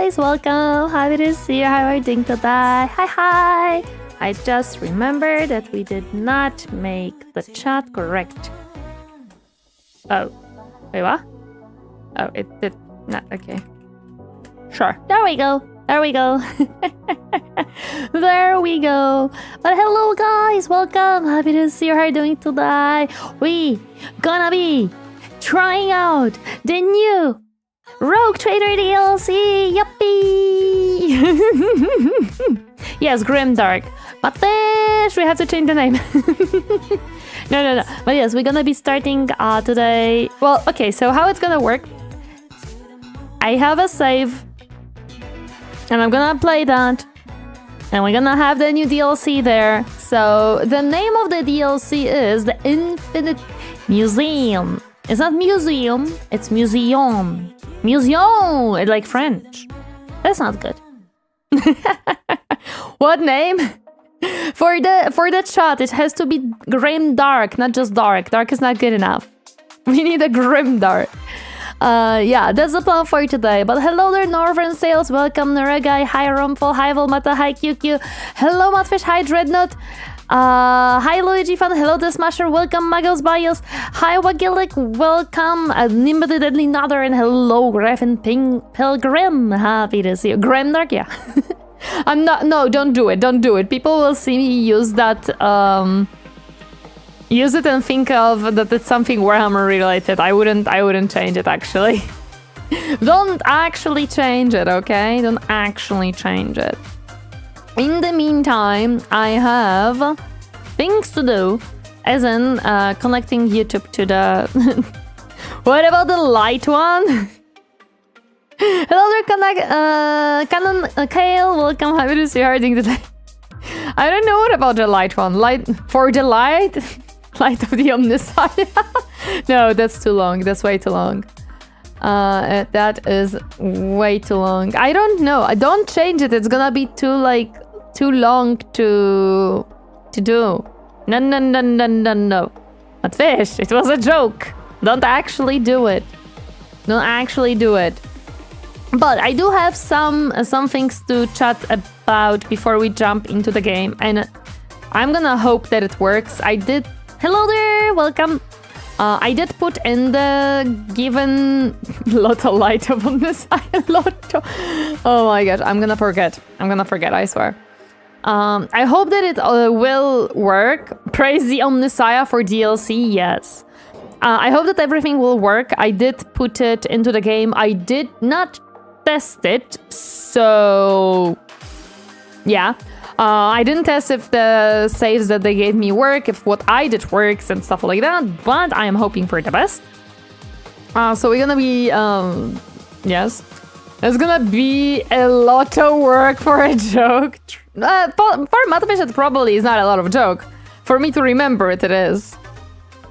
guys, welcome. Happy to see you. How are you doing today? Hi. I just remembered that we did not make the chat correct. Oh, wait, what? Oh, it did not. Okay. Sure. There we go. There we go. But hello, guys. Welcome. Happy to see you. How are you doing today? We gonna be trying out the new Rogue Trader DLC. Yuppie. Yes, Grimdark. But first, we have to change the name. No. But yes, we're gonna be starting today. Well, okay, so how it's gonna work. I have a save. And I'm gonna play that. And we're gonna have the new DLC there. So the name of the DLC is the Infinite Museum. It's not museum, it's Museion. Museion! It's like French. That's not good. What name? For the chat, it has to be grim dark, not just dark. Dark is not good enough. We need a grim dark. Yeah, that's the plan for today. But hello there, Northern Sales. Welcome, Neregai. Hi, Rumpel. Hi, Volmata. Hi, QQ. Hello, Matfish. Hi, Dreadnought. Hi, Luigi Fan. Hello, The Smasher. Welcome, Magos Bios. Hi, Wagilic. Welcome, Nimba the Deadly Nother. And hello, Griffin Pilgrim. Happy to see you. Grimdark, yeah. I'm not. No, don't do it. Don't do it. People will see me use that. Use it and think of that it's something Warhammer related. I wouldn't change it, actually. Don't actually change it, okay? Don't actually change it. In the meantime, I have things to do, as in connecting YouTube to the... What about the light one? Hello there, Canon Kale. Welcome, happy to see you harding today. I don't know what about the light one. Light for the light? Light of the Omnissiah. No, that's too long. That's way too long. That is way too long. I don't know. I don't change it. It's gonna be too long to do. No. But fish, it was a joke. Don't actually do it. Don't actually do it. But I do have some things to chat about before we jump into the game, and I'm gonna hope that it works. Hello there, welcome. I did put in the given Lotto light up on this side. Lotto. Oh my gosh, I'm gonna forget, I swear. I hope that it will work. Praise the Omnissiah for DLC, yes. I hope that everything will work. I did put it into the game. I did not test it, so yeah. I didn't test if the saves that they gave me work, if what I did works and stuff like that, but I am hoping for the best. So we're gonna be, yes. It's gonna be a lot of work for a joke. For Matafish, it probably is not a lot of joke. For me to remember it, it is.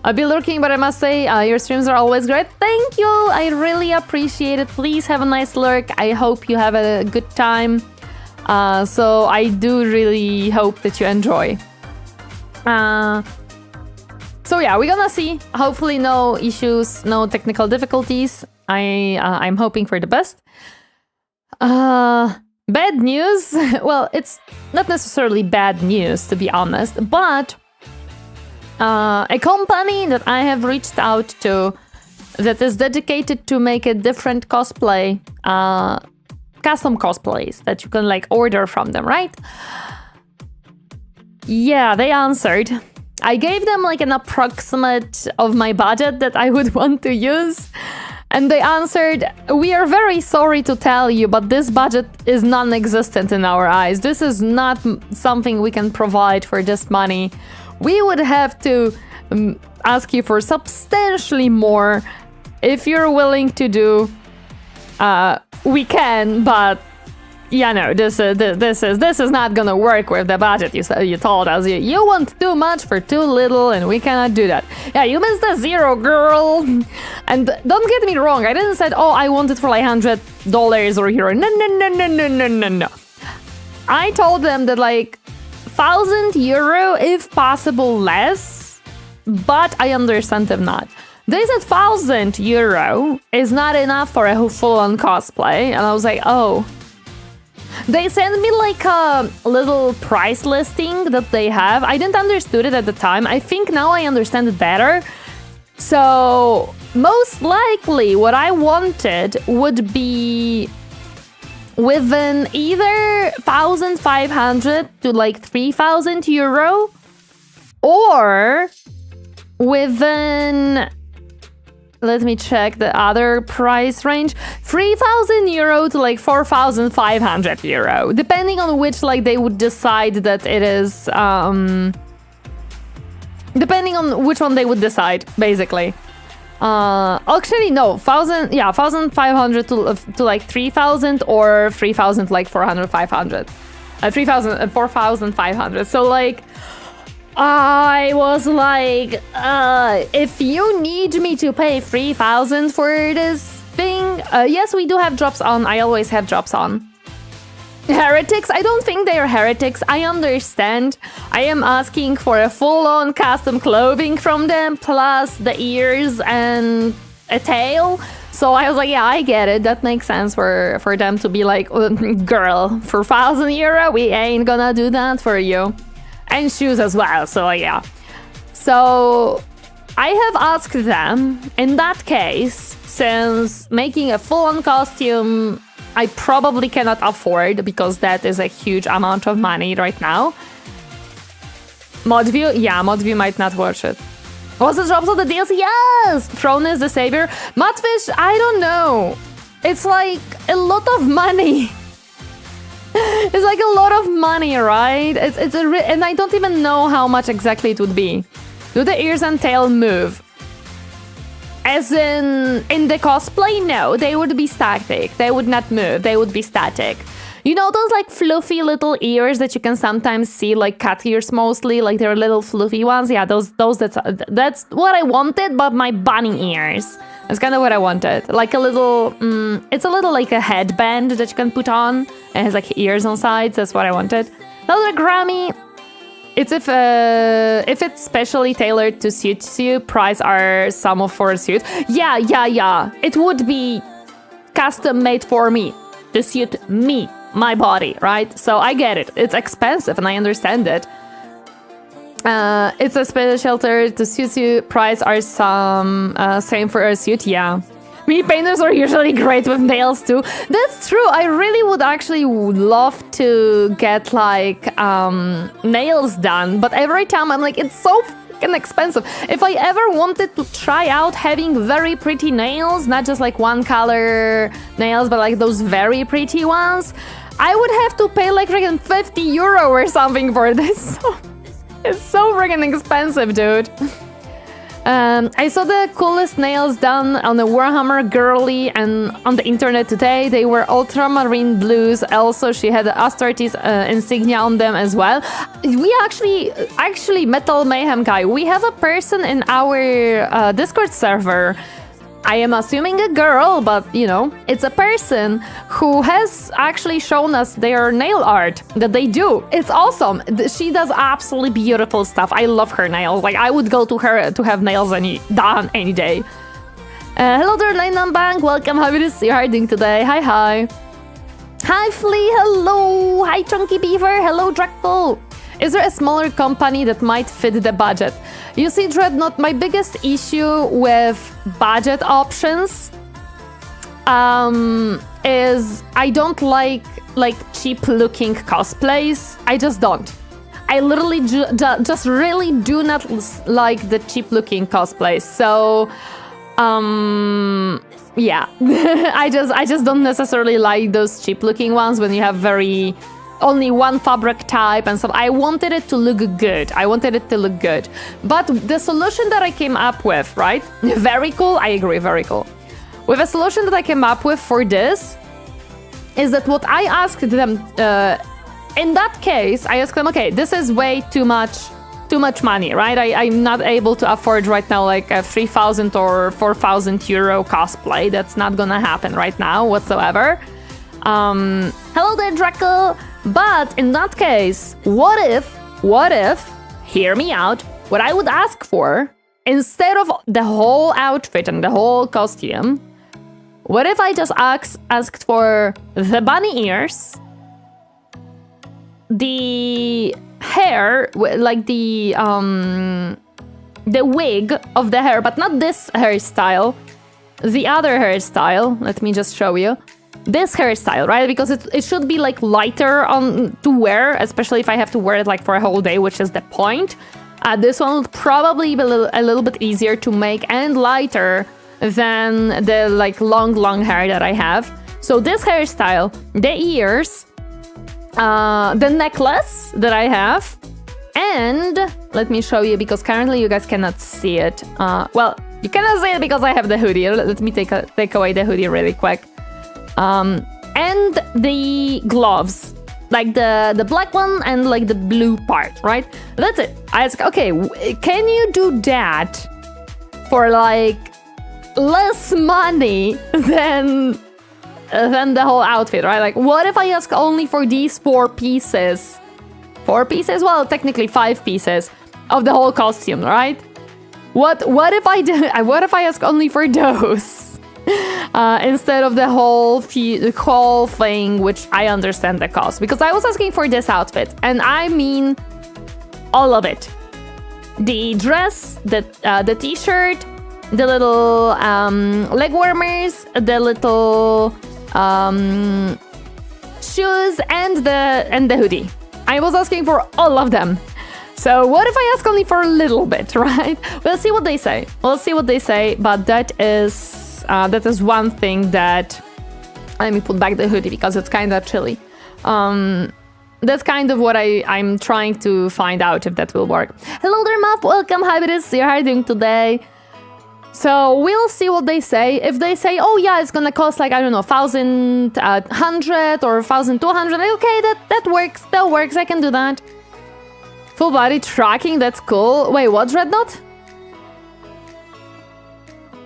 I'll be lurking, but I must say, your streams are always great. Thank you! I really appreciate it. Please have a nice lurk. I hope you have a good time. So I do really hope that you enjoy. So yeah, we're gonna see. Hopefully no issues, no technical difficulties. I'm hoping for the best. Bad news? Well, it's not necessarily bad news, to be honest, but a company that I have reached out to that is dedicated to make a different cosplay, custom cosplays that you can like order from them, right? Yeah, they answered. I gave them like an approximate of my budget that I would want to use. And they answered, we are very sorry to tell you, but this budget is non-existent in our eyes. This is not something we can provide for this money. We would have to ask you for substantially more. If you're willing to do, we can, but yeah, no, this is not gonna work with the budget you told us. You want too much for too little, and we cannot do that. Yeah, you missed a zero, girl. And don't get me wrong, I didn't say, oh, I want it for like $100 or euro. No. I told them that like €1,000, if possible less, but I understand if not. They said €1,000 is not enough for a full-on cosplay, and I was like, oh, They sent me like a little price listing that they have. I didn't understood it at the time. I think now I understand it better. So most likely what I wanted would be within either 1,500 to like 3,000 euro, or within, let me check the other price range, 3,000 euro to like 4,500 euro, depending on which like they would decide that it is, depending on which one they would decide, basically. Actually, no, 1,500 to like 3,000, or 3,000 like 400, 500. 3,000, 4,500. So like, I was like, if you need me to pay 3,000 for this thing, yes, we do have drops on. I always have drops on. Heretics? I don't think they are heretics. I understand. I am asking for a full-on custom clothing from them, plus the ears and a tail. So I was like, yeah, I get it. That makes sense for them to be like, girl, for 1,000 euro, we ain't gonna do that for you. And shoes as well, so yeah. So I have asked them, in that case, since making a full-on costume I probably cannot afford, because that is a huge amount of money right now. Mod view? Yeah, mod view might not watch it. Was it drops on the DLC? Yes! Throne is the savior. Mudfish? I don't know. It's like a lot of money. It's like a lot of money, right? And I don't even know how much exactly it would be. Do the ears and tail move? As in the cosplay, no, they would be static. They would not move. They would be static. You know those like fluffy little ears that you can sometimes see, like cat ears mostly, like they're little fluffy ones. Yeah, those. That's what I wanted, but my bunny ears. That's kind of what I wanted. Like a little, it's a little like a headband that you can put on. It has like ears on sides. That's what I wanted. Another Grammy. It's if it's specially tailored to suit you, price are some for a suit. Yeah. It would be custom made for me, to suit me, my body, right? So I get it. It's expensive and I understand it. It's a special shelter to suit you, price are some same for a suit, yeah. Me painters are usually great with nails too. That's true. I really would actually love to get like nails done, but every time I'm like, it's so fucking expensive. If I ever wanted to try out having very pretty nails, not just like one color nails, but like those very pretty ones, I would have to pay like freaking 50 euro or something for this. It's so freaking expensive, dude. I saw the coolest nails done on the Warhammer girly and on the internet today. They were ultramarine blues. Also, she had the Astartes insignia on them as well. We actually Metal Mayhem guy, we have a person in our Discord server. I am assuming a girl, but you know, it's a person who has actually shown us their nail art that they do. It's awesome. She does absolutely beautiful stuff. I love her nails. Like, I would go to her to have nails done any day. Hello there, Lane Bank. Welcome. How are you doing today? Hi. Hi, Flea. Hello. Hi, Chunky Beaver. Hello, Draco. Is there a smaller company that might fit the budget? You see, Dreadnought, my biggest issue with budget options is I don't like cheap-looking cosplays. I just don't. I literally just really do not like the cheap-looking cosplays. So, yeah, I just don't necessarily like those cheap-looking ones when you have only one fabric type and stuff. I wanted it to look good. But the solution that I came up with, right? Very cool. I agree, very cool. With a solution that I came up with for this is that what I asked them, in that case, I asked them, okay, this is way too much money, right? I'm not able to afford right now like a 3,000 or 4,000 euro cosplay. That's not gonna happen right now whatsoever. Hello there, Draco. But in that case, what if, hear me out, what I would ask for, instead of the whole outfit and the whole costume, what if I just asked for the bunny ears the hair, like the wig of the hair, but not this hairstyle, the other hairstyle. Let me just show you. This hairstyle, right? Because it should be like lighter to wear, especially if I have to wear it like for a whole day, which is the point. This one would probably be a little bit easier to make and lighter than the like long hair that I have. So this hairstyle, the ears, the necklace that I have, and let me show you because currently you guys cannot see it. Well, you cannot see it because I have the hoodie. Let me take away the hoodie really quick. And the gloves, like the black one and like the blue part, right? That's it. I ask, okay, can you do that for like less money than the whole outfit, right? Like, what if I ask only for these 4 pieces? 4 pieces? Well, technically 5 pieces of the whole costume, right? What if I ask only for those? Instead of the whole thing, which I understand the cost, because I was asking for this outfit, and I mean all of it: the dress, the t-shirt, the little leg warmers, the little shoes, and the hoodie. I was asking for all of them. So what if I ask only for a little bit, right? We'll see what they say. But that is one thing that... Let me put back the hoodie because it's kind of chilly. That's kind of what I'm trying to find out if that will work. Hello there, Muff. Welcome. How are you doing today? So we'll see what they say. If they say, oh yeah, it's gonna cost like, I don't know, 1,100 or 1,200. Okay, that works. That works. I can do that. Full body tracking. That's cool. Wait, what, Dreadnought?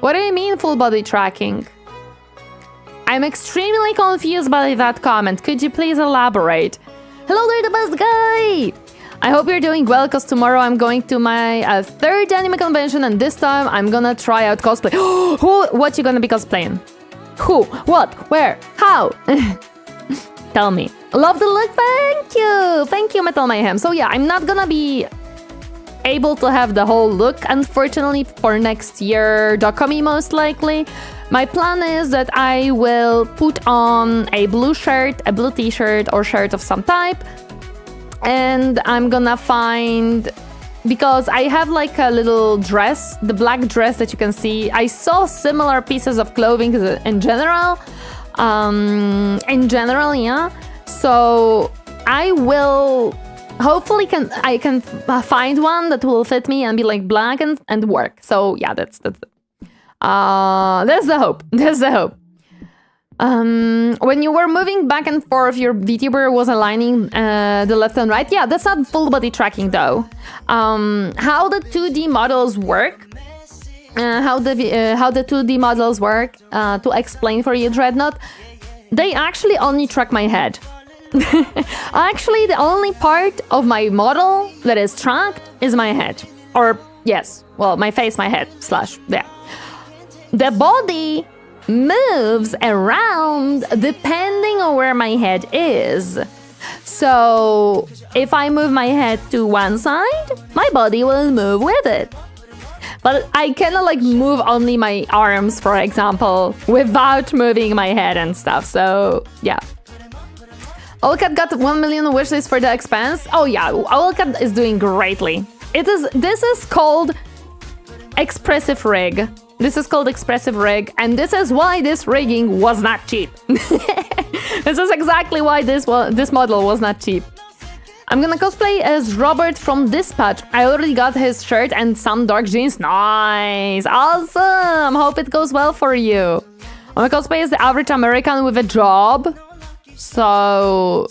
What do you mean full body tracking? I'm extremely confused by that comment. Could you please elaborate? Hello there, the best guy! I hope you're doing well, because tomorrow I'm going to my 3rd anime convention, and this time I'm gonna try out cosplay. What you gonna be cosplaying? Who? What? Where? How? Tell me. Love the look, thank you! Thank you, Metal Mayhem. So yeah, I'm not gonna be able to have the whole look, unfortunately, for next year Dokumi most likely. My plan is that I will put on a blue shirt, a blue t-shirt or shirt of some type, and I'm gonna find, because I have like a little dress, the black dress that you can see. I saw similar pieces of clothing in general, yeah. So I will hopefully I can find one that will fit me and be like black and work. So yeah, that's the hope. That's the hope. When you were moving back and forth, your VTuber was aligning the left and right. Yeah, that's not full body tracking though. How the 2D models work? How the 2D models work? To explain for you, Dreadnought, they actually only track my head. Actually, the only part of my model that is tracked is my head. Or yes, well, my face, my head, / yeah. The body moves around depending on where my head is. So if I move my head to one side, my body will move with it. But I cannot like move only my arms, for example, without moving my head and stuff. So yeah. Owlcat got 1 million wishlist for the expense. Oh yeah, Owlcat is doing greatly. This is called expressive rig. This is called expressive rig, and this is why this rigging was not cheap. This is exactly why this model was not cheap. I'm gonna cosplay as Robert from Dispatch. I already got his shirt and some dark jeans. Nice, awesome. Hope it goes well for you. I'm gonna cosplay as the average American with a job. So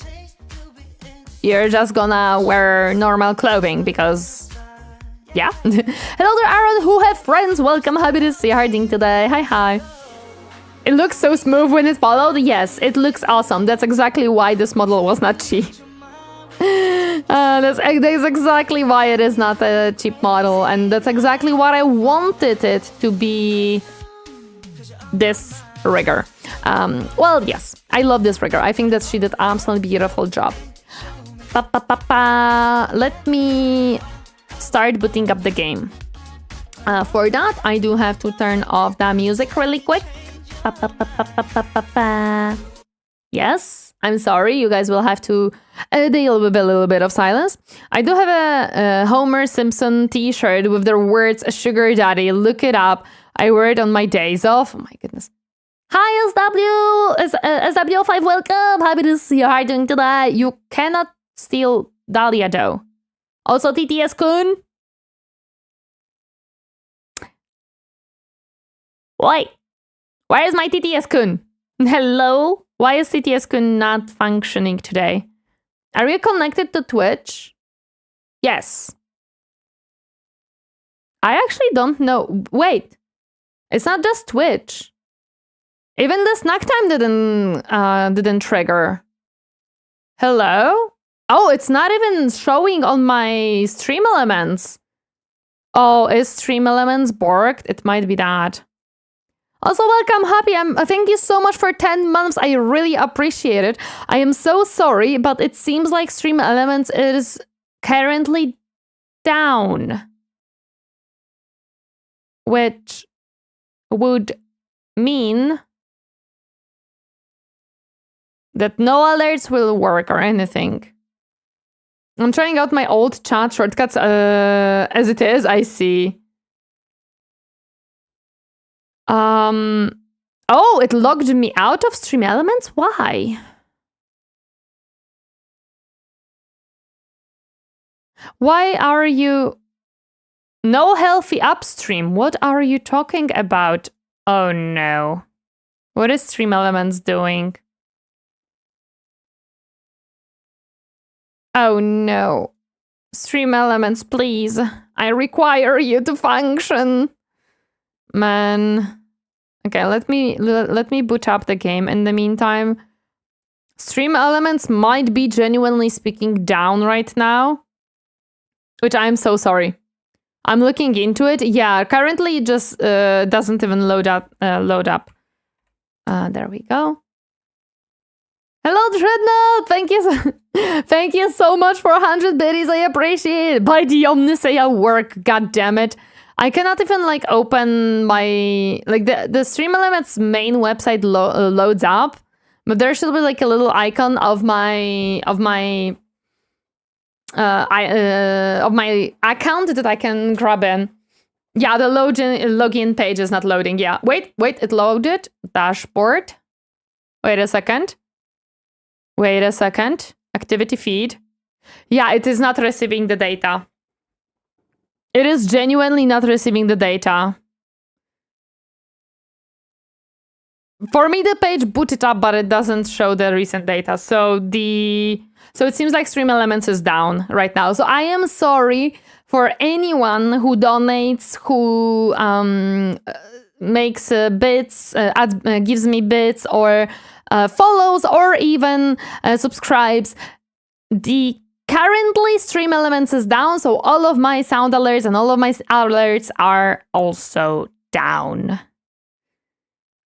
you're just gonna wear normal clothing because. Yeah. Hello there, Aaron, who have friends. Welcome. Happy to see you harding today. Hi. It looks so smooth when it's followed. Yes, it looks awesome. That's exactly why this model was not cheap. That's exactly why it is not a cheap model. And that's exactly what I wanted it to be. This rigger. Well, yes, I love this rigger. I think that she did an absolutely beautiful job. Let me start booting up the game. For that, I do have to turn off the music really quick. Yes, I'm sorry, you guys will have to deal with a little bit of silence. I do have a Homer Simpson t-shirt with the words Sugar Daddy. Look it up. I wear it on my days off. Oh my goodness. Hi, SW5, welcome. Happy to see you. How are you doing today? You cannot steal Dahlia though. Also, TTS Kun. Wait, where is my TTS Kun? Hello? Why is TTS Kun not functioning today? Are you connected to Twitch? Yes. I actually don't know. Wait, it's not just Twitch. Even the snack time didn't trigger. Hello? Oh, it's not even showing on my stream elements. Oh, is stream elements borked? It might be that. Also, welcome, Happy. Thank you so much for 10 months. I really appreciate it. I am so sorry, but it seems like Stream Elements is currently down. Which would mean that no alerts will work or anything. I'm trying out my old chat shortcuts as it is, I see. Oh, it logged me out of Stream Elements? Why? Why are you... No healthy upstream. What are you talking about? Oh no. What is Stream Elements doing? Oh no. Stream Elements, please. I require you to function. Man. Okay, let me boot up the game. In the meantime, Stream Elements might be genuinely speaking down right now, which I'm so sorry. I'm looking into it. Yeah, currently it just doesn't even load up. There we go. Hello, Dreadnought! Thank you so much for 100 biddies. I appreciate it. By the Omnisea work, god damn it. I cannot even like open my the Stream Elements main website loads up, but there should be like a little icon of my account that I can grab in. Yeah, the login page is not loading. Yeah, wait, it loaded. Dashboard. Wait a second. Activity feed. Yeah, it is not receiving the data. It is genuinely not receiving the data. For me, the page booted up, but it doesn't show the recent data. So it seems like Stream Elements is down right now. So I am sorry for anyone who donates, who makes bits, gives me bits, or follows, or even subscribes. Currently, Stream Elements is down, so all of my sound alerts and all of my alerts are also down.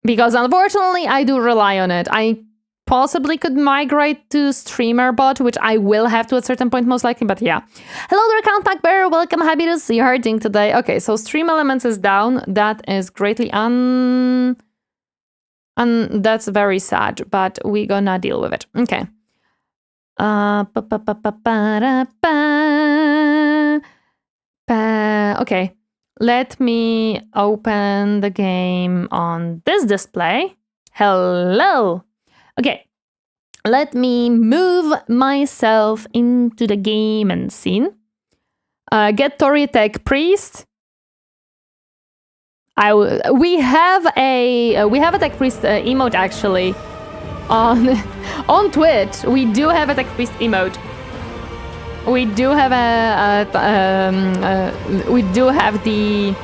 Because unfortunately, I do rely on it. I possibly could migrate to StreamerBot, which I will have to at a certain point most likely, but yeah. Hello there, Count Bear. Welcome, happy to see you hurting today. Okay, so Stream Elements is down. That is greatly that's very sad, but we're gonna deal with it. Okay. Okay, let me open the game on this display. Hello. Okay, let me move myself into the game and scene. Get Tori Tech Priest. We have a Tech Priest emote actually. On Twitch, we do have a Tech Priest emote. We do have the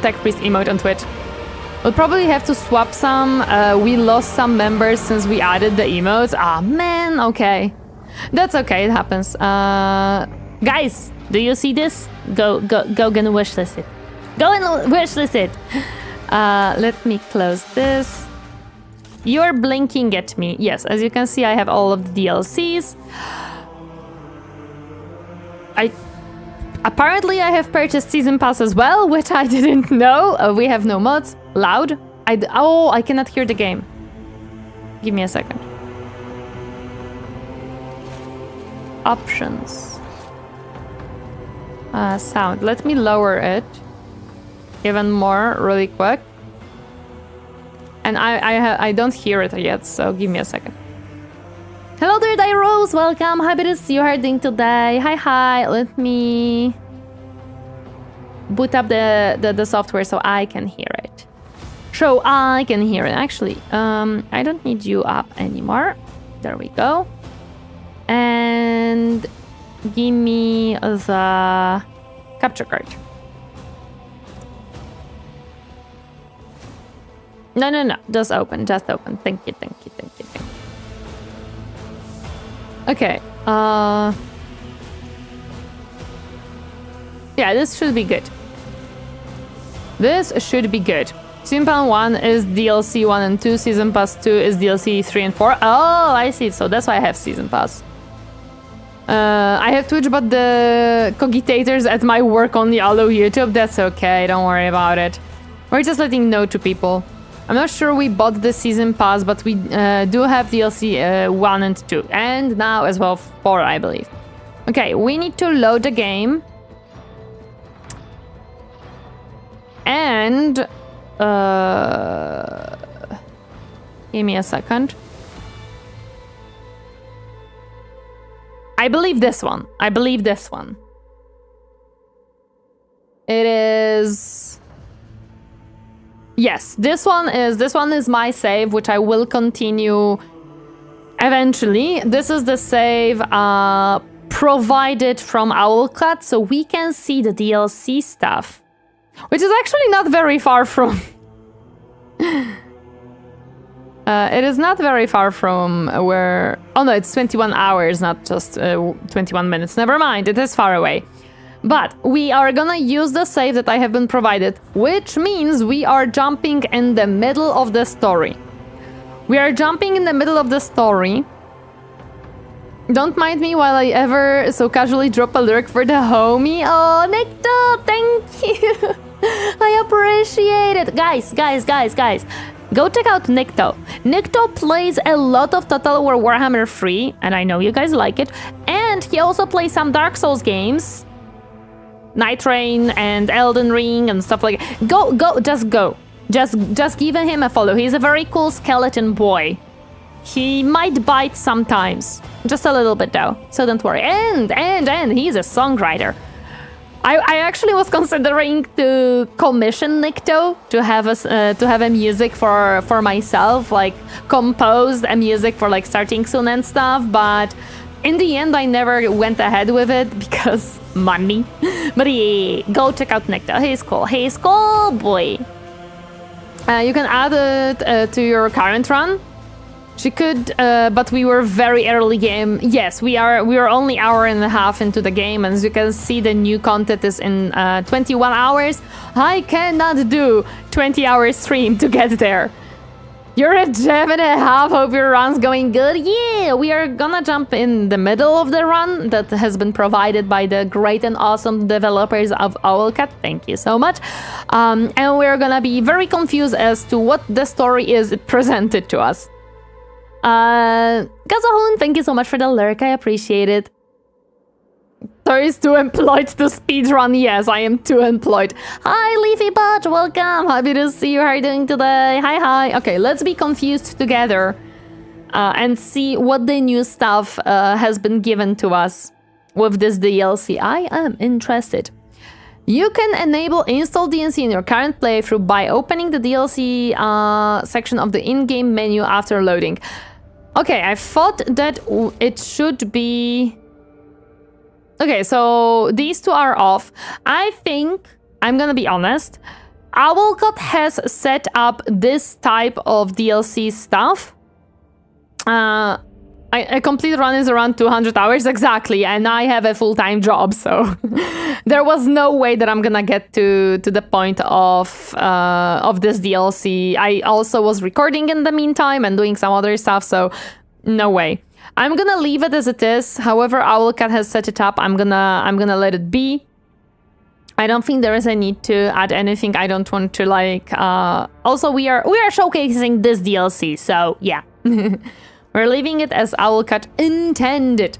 Tech Priest emote on Twitch. We'll probably have to swap some. We lost some members since we added the emotes. Ah, man. Okay, that's okay. It happens. Guys, do you see this? Go and wishlist it. Go and wishlist it. Let me close this. You're blinking at me. Yes, as you can see, I have all of the DLCs. Apparently I have purchased Season Pass as well, which I didn't know. We have no mods. Loud. I cannot hear the game. Give me a second. Options. Sound. Let me lower it even more really quick. And I don't hear it yet, so give me a second. Hello there, Rose. Welcome. Happy to see you herding today. Hi. Let me boot up the software so I can hear it. So I can hear it. Actually, I don't need you up anymore. There we go. And give me the capture card. No. Just open. Thank you. Okay. Yeah, this should be good. Season Pass 1 is DLC 1 and 2. Season Pass 2 is DLC 3 and 4. Oh, I see. So that's why I have Season Pass. I have Twitch, but the cogitators at my work only allow YouTube. That's okay. Don't worry about it. We're just letting know to people. I'm not sure we bought the Season Pass, but we do have DLC 1 and 2. And now as well 4, I believe. Okay, we need to load the game. And... give me a second. I believe this one. It is... Yes, this one is my save, which I will continue eventually. This is the save provided from Owlcat, so we can see the DLC stuff, which is actually not very far from... it is not very far from where... Oh no, it's 21 hours, not just 21 minutes. Never mind, it is far away. But we are gonna use the save that I have been provided, which means we are jumping in the middle of the story. Don't mind me while I ever so casually drop a lurk for the homie. Oh, Nikto, thank you. I appreciate it. Guys. Go check out Nikto. Nikto plays a lot of Total War Warhammer 3, and I know you guys like it. And he also plays some Dark Souls games. Night Rain and Elden Ring and stuff like that. Go. Just give him a follow. He's a very cool skeleton boy. He might bite sometimes. Just a little bit though. So don't worry. And he's a songwriter. I actually was considering to commission Nikto to have a music for myself, like compose a music for like starting soon and stuff, but in the end I never went ahead with it because money. But yeah, go check out Nikto. He's cool boy. You can add it to your current run. She could, but we were very early game. Yes, we are only an hour and a half into the game, and as you can see, the new content is in 21 hours. I cannot do 20-hour stream to get there. You're at 7.5. Hope your run's going good. Yeah, we are gonna jump in the middle of the run that has been provided by the great and awesome developers of Owlcat. Thank you so much. And we're gonna be very confused as to what the story is presented to us. Gazahun, thank you so much for the lurk. I appreciate it. Thor is too employed to speedrun. Yes, I am too employed. Hi, Leafy Budge, welcome. Happy to see you. How are you doing today? Hi. Okay, let's be confused together and see what the new stuff has been given to us with this DLC. I am interested. You can enable install DLC in your current playthrough by opening the DLC section of the in-game menu after loading. Okay, I thought that it should be... Okay, so these two are off. I think, I'm gonna be honest, Owlcat has set up this type of DLC stuff A complete run is around 200 hours exactly, and I have a full-time job, so there was no way that I'm gonna get to the point of this DLC. I also was recording in the meantime and doing some other stuff, so no way. I'm gonna leave it as it is. However, Owlcat has set it up. I'm gonna let it be. I don't think there is a need to add anything. I don't want to like. Also, we are showcasing this DLC, so yeah. We're leaving it as Owlcat intended.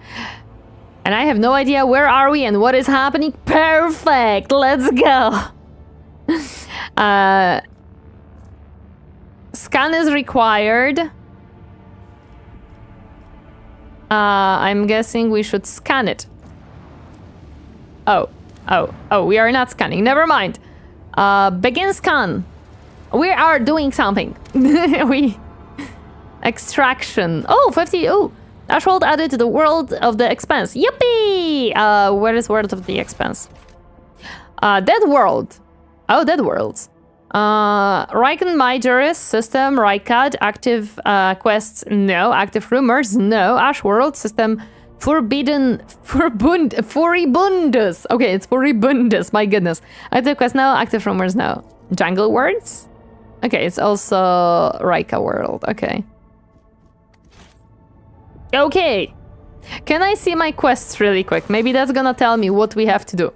And I have no idea where are we and what is happening. Perfect! Let's go! Scan is required. I'm guessing we should scan it. Oh, we are not scanning. Never mind. Begin scan. We are doing something. Extraction. Oh, 50. Oh, Ashworld added to the World of the Expanse. Yippee! Where is World of the Expanse? Dead World. Oh, Dead Worlds. Riken Majoris system. Rykad. Active quests. No. Active rumors. No. Ashworld system. Furibundus. Okay, it's Furibundus. My goodness. Active quest. No. Active rumors. No. Jungle Words. Okay, it's also Rika World. Okay. Okay, can I see my quests really quick? Maybe that's gonna tell me what we have to do.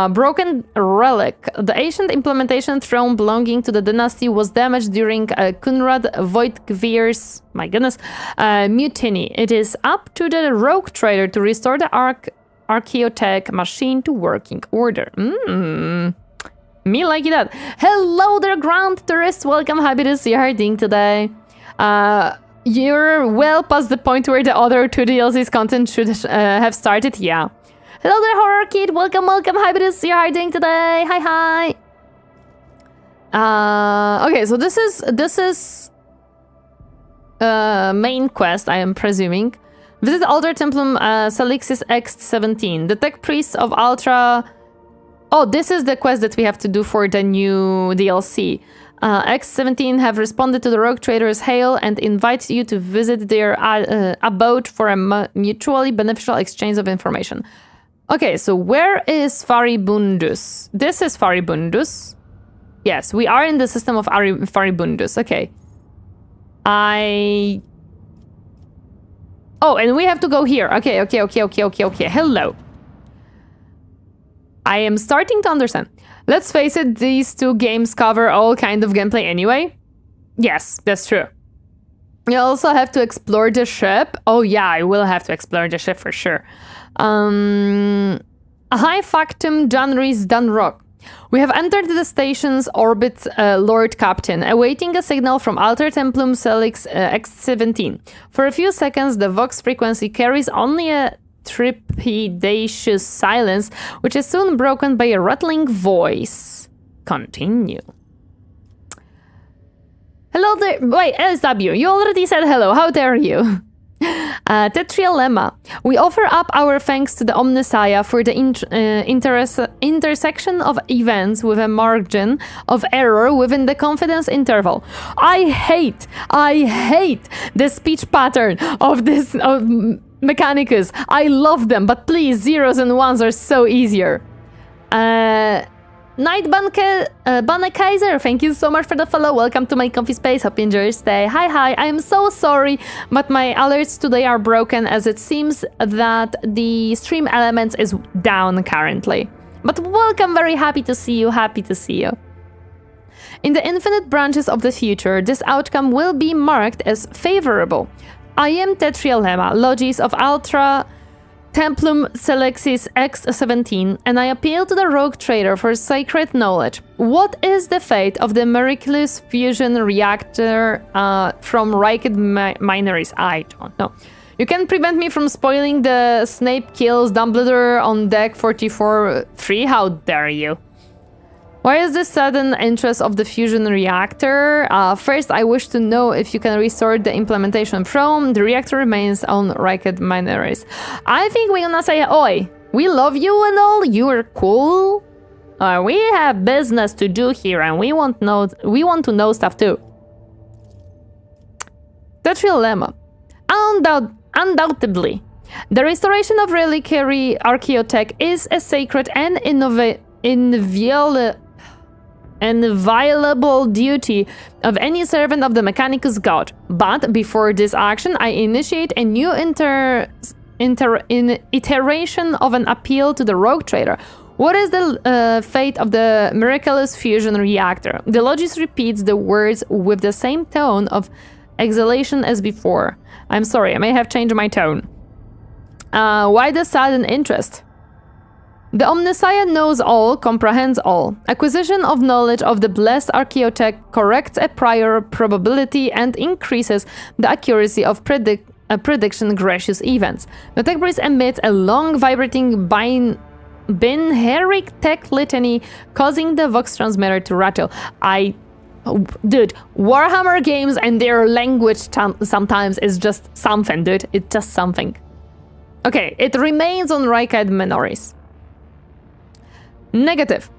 Broken Relic. The ancient implementation throne belonging to the dynasty was damaged during Kunrad Voidgvir's, my goodness, mutiny. It is up to the rogue trader to restore the Archaeotech machine to working order. Me like that. Hello there, Grand Tourist. Welcome, happy to see you harding today. You're well past the point where the other two DLC's content should have started. Yeah. Hello there, Horror Kid. Welcome, happy to see you harding today. Hi. Okay, so this is main quest, I am presuming. Visit Altar Templum Salixis X17. The Tech Priest of Ultra. Oh, this is the quest that we have to do for the new DLC. X17 have responded to the rogue trader's hail and invite you to visit their abode for a mutually beneficial exchange of information. Okay, so where is Faribundus? This is Faribundus. Yes, we are in the system of Faribundus. Okay. Oh, and we have to go here. Okay. Hello. I am starting to understand. Let's face it, these two games cover all kind of gameplay anyway. Yes, that's true. You also have to explore the ship. Oh yeah, I will have to explore the ship for sure. High Factum Janris Dunrock. We have entered the station's orbit, Lord Captain, awaiting a signal from Altar Templum Celix X17. For a few seconds, the Vox frequency carries only a trepidatious silence, which is soon broken by a rattling voice. Continue. Hello there. Wait, LSW, you already said hello. How dare you? Tetrialema. We offer up our thanks to the Omnissiah for the intersection of events with a margin of error within the confidence interval. I hate the speech pattern of this Mechanicus. I love them, but please, zeros and ones are so easier. Night Kaiser, thank you so much for the follow. Welcome to my comfy space. Hope you enjoy your stay. Hi. I am so sorry, but my alerts today are broken as it seems that the stream elements is down currently. But welcome, very happy to see you. In the infinite branches of the future, this outcome will be marked as favorable. I am Tetrialema, Logis of Ultra Templum Selexis X17, and I appeal to the rogue trader for sacred knowledge. What is the fate of the miraculous fusion reactor from Ryked Minories? I don't know. You can prevent me from spoiling the Snape kills Dumbledore on deck 44-3? How dare you? Why is this sudden interest of the fusion reactor? First, I wish to know if you can restore the implementation from the reactor remains on Ryked Minories. I think we're gonna say, oi, we love you and all, you're cool. We have business to do here and we want to know stuff too. That's real lemma. Undoubtedly. The restoration of reliquary archaeotech is a sacred and inviolable duty of any servant of the Mechanicus God. But before this action, I initiate a new iteration of an appeal to the rogue trader. What is the fate of the miraculous fusion reactor? The Logis repeats the words with the same tone of exhalation as before. I'm sorry, I may have changed my tone. Why the sudden interest? The Omnissiah knows all, comprehends all. Acquisition of knowledge of the blessed archaeotech corrects a prior probability and increases the accuracy of prediction gracious events. The tech priest emits a long vibrating binheric tech litany, causing the Vox transmitter to rattle. Dude, Warhammer games and their language sometimes is just something, dude. It's just something. Okay, it remains on Rykite Menoris. Negative.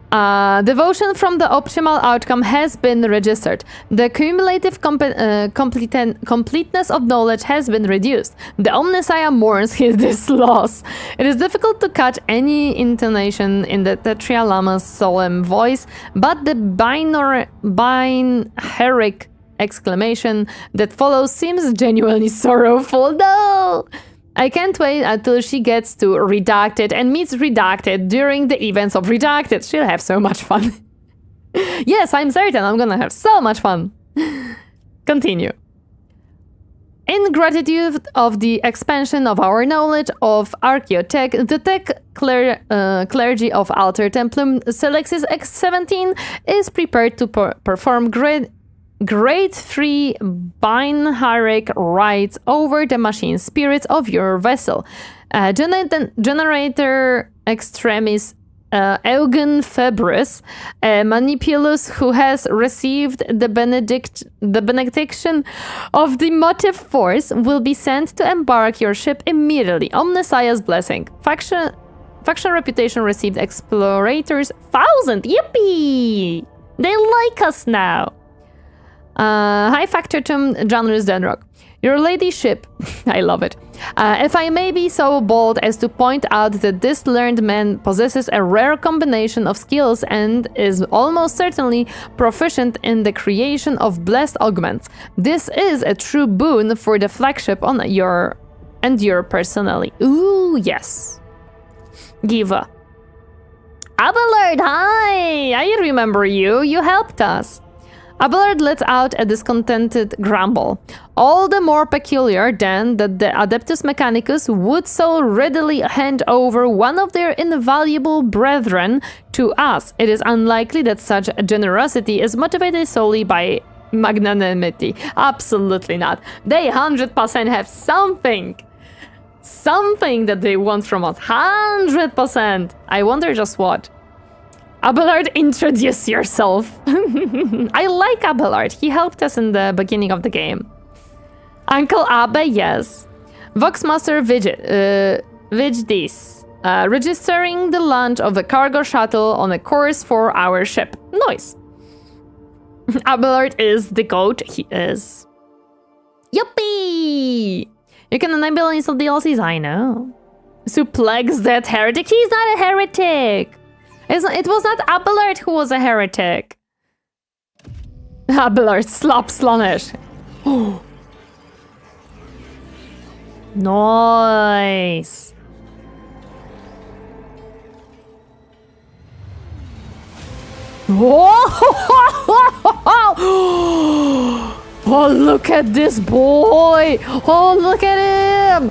Devotion from the optimal outcome has been registered. The cumulative completeness of knowledge has been reduced. The Omnissiah mourns this loss. It is difficult to catch any intonation in the Tetria Lama's solemn voice, but the binheric exclamation that follows seems genuinely sorrowful. No! I can't wait until she gets to Redacted and meets Redacted during the events of Redacted. She'll have so much fun. Yes, I'm certain I'm gonna have so much fun. Continue. In gratitude of the expansion of our knowledge of archaeotech, the tech clergy of Alter Templum Selexis X17 is prepared to perform Grade 3 binheric rites over the machine spirits of your vessel. Generator Extremis Eugen Febris, a manipulus who has received the benediction of the motive force, will be sent to embark your ship immediately. Omnissiah's blessing. Faction reputation received explorators 1,000. Yippee! They like us now. High factotum Janrus Denrock. Your ladyship, I love it. If I may be so bold as to point out that this learned man possesses a rare combination of skills and is almost certainly proficient in the creation of blessed augments. This is a true boon for the flagship on your personally. Ooh, yes. Giva. Abelard, hi! I remember you. You helped us. Abelard lets out a discontented grumble. All the more peculiar, then, that the Adeptus Mechanicus would so readily hand over one of their invaluable brethren to us. It is unlikely that such generosity is motivated solely by magnanimity. Absolutely not. They 100% have something. Something that they want from us. 100%. I wonder just what. Abelard, introduce yourself. I like Abelard. He helped us in the beginning of the game. Uncle Abe, yes. Voxmaster Vigdis. Registering the launch of the cargo shuttle on a course for our ship. Nice. Abelard is the goat. He is. Yuppie! You can enable install DLCs, I know. Suplex that heretic. He's not a heretic. It was not Abelard who was a heretic. Abelard, slap Slaanesh. Oh. Nice. Oh, look at this boy. Oh, look at him.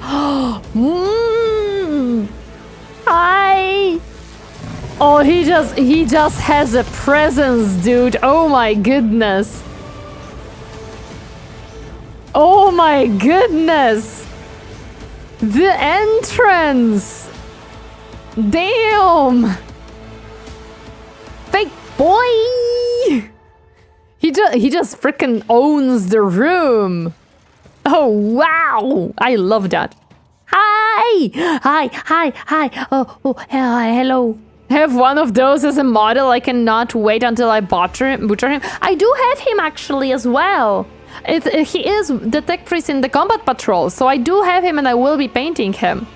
Hi. Oh, he just has a presence, dude. Oh my goodness. Oh my goodness. The entrance. Damn. Fake boy. He just freaking owns the room. Oh wow. I love that. Hi. Oh, hello. Have one of those as a model. I cannot wait until I butcher him. I do have him actually as well. He is the tech priest in the combat patrol, so I do have him and I will be painting him.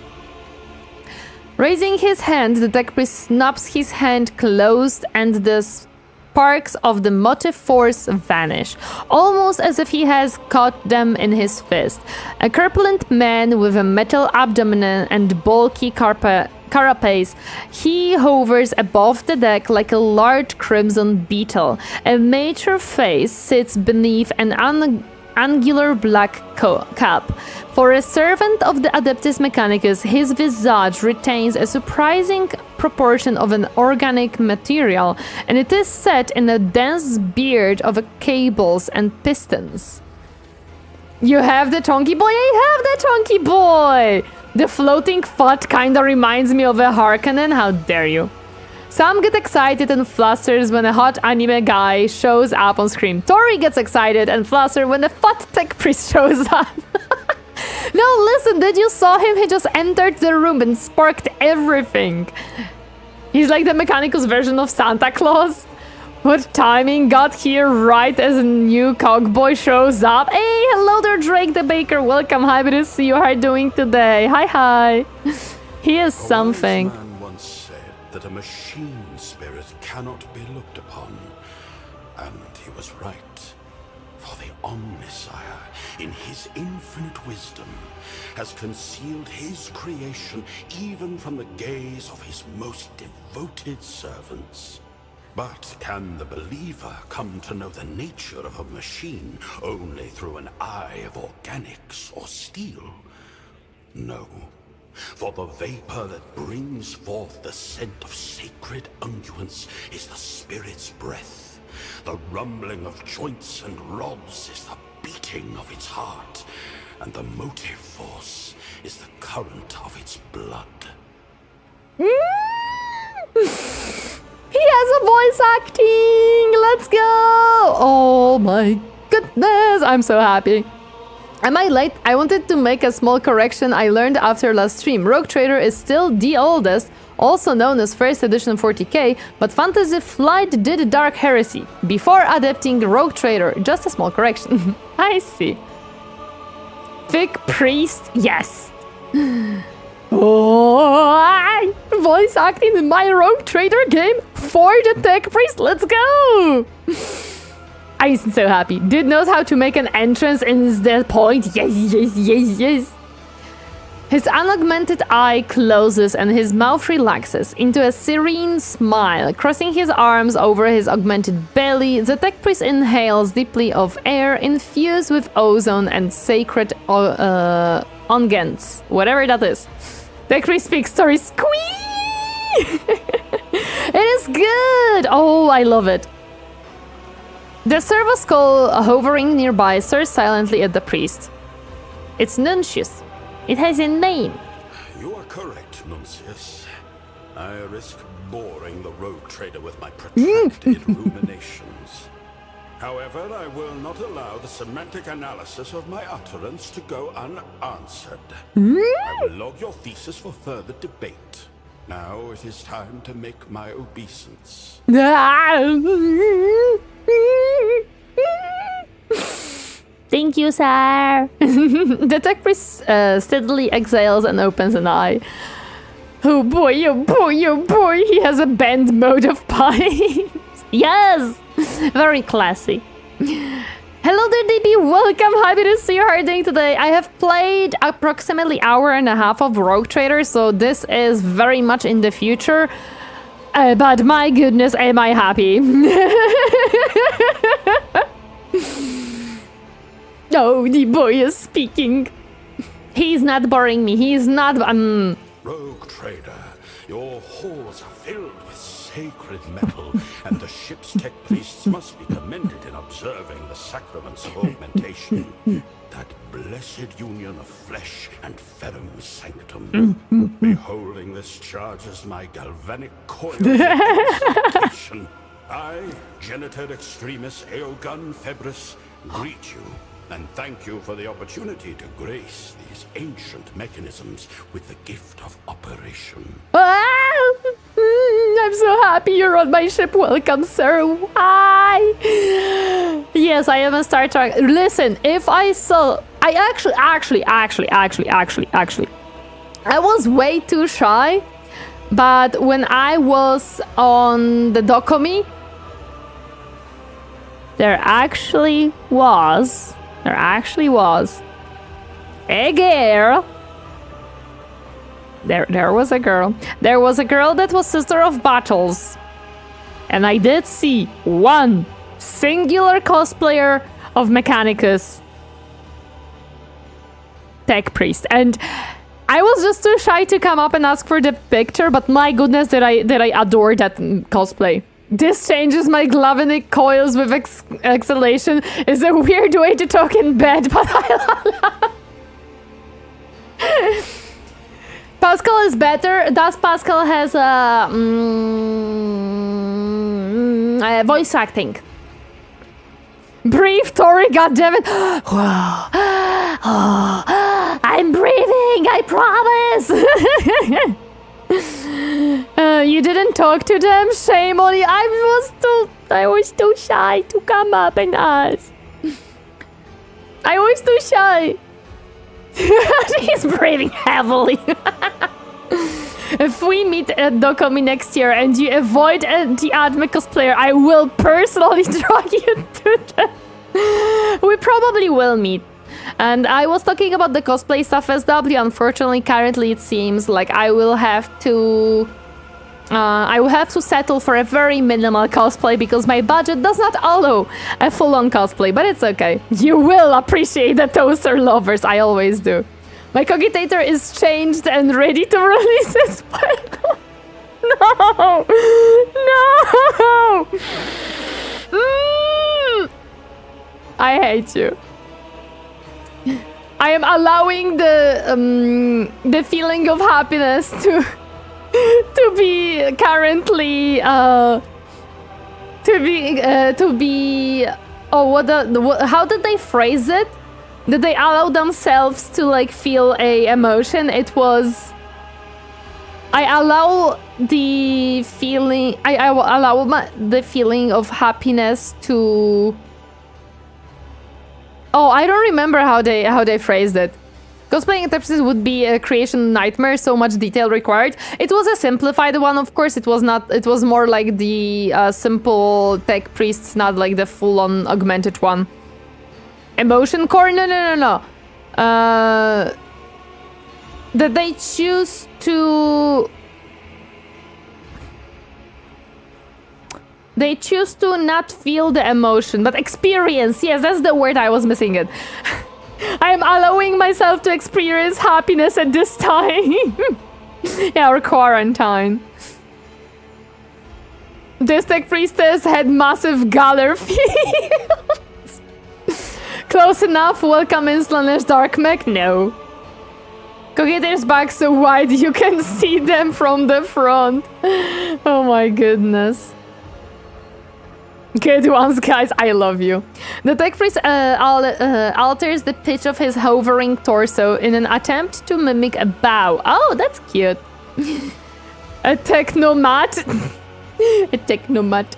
Raising his hand, the tech priest snaps his hand closed and the sparks of the motive force vanish, almost as if he has caught them in his fist. A corpulent man with a metal abdomen and bulky carapace, he hovers above the deck like a large crimson beetle. A mature face sits beneath an angular black cap. For a servant of the Adeptus Mechanicus, his visage retains a surprising proportion of an organic material, and it is set in a dense beard of cables and pistons. You have the chunky boy? I have the chunky boy! The floating fat kinda reminds me of a Harkonnen, how dare you. Some get excited and flusters when a hot anime guy shows up on screen. Tori gets excited and flusters when the fat tech priest shows up. No, listen, did you saw him? He just entered the room and sparked everything. He's like the Mechanicus version of Santa Claus. What timing, got here right as a new cowboy shows up. Hey, hello there, Drake the Baker. Welcome, hi, good to see you. How are you doing today? Hi. He is something. A wise man once said that a machine spirit cannot be looked upon. And he was right. For the Omnissiah, in his infinite wisdom, has concealed his creation even from the gaze of his most devoted servants. But can the believer come to know the nature of a machine only through an eye of organics or steel? No. For the vapor that brings forth the scent of sacred unguents is the spirit's breath. The rumbling of joints and rods is the beating of its heart, and the motive force is the current of its blood. He has a voice acting! Let's go! Oh my goodness, I'm so happy. Am I late? I wanted to make a small correction I learned after last stream. Rogue Trader is still the oldest, also known as first edition 40k, but Fantasy Flight did Dark Heresy before adapting Rogue Trader. Just a small correction. I see. Thick Priest, yes. Oh, voice acting in my Rogue Trader game for the Tech Priest. Let's go! I'm so happy. Dude knows how to make an entrance in that point. Yes. His unaugmented eye closes and his mouth relaxes into a serene smile. Crossing his arms over his augmented belly, the Tech Priest inhales deeply of air infused with ozone and sacred unguents. Whatever that is. Tech Priest speaks story. Squee! It is good! Oh, I love it. The servo skull hovering nearby stares silently at the priest. It's Nuncius. It has a name. You are correct, Nuncius. I risk boring the Rogue Trader with my protracted ruminations. However, I will not allow the semantic analysis of my utterance to go unanswered. I will log your thesis for further debate. Now it is time to make my obeisance. Thank you, sir. The Tech Priest steadily exhales and opens an eye. Oh boy, he has a bend mode of pipes. Yes! Very classy. Hello there, DB. Welcome. Happy to see you. How are you doing today? I have played approximately hour and a half of Rogue Trader, so this is very much in the future. But my goodness, am I happy. Oh, the boy is speaking. He's not boring me. He's not... Rogue Trader, your halls are filled with sacred metal, and the ship's tech priests must be commended in observing the sacraments of augmentation. That blessed union of flesh and ferrum sanctum. Beholding this charge as my galvanic coil of exaltation, I, Genitor Extremis Eogun Febris, greet you and thank you for the opportunity to grace these ancient mechanisms with the gift of operation. I'm I'm so happy you're on my ship. Welcome, sir. Why? Yes, I am a Star Trek. Listen, if I saw... I actually, I was way too shy, but when I was on the Dokomi, there actually was a girl. There was a girl. There was a girl that was Sister of Battles. And I did see one singular cosplayer of Mechanicus Tech Priest. And I was just too shy to come up and ask for the picture, but my goodness, did I adore that cosplay. This changes my Glavinic coils with exhalation is a weird way to talk in bed, but I Pascal is better. Does Pascal has a voice acting? Breathe, Tori, goddammit. I'm breathing, I promise. You didn't talk to them? Shame on you. I was too shy to come up and ask. I was too shy. He's breathing heavily. If we meet at Dokomi next year and you avoid the Adme cosplayer, I will personally drag you to them. We probably will meet. And I was talking about the cosplay stuff SW. Unfortunately, currently it seems like I will have to settle for a very minimal cosplay because my budget does not allow a full-on cosplay, but it's okay. You will appreciate the toaster lovers, I always do. My cogitator is changed and ready to release its final. No! No! I hate you. I am allowing the feeling of happiness to be currently how did they phrase it? Did they allow themselves to like feel a emotion? It was I allow the feeling the feeling of happiness to I don't remember how they phrased it. Cosplaying interpretation would be a creation nightmare, so much detail required. It was a simplified one, of course. It was not. It was more like the simple tech priests, not like the full-on augmented one. Emotion core? No. That they choose to. They choose to not feel the emotion, but experience. Yes, that's the word I was missing it. I am allowing myself to experience happiness at this time. Yeah, or quarantine. This tech priestess had massive galler fields. Close enough. Welcome in Slanesh Dark Mech. No. Cogitator's back so wide you can see them from the front. Oh my goodness. Good ones, guys. I love you. The tech priest alters the pitch of his hovering torso in an attempt to mimic a bow. Oh, that's cute. A technomat. A technomat.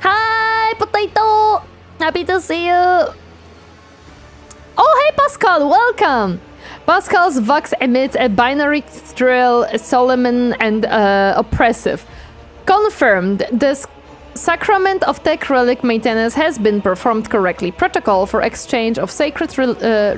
Hi, Potato. Happy to see you. Oh, hey, Pascal. Welcome. Pascal's vox emits a binary thrill, solemn and oppressive. Confirmed. This Sacrament of Tech Relic maintenance has been performed correctly. Protocol for exchange of sacred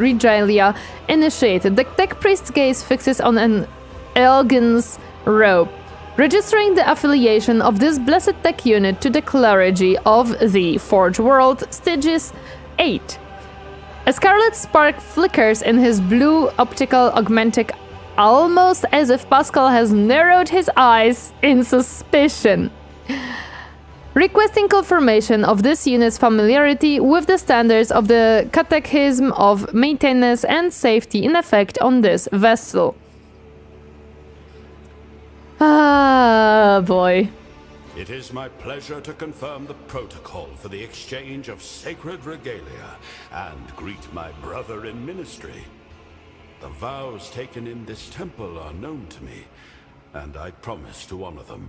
regalia initiated. The Tech Priest's gaze fixes on an Elgin's robe, registering the affiliation of this blessed tech unit to the clergy of the Forge World, Stygius 8. A scarlet spark flickers in his blue optical augmentic, almost as if Pascal has narrowed his eyes in suspicion. Requesting confirmation of this unit's familiarity with the standards of the Catechism of Maintenance and Safety in effect on this vessel. Ah, boy. It is my pleasure to confirm the protocol for the exchange of sacred regalia and greet my brother in ministry. The vows taken in this temple are known to me, and I promise to honor them.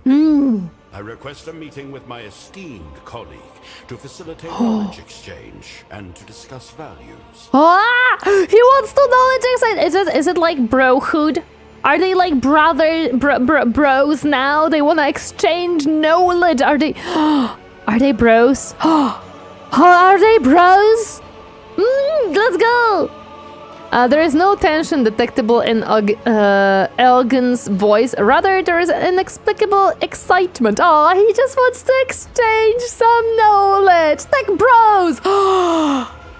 I request a meeting with my esteemed colleague to facilitate knowledge exchange and to discuss values. Ah! He wants to knowledge exchange. Is it like brohood? Are they like bros now? They want to exchange knowledge. Are they bros? Are they bros? Let's go. There is no tension detectable in Elgin's voice. Rather, there is inexplicable excitement. Oh, he just wants to exchange some knowledge. Tech bros.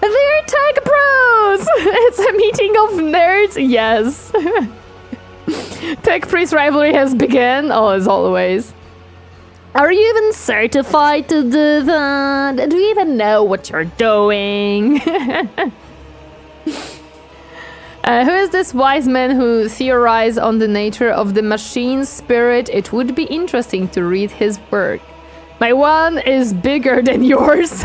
They're tech bros. It's a meeting of nerds. Yes. Tech priest rivalry has begun. Oh, as always. Are you even certified to do that? Do you even know what you're doing? Who is this wise man who theorized on the nature of the machine spirit? It would be interesting to read his work. My one is bigger than yours.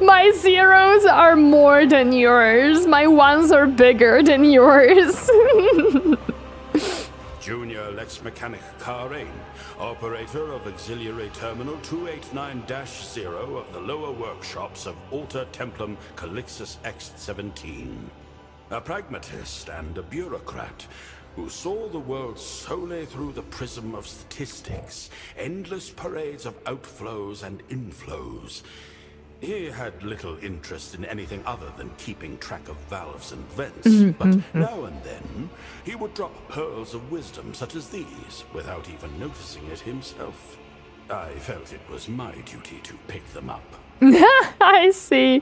My zeros are more than yours. My ones are bigger than yours. Junior Lex Mechanic Karain, operator of Auxiliary Terminal 289-0 of the lower workshops of Alter Templum Calixus X-17. A pragmatist and a bureaucrat who saw the world solely through the prism of statistics, endless parades of outflows and inflows. He had little interest in anything other than keeping track of valves and vents, but now and then he would drop pearls of wisdom such as these without even noticing it himself. I felt it was my duty to pick them up. I see.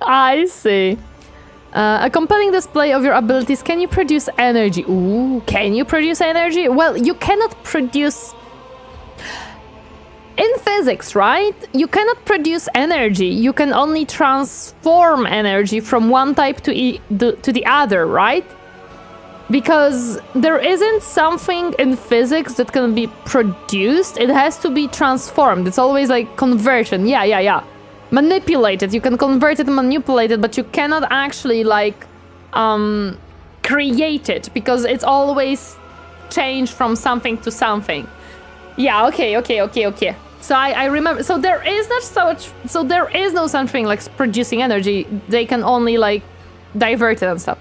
I see. A compelling display of your abilities. Can you produce energy? Ooh, can you produce energy? Well, you cannot produce... In physics, right? You cannot produce energy. You can only transform energy from one type to the other, right? Because there isn't something in physics that can be produced. It has to be transformed. It's always like conversion. Yeah. Manipulated. You can convert it and manipulate it, but you cannot actually like create it because it's always changed from something to something. Yeah, okay. So I remember. So there is not such. So there is no something like producing energy. They can only like divert it and stuff.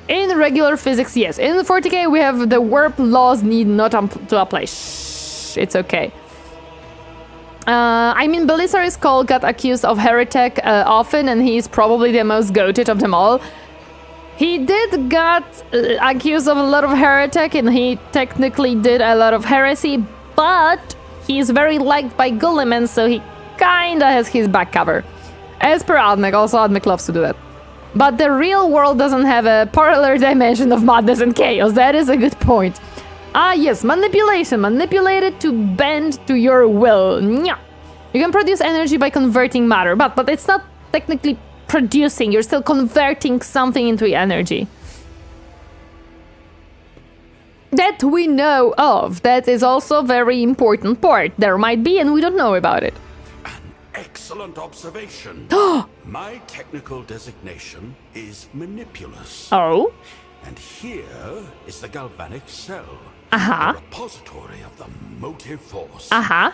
In regular physics, yes. In 40k, we have the warp laws need not to apply. Shh, it's okay. I mean, Belisarius Cole got accused of heretic often, and he's probably the most goated of them all. He did got accused of a lot of heretic, and he technically did a lot of heresy, but he's very liked by Gulliman, so he kinda has his back cover. As per Admec, also Admec loves to do that. But the real world doesn't have a parallel dimension of madness and chaos. That is a good point. Ah, yes, manipulation. Manipulate it to bend to your will. Nya. You can produce energy by converting matter, but it's not technically producing. You're still converting something into energy. That we know of. That is also a very important part. There might be, and we don't know about it. An excellent observation. My technical designation is manipulus. Oh? And here is the galvanic cell. Uh-huh. The repository of the motive force. Uh-huh.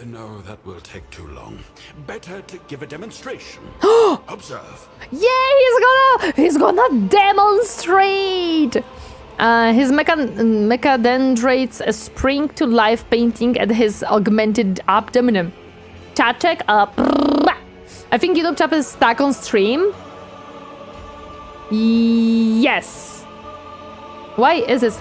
No, that will take too long. Better to give a demonstration. Observe. Yeah, he's gonna demonstrate. His mecha denderates a spring to life painting at his augmented abdomen. Chat check up. I think you looked up his stack on stream. Yes. Why is it?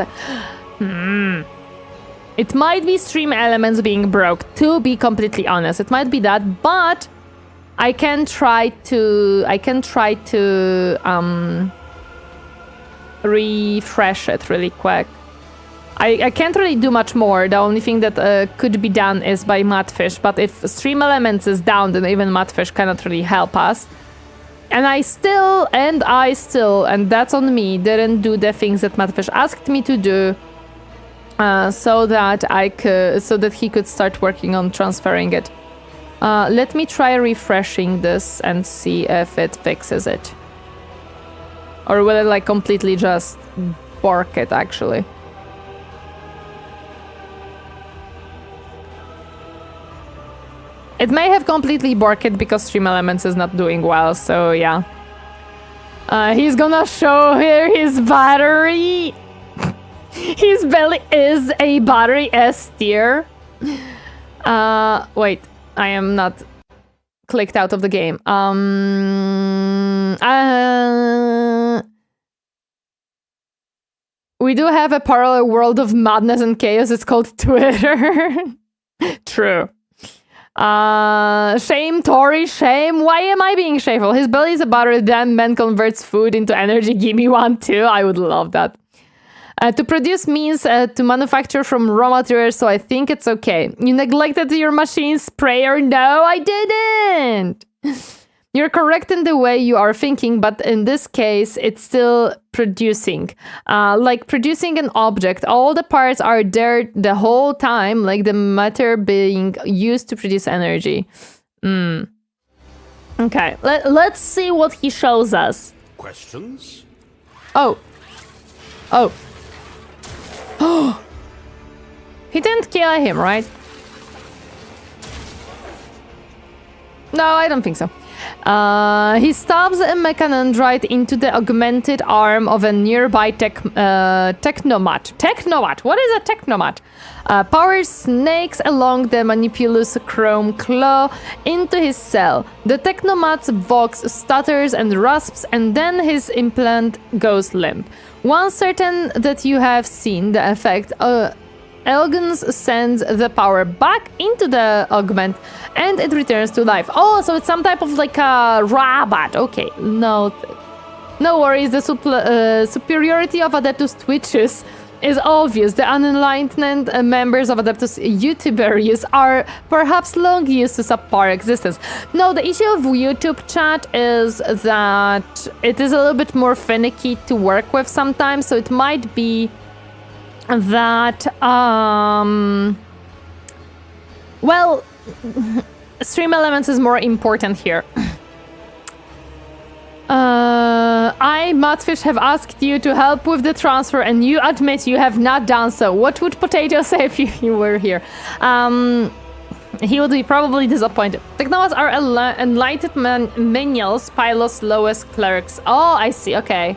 It might be stream elements being broke. To be completely honest, it might be that, but I can try to refresh it really quick. I can't really do much more. The only thing that could be done is by Mudfish, but if stream elements is down, then even Mudfish cannot really help us. And I still, and that's on me, didn't do the things that Mudfish asked me to do, so that he could start working on transferring it. Let me try refreshing this and see if it fixes it. Or will it like completely just bark it actually? It may have completely barked it because Stream Elements is not doing well, so yeah. He's gonna show here his battery. His belly is a battery S tier. Wait, I am not clicked out of the game. We do have a parallel world of madness and chaos. It's called Twitter. True. Shame, Tori, shame. Why am I being shameful? His belly is a battery, then man converts food into energy. Give me one too. I would love that. To produce means to manufacture from raw materials, so I think it's okay. You neglected your machine sprayer? No, I didn't! You're correct in the way you are thinking, but in this case, it's still producing. Like producing an object. All the parts are there the whole time, like the matter being used to produce energy. Okay, let's see what he shows us. Questions? Oh. He didn't kill him, right? No, I don't think so. He stabs a mechanandroid into the augmented arm of a nearby technomat. Technomat? What is a technomat? Power snakes along the manipulous chrome claw into his cell. The technomat's vox stutters and rasps, and then his implant goes limp. Once certain that you have seen the effect, Elgins sends the power back into the augment and it returns to life. Oh, so it's some type of like a robot. Okay, no worries. The superiority of Adeptus Twitches is obvious. The unenlightened members of Adeptus YouTubers are perhaps long used to subpar existence. No, the issue of YouTube chat is that it is a little bit more finicky to work with sometimes, so it might be that well, Stream Elements is more important here. I, Matfish, have asked you to help with the transfer and you admit you have not done so. What would Potato say if you were here? He would be probably disappointed. Technomats are enlightened menials, pilots, lowest clerics. Oh, I see, okay.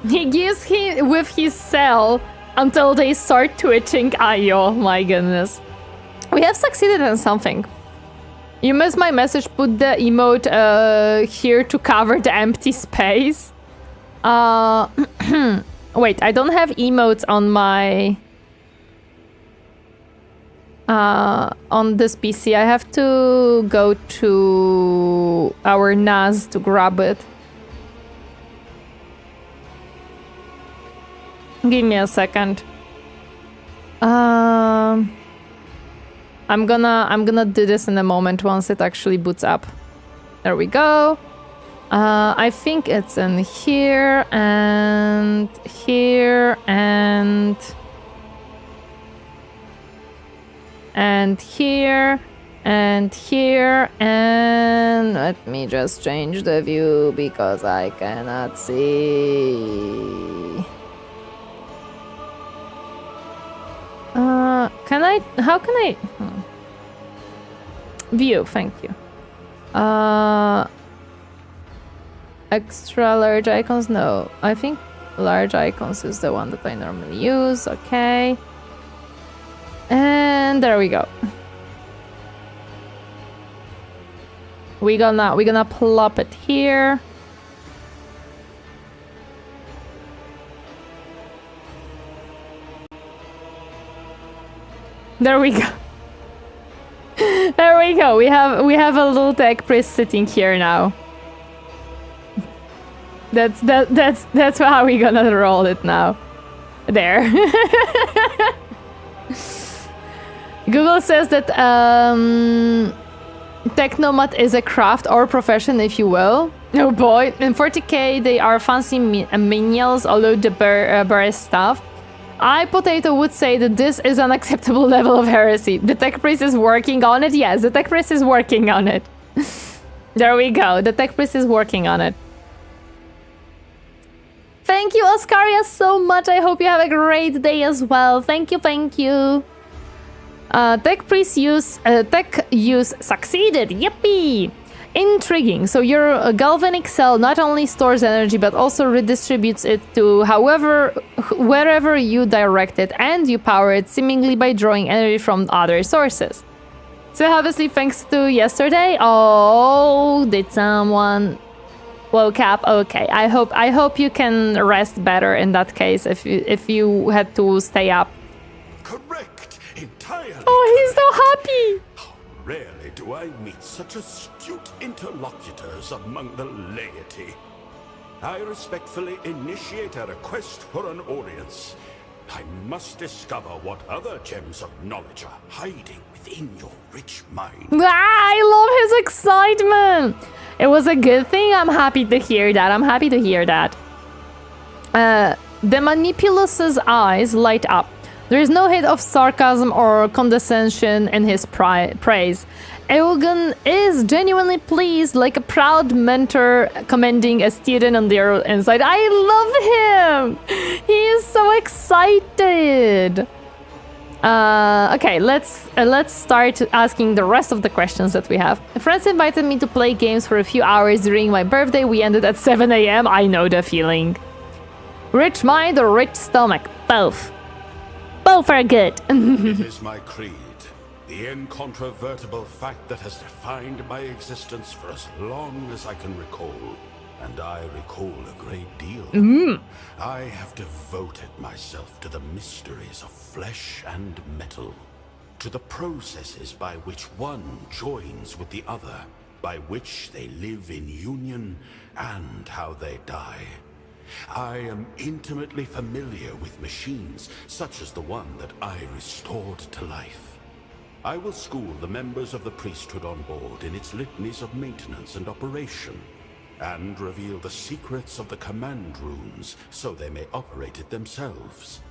He gives him with his cell until they start twitching. Oh my goodness. We have succeeded in something. You missed my message. Put the emote here to cover the empty space. Wait, I don't have emotes on my... on this PC. I have to go to our NAS to grab it. Give me a second. I'm gonna do this in a moment once it actually boots up. There we go. I think it's in here and here and here and here, and let me just change the view because I cannot see. How can I? View, thank you. Extra large icons? No, I think large icons is the one that I normally use. Okay. And there we go. We're gonna plop it here. There we go. There we go. We have a little tech priest sitting here now. That's how we're gonna roll it now. There. Google says that Technomat is a craft or profession, if you will. Oh boy. In 40k, they are fancy menials, although the bear stuff. Potato would say that this is an acceptable level of heresy. The tech priest is working on it. Yes, the tech priest is working on it. There we go. The tech priest is working on it. Thank you, Oscaria, so much. I hope you have a great day as well. Thank you, thank you. Tech use succeeded. Yippee! Intriguing. So your galvanic cell not only stores energy but also redistributes it to wherever you direct it, and you power it seemingly by drawing energy from other sources. So obviously thanks to yesterday. Oh, did someone woke up? Okay, I hope you can rest better in that case if you had to stay up. Correct. Entirely. Oh, he's so happy. Rarely do I meet such astute interlocutors among the laity. I respectfully initiate a request for an audience. I must discover what other gems of knowledge are hiding within your rich mind. I love his excitement. It was a good thing. I'm happy to hear that. The Manipulus's eyes light up. There is no hint of sarcasm or condescension in his praise. Eugen is genuinely pleased, like a proud mentor commending a student on their inside. I love him! He is so excited! Okay, let's start asking the rest of the questions that we have. Friends invited me to play games for a few hours during my birthday. We ended at 7 a.m. I know the feeling. Rich mind or rich stomach? Both. Both are good. It is my creed, the incontrovertible fact that has defined my existence for as long as I can recall. And I recall a great deal. I have devoted myself to the mysteries of flesh and metal, to the processes by which one joins with the other, by which they live in union, and how they die. I am intimately familiar with machines, such as the one that I restored to life. I will school the members of the priesthood on board in its litanies of maintenance and operation, and reveal the secrets of the command runes so they may operate it themselves.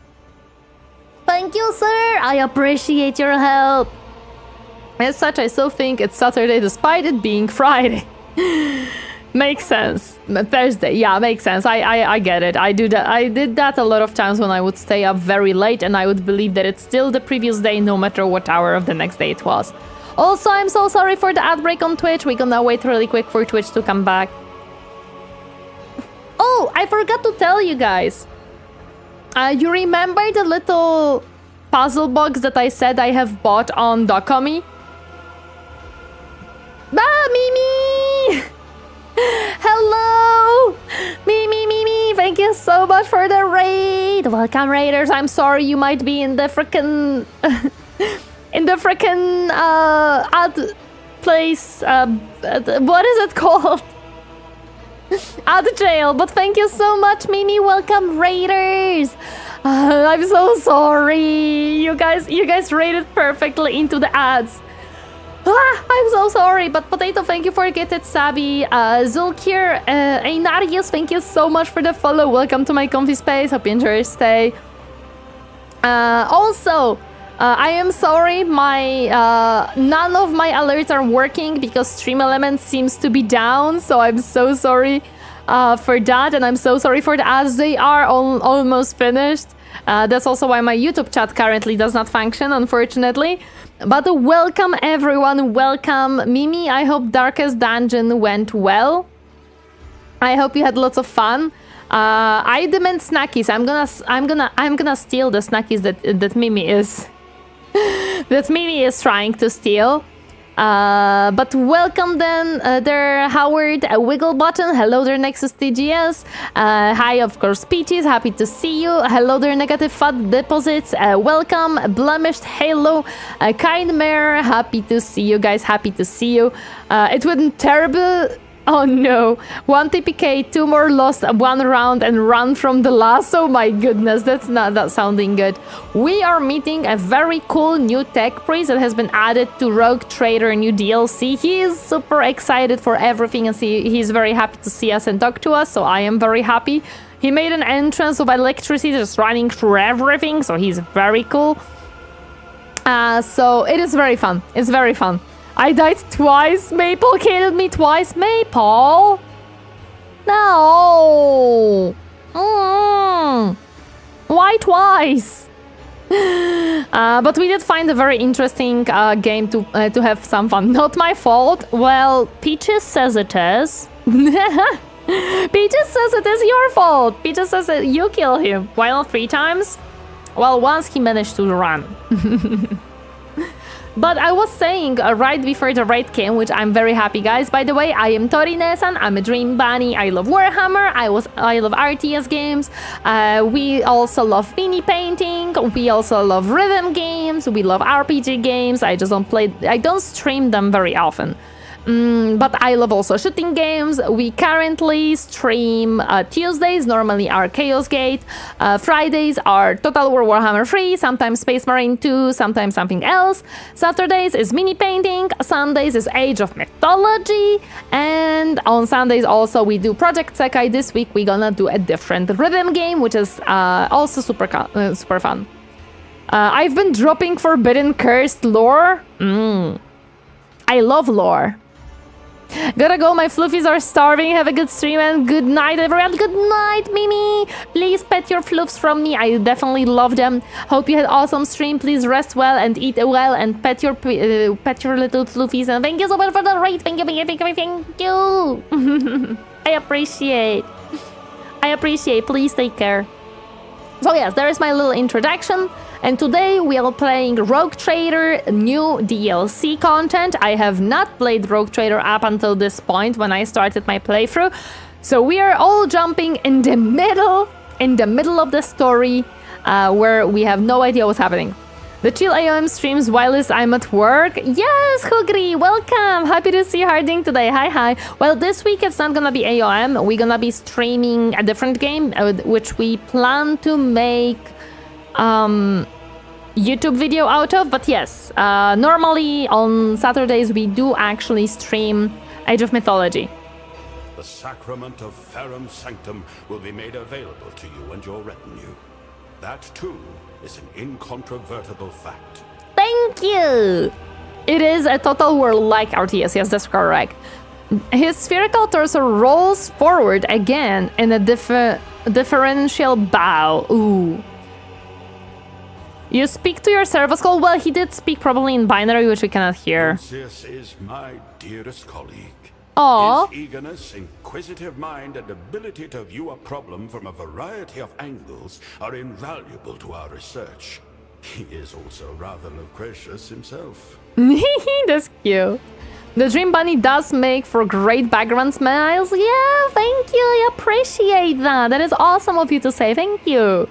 Thank you, sir. I appreciate your help. As such, I still think it's Saturday despite it being Friday. Makes sense. Thursday, yeah, makes sense. I get it. I do that. I did that a lot of times when I would stay up very late and I would believe that it's still the previous day no matter what hour of the next day it was. Also, I'm so sorry for the ad break on Twitch. We're gonna wait really quick for Twitch to come back. Oh, I forgot to tell you guys. You remember the little puzzle box that I said I have bought on Dokumi? Mimi! Hello! Mimi! Thank you so much for the raid! Welcome, raiders. I'm sorry you might be in the frickin' ad place. What is it called? Ad jail. But thank you so much, Mimi. Welcome, raiders. I'm so sorry. You guys raided perfectly into the ads. I'm so sorry, but Potato, thank you for Get It Sabi. Zulkir, Ainarius, thank you so much for the follow. Welcome to my comfy space. Hope you enjoy your stay. Also, I am sorry, none of my alerts are working because Stream Elements seems to be down, so I'm so sorry for that, and I'm so sorry for the ads. They are almost finished. That's also why my YouTube chat currently does not function, unfortunately. But welcome everyone, welcome Mimi. I hope Darkest Dungeon went well. I hope you had lots of fun. I demand snackies. I'm gonna steal the snackies that Mimi is that Mimi is trying to steal. But welcome then there, Howard Wigglebutton. Hello there, Nexus TGS. Hi, of course, Peaches. Happy to see you. Hello there, Negative Fat Deposits. Welcome, Blemished Halo. Kind Mare. Happy to see you guys. Happy to see you. It went terrible. Oh no, 1 TPK, 2 more lost, 1 round and run from the last. Oh my goodness, that's not that sounding good. We are meeting a very cool new tech priest that has been added to Rogue Trader new DLC. He is super excited for everything and he's very happy to see us and talk to us, so I am very happy. He made an entrance of electricity just running through everything, so he's very cool. So it is very fun. It's very fun. I died twice. Maple killed me twice. Maple! No! Why twice? But we did find a very interesting game to have some fun. Not my fault. Well, Peaches says it is. Peaches says it is your fault. Peaches says that you kill him. Why not 3 times? Well, once he managed to run. But I was saying right before the raid came, which I'm very happy, guys. By the way, I am Tori-Nesan. I'm a Dream Bunny. I love Warhammer. I love RTS games. We also love mini painting. We also love rhythm games. We love RPG games. I don't stream them very often. But I love also shooting games. We currently stream Tuesdays, normally are Chaos Gate. Fridays are Total War Warhammer 3, sometimes Space Marine 2, sometimes something else. Saturdays is mini painting. Sundays is Age of Mythology. And on Sundays also we do Project Sekai. This week we're gonna do a different rhythm game, which is also super fun. I've been dropping Forbidden Cursed lore. I love lore. Gotta go, my fluffies are starving. Have a good stream and good night, everyone. Good night, Mimi. Please pet your fluffs from me. I definitely love them. Hope you had awesome stream. Please rest well and eat well and pet your little fluffies. And thank you so much for the raid. Thank you. I appreciate. Please take care. So yes, there is my little introduction. And today we are playing Rogue Trader new DLC content. I have not played Rogue Trader up until this point when I started my playthrough. So we are all jumping in the middle of the story where we have no idea what's happening. The chill AOM streams while I'm at work. Yes, Hugri, welcome. Happy to see you harding today. Hi. Well, this week it's not gonna be AOM. We're gonna be streaming a different game, which we plan to make YouTube video out of. But yes, normally on Saturdays we do actually stream Age of Mythology. The sacrament of Ferrum Sanctum will be made available to you and your retinue. That too is an incontrovertible fact. Thank you! It is a Total War-like RTS, yes, that's correct. His spherical torso rolls forward again in a differential bow. Ooh. You speak to your service call? Well, he did speak probably in binary, which we cannot hear. This is my dearest colleague. Aww. His eagerness, inquisitive mind, and ability to view a problem from a variety of angles are invaluable to our research. He is also rather loquacious himself. That's cute. The Dream Bunny does make for great background smiles. Yeah, thank you. I appreciate that. That is awesome of you to say. Thank you.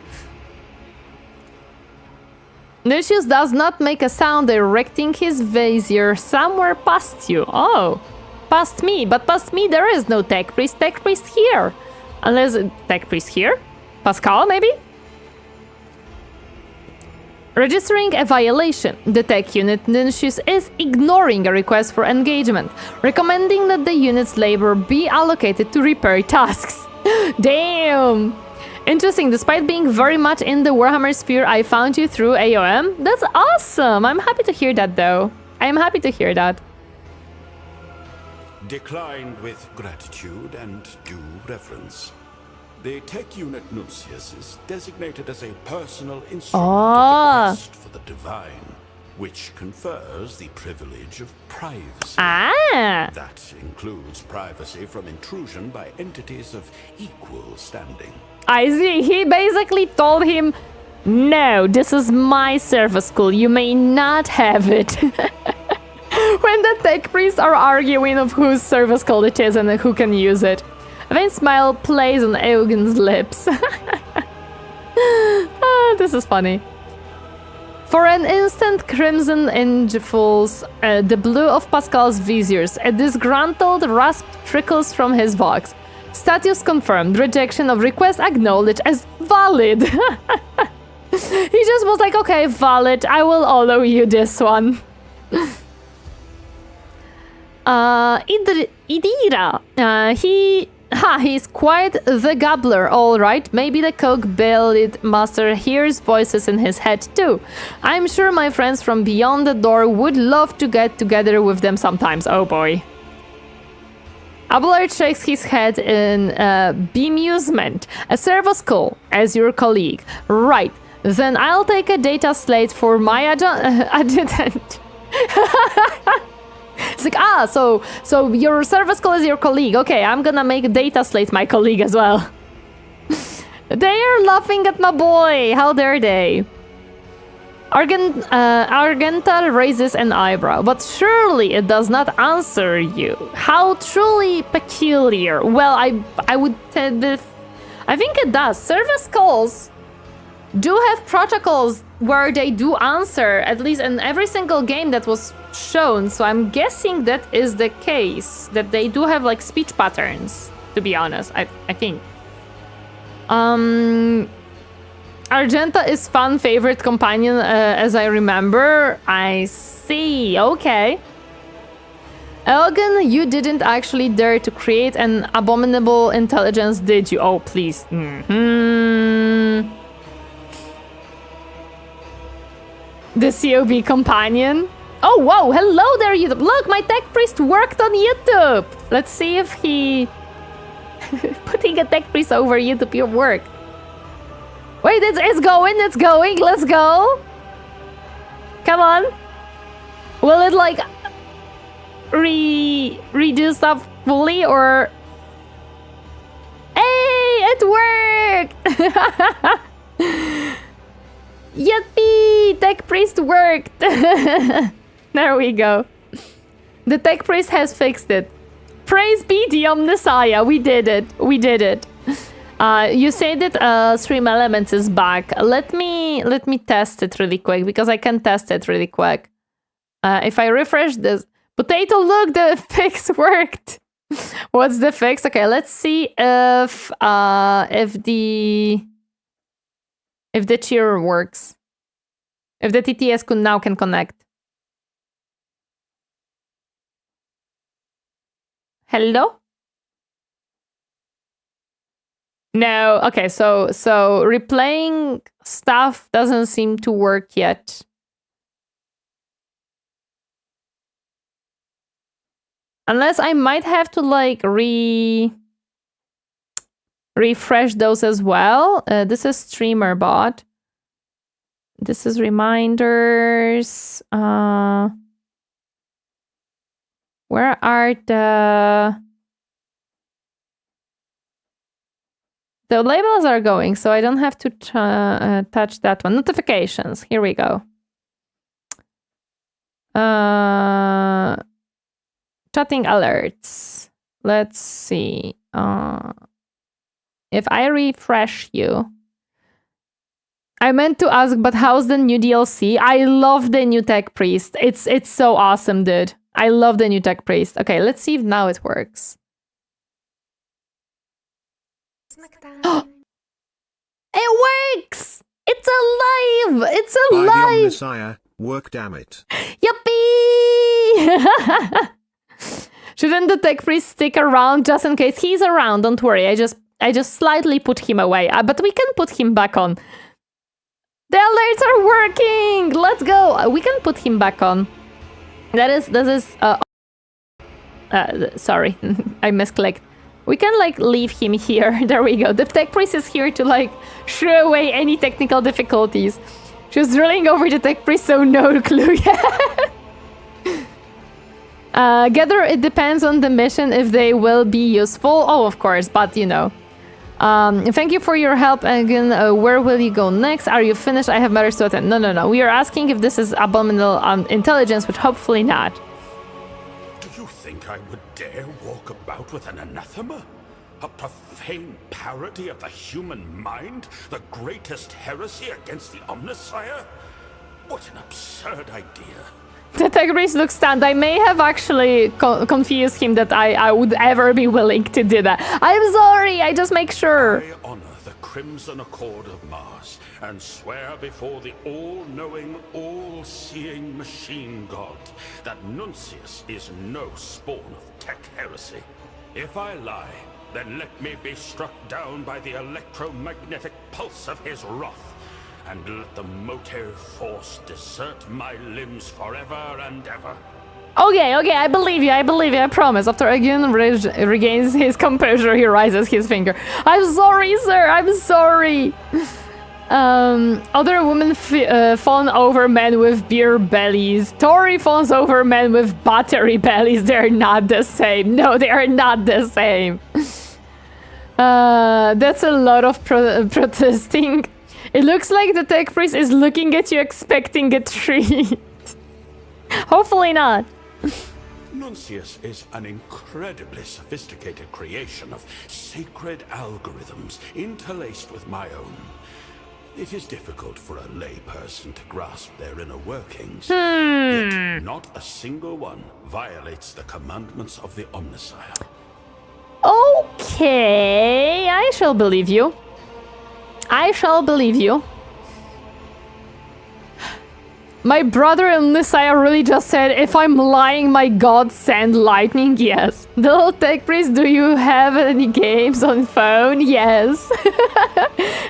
Lucius does not make a sound, directing his vizier somewhere past you. Oh. Past me, but past me there is no tech priest here. Unless tech priest here? Pascal, maybe? Registering a violation. The tech unit Nuntius is ignoring a request for engagement, recommending that the unit's labor be allocated to repair tasks. Damn! Interesting, despite being very much in the Warhammer sphere, I found you through AOM. That's awesome! I'm happy to hear that though. I'm happy to hear that. Declined with gratitude and due reverence. The tech unit Nuncius is designated as a personal instrument of the quest for the divine, which confers the privilege of privacy. That includes privacy from intrusion by entities of equal standing. I see. He basically told him, no, this is my service school. You may not have it. When the tech priests are arguing of whose service call it is and who can use it. A faint smile plays on Eugen's lips. This is funny. For an instant, crimson infills the blue of Pascal's viziers. A disgruntled rasp trickles from his vox. Status confirmed. Rejection of request acknowledged as valid. He just was like, okay, valid. I will allow you this one. Idira. Ha, he's quite the gobbler, all right. Maybe the coke-bellied master hears voices in his head too. I'm sure my friends from beyond the door would love to get together with them sometimes. Oh boy. Abelard shakes his head in bemusement. A servo skull as your colleague. Right. Then I'll take a data slate for my adjutant. It's like, so your service call is your colleague. Okay, I'm gonna make a data slate my colleague as well. They are laughing at my boy. How dare they? Argenta raises an eyebrow, but surely it does not answer you. How truly peculiar. Well, I would tend to... I think it does. Service calls do have protocols where they do answer, at least in every single game that was shown. So I'm guessing that is the case, that they do have like speech patterns, to be honest, I think. Argenta is fan favorite companion, as I remember. I see, okay. Elgin, you didn't actually dare to create an abominable intelligence, did you? Oh, please. The COB companion. Oh, whoa, hello there, YouTube. Look, my tech priest worked on YouTube. Let's see if he... Putting a tech priest over YouTube, your work. Wait, it's going, let's go. Come on. Will it, like, redo stuff fully, or... Hey, it worked! Yippee! Tech priest worked! There we go. The tech priest has fixed it. Praise be the Omnissiah. We did it. You said that Stream Elements is back. Let me test it really quick, because I can test it really quick. If I refresh this... Potato, look, the fix worked! What's the fix? Okay, let's see if the cheer works. If the TTS now can connect. Hello? No, okay, so replaying stuff doesn't seem to work yet. Unless I might have to like refresh those as well. This is streamer bot. This is reminders. Where are the labels are going, so I don't have to touch that one. Notifications. Here we go. Chatting alerts. Let's see. If I refresh you. I meant to ask, but how's the new DLC? I love the new tech priest. It's so awesome, dude. I love the new tech priest. Okay, let's see if now it works. It works! It's alive! It's alive! By the Omnissiah, work, damn it. Yuppie! Shouldn't the tech priest stick around just in case? He's around, don't worry. I just slightly put him away, but we can put him back on. The alerts are working! Let's go! We can put him back on. That is sorry, I misclicked. We can like leave him here. There we go. The tech priest is here to like shoo away any technical difficulties. She's drilling over the tech priest, so no clue yet. Gather, it depends on the mission if they will be useful. Oh, of course, but you know. Thank you for your help again. Where will you go next? Are you finished? I have matters to attend. No. We are asking if this is abominable intelligence, which hopefully not. Do you think I would dare walk about with an anathema? A profane parody of the human mind? The greatest heresy against the Omnissiah? What an absurd idea. The tech priest looks stunned. I may have actually confused him that I would ever be willing to do that. I'm sorry, I just make sure. I honor the Crimson Accord of Mars and swear before the all-knowing, all-seeing machine god that Nuncius is no spawn of tech heresy. If I lie, Then let me be struck down by the electromagnetic pulse of his wrath, and let the motive force desert my limbs forever and ever. Okay, I believe you, I promise. After again regains his composure, he raises his finger. I'm sorry, sir, I'm sorry. Other women fawn over men with beer bellies. Tori fawns over men with battery bellies. They're not the same. No, they are not the same. That's a lot of protesting. It looks like the tech priest is looking at you expecting a treat. Hopefully not. Nuncius is an incredibly sophisticated creation of sacred algorithms interlaced with my own. It is difficult for a layperson to grasp their inner workings, yet not a single one violates the commandments of the Omnisire. Okay, I shall believe you. I shall believe you. My brother and Messiah really just said, if I'm lying, my god send lightning? Yes. The little tech priest, do you have any games on phone? Yes.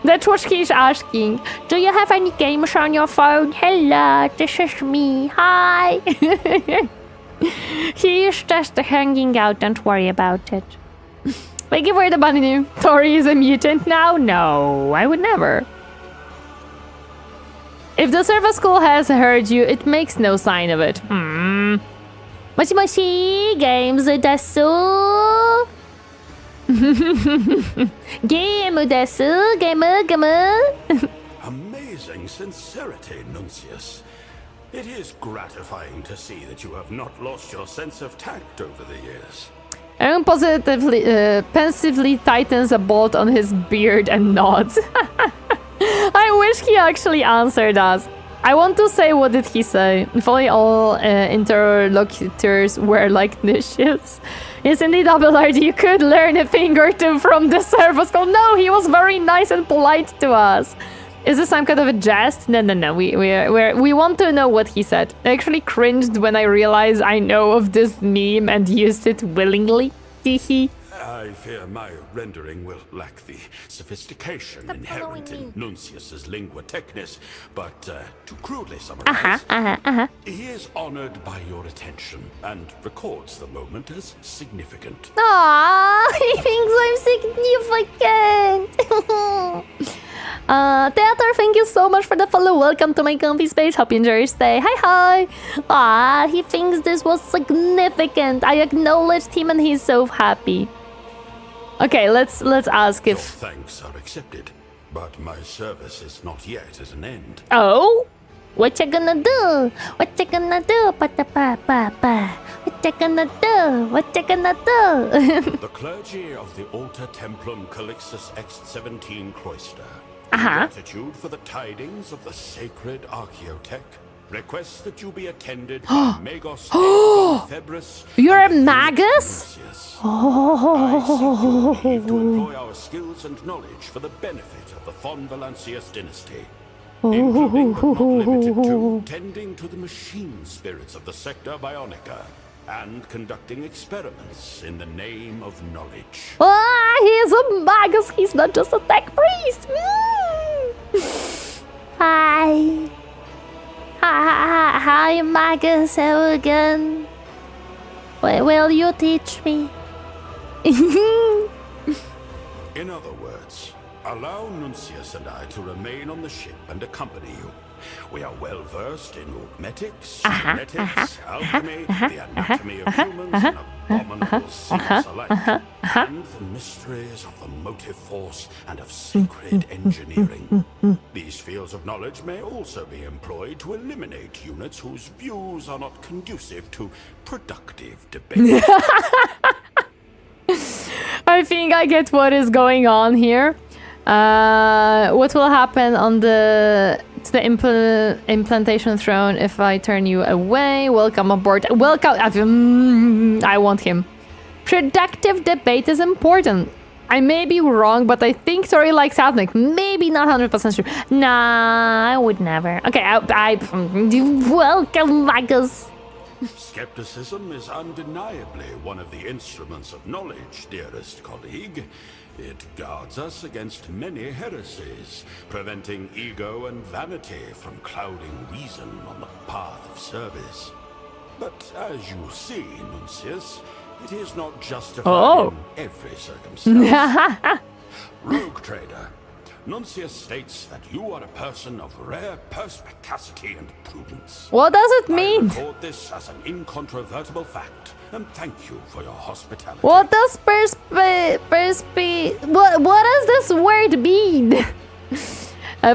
That's what he's asking. Do you have any games on your phone? Hello, this is me. Hi. He's just hanging out, don't worry about it. Thank you for the bunny. Tori is a mutant now? No, I would never. If the service school has heard you, it makes no sign of it. Moshi moshi, games desu. Game desu, game. Amazing sincerity, Nuncius. It is gratifying to see that you have not lost your sense of tact over the years. Aaron pensively tightens a bolt on his beard and nods. I wish he actually answered us. I want to say, what did he say? If only all interlocutors were like Nicius. Yes, indeed, Abelard, you could learn a thing or two from the service call. No, he was very nice and polite to us. Is this some kind of a jest? No. We want to know what he said. I actually cringed when I realized I know of this meme and used it willingly. Teehee. I fear my rendering will lack the sophistication inherent in Nuncius's lingua technis, but to crudely summarize, he is honored by your attention and records the moment as significant. Aww, he thinks I'm significant. Theater, thank you so much for the follow. Welcome to my comfy space. Hope you enjoy your stay. Hi. Ah, he thinks this was significant. I acknowledged him and he's so happy. Okay, let's ask Your if... thanks are accepted, but my service is not yet at an end. Oh? What you gonna do? What you gonna do? Pa-ta-pa-pa-pa. What you gonna do? What you gonna do? The clergy of the Alter Templum Calixtus X17 Cloister, in Uh-huh. gratitude for the tidings of the sacred Archaeotech, request that you be attended by Magos Febris. You're a magus? I Oh. seek your leave to employ our skills and knowledge for the benefit of the Von Valancius dynasty, including but not limited to tending to the machine spirits of the Sector Bionica and conducting experiments in the name of knowledge. Ah, he's a magus. He's not just a tech priest. Hi. Hi, magus. Hello again. Will you teach me? In other words, allow Nuncius and I to remain on the ship and accompany you. We are well versed in augmetics, genetics, alchemy, the anatomy of humans, and abominable sins alike, and the mysteries of the motive force and of sacred engineering. These fields of knowledge may also be employed to eliminate units whose views are not conducive to productive debate. I think I get what is going on here. What will happen on the implantation throne if I turn you away? Welcome aboard. Welcome. I want him. Productive debate is important. I may be wrong, but I think Tori likes Ethnic. Maybe not 100% sure. Nah, I would never. Okay, I welcome, Magus. Skepticism is undeniably one of the instruments of knowledge, dearest colleague. It guards us against many heresies, preventing ego and vanity from clouding reason on the path of service. But as you see, Nuncius, it is not justified in every circumstance. Rogue trader, Nuncius states that you are a person of rare perspicacity and prudence. What does it mean? I record this as an incontrovertible fact, and thank you for your hospitality. What does what does this word mean?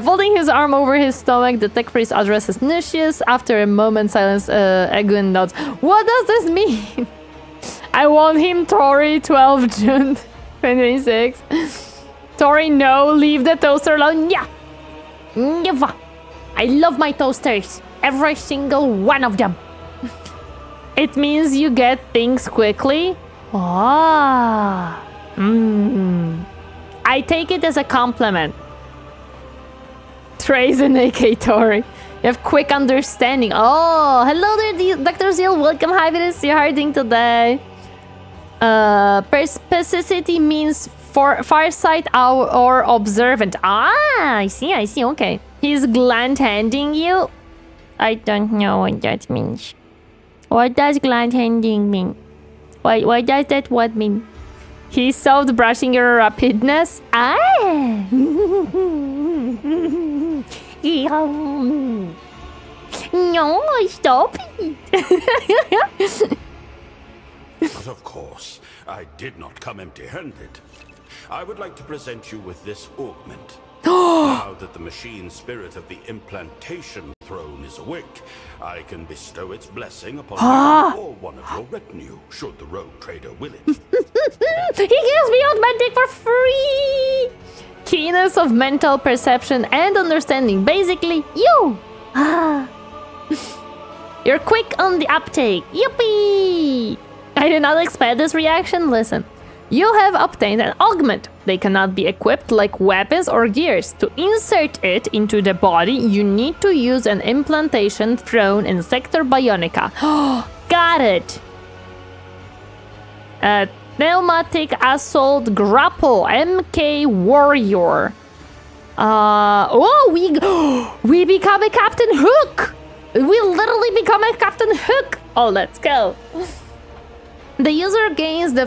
Folding his arm over his stomach, the tech priest addresses Nuncius. After a moment's silence, Egun nods. What does this mean? I want him, Tori, 12 June 2026. Tori, no, leave the toaster alone. Yeah. Never. I love my toasters. Every single one of them. It means you get things quickly. Ah. I take it as a compliment. Trazyn, aka Tori. You have quick understanding. Oh, hello there, Dr. Zeal. Welcome. Hi, to see you harding today. Perspicacity means farsight or observant. Ah, I see, okay. He's gland-handing you? I don't know what that means. What does gland-handing mean? What does that what mean? He solved brushing your rapidness? Ah! No, stop it! But of course, I did not come empty-handed. I would like to present you with this augment. Now that the machine spirit of the implantation throne is awake, I can bestow its blessing upon you or one of your retinue, should the rogue trader will it. He gives me augmenting for free! Keenness of mental perception and understanding. Basically, you! You're quick on the uptake. Yippee! I did not expect this reaction. Listen. You have obtained an augment. They cannot be equipped like weapons or gears. To insert it into the body, you need to use an implantation throne in Sector Bionica. Got it! Pneumatic Assault Grapple, MK Warrior. We become a Captain Hook! We literally become a Captain Hook! Oh, let's go. The user gains the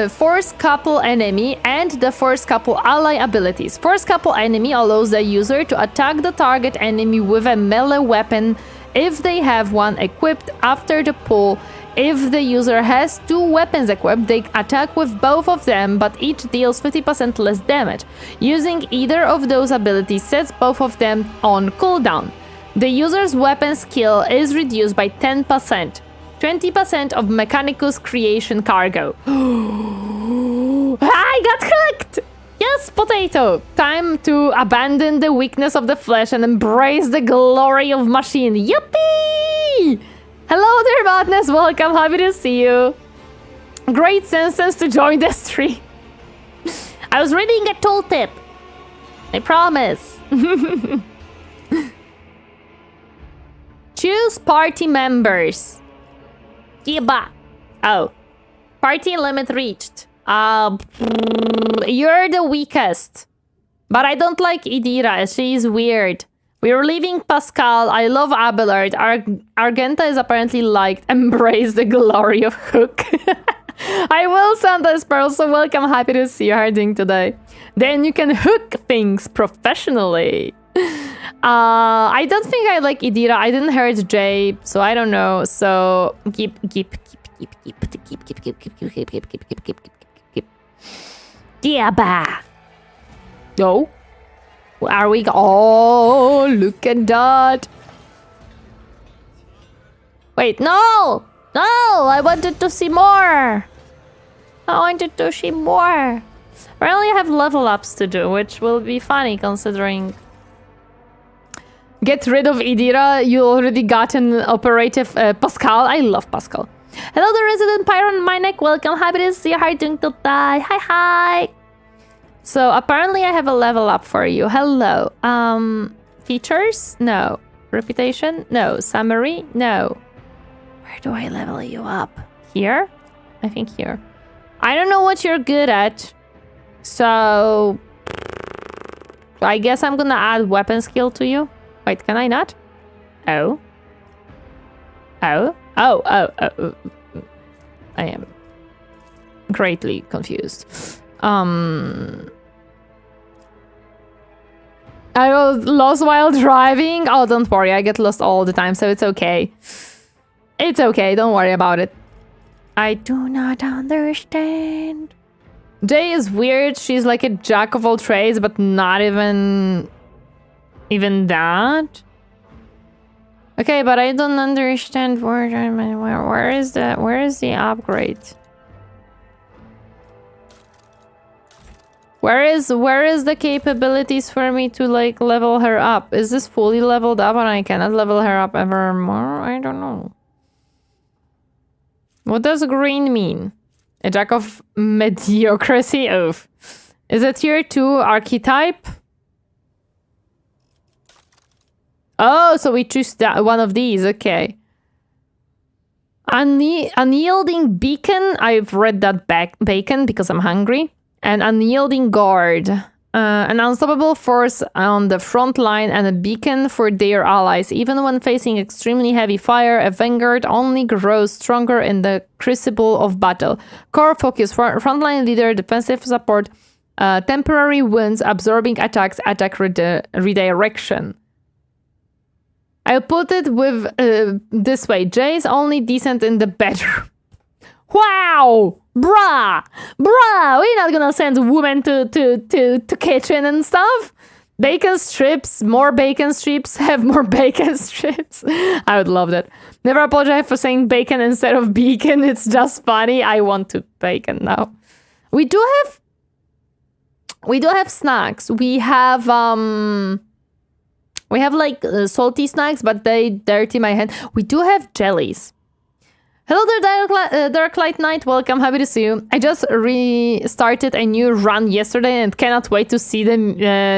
Force Couple Enemy and the Force Couple Ally abilities. Force Couple Enemy allows the user to attack the target enemy with a melee weapon if they have one equipped after the pull. If the user has two weapons equipped, they attack with both of them, but each deals 50% less damage. Using either of those abilities sets both of them on cooldown. The user's weapon skill is reduced by 10%. 20% of Mechanicus creation cargo. I got hooked! Yes, potato! Time to abandon the weakness of the flesh and embrace the glory of machine. Yippee! Hello there, Madness. Welcome. Happy to see you. Great sentence to join the stream. I was reading a tooltip. I promise. Choose party members. Giba. Oh. Party limit reached. You're the weakest. But I don't like Idira. She's weird. We're leaving Pascal. I love Abelard. Argenta is apparently liked. Embrace the glory of Hook. I will send this pearl, so welcome. Happy to see you harding today. Then you can hook things professionally. I don't think I like Idira. I didn't hear Jay, so I don't know. So keep. Diaba. No. Are we? Oh, look at that. Wait, no. No, I wanted to see more. Apparently I have level ups to do, which will be funny considering. Get rid of Idira. You already got an operative Pascal. I love Pascal. Hello, the resident Pyron on my neck. Welcome. Happy to see you. How are you doing today? Hi. So apparently I have a level up for you. Hello. Features? No. Reputation? No. Summary? No. Where do I level you up? Here? I think here. I don't know what you're good at. So... I guess I'm gonna add weapon skill to you. Wait, can I not? Oh. Oh. Oh, oh, oh. I am greatly confused. I was lost while driving. Oh, don't worry. I get lost all the time, so it's okay. It's okay. Don't worry about it. I do not understand. Jay is weird. She's like a jack of all trades, but not even that. Okay, but I don't understand where is the upgrade? Where is the capabilities for me to like level her up? Is this fully leveled up and I cannot level her up ever more? I don't know. What does green mean? A jack of mediocrity? Oh. Is it tier 2 archetype? Oh, so we choose that one of these. Okay. Unyielding beacon. I've read that bacon because I'm hungry. An unyielding guard. An unstoppable force on the front line and a beacon for their allies. Even when facing extremely heavy fire, a vanguard only grows stronger in the crucible of battle. Core focus, frontline leader, defensive support, temporary wounds, absorbing attacks, attack redirection. I'll put it with this way. Jay's only decent in the bedroom. Wow! Bruh! We're not gonna send women to kitchen and stuff. Bacon strips, more bacon strips, have more bacon strips. I would love that. Never apologize for saying bacon instead of beacon. It's just funny. I want to bacon now. We do have snacks. We have like salty snacks, but they dirty my hand. We do have jellies. Hello there, Darklight Knight. Welcome, happy to see you. I just restarted a new run yesterday and cannot wait to see the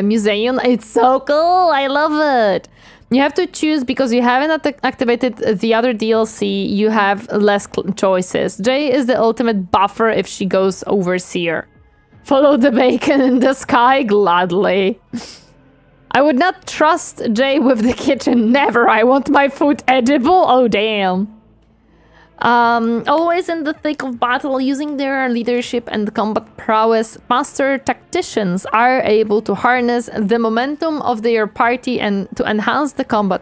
Museion. It's so cool. I love it. You have to choose because you haven't activated the other DLC. You have less choices. Jay is the ultimate buffer if she goes overseer. Follow the bacon in the sky gladly. I would not trust Jay with the kitchen. Never. I want my food edible. Oh, damn. Always in the thick of battle, using their leadership and combat prowess, master tacticians are able to harness the momentum of their party and to enhance the combat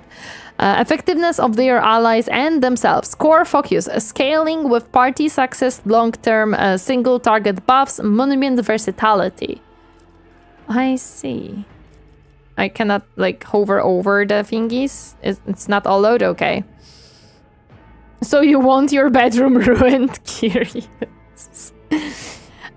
effectiveness of their allies and themselves. Core focus, scaling with party success, long-term single target buffs, monument versatility. I see. I cannot like hover over the thingies. It's not allowed, okay. So you want your bedroom ruined? Curious.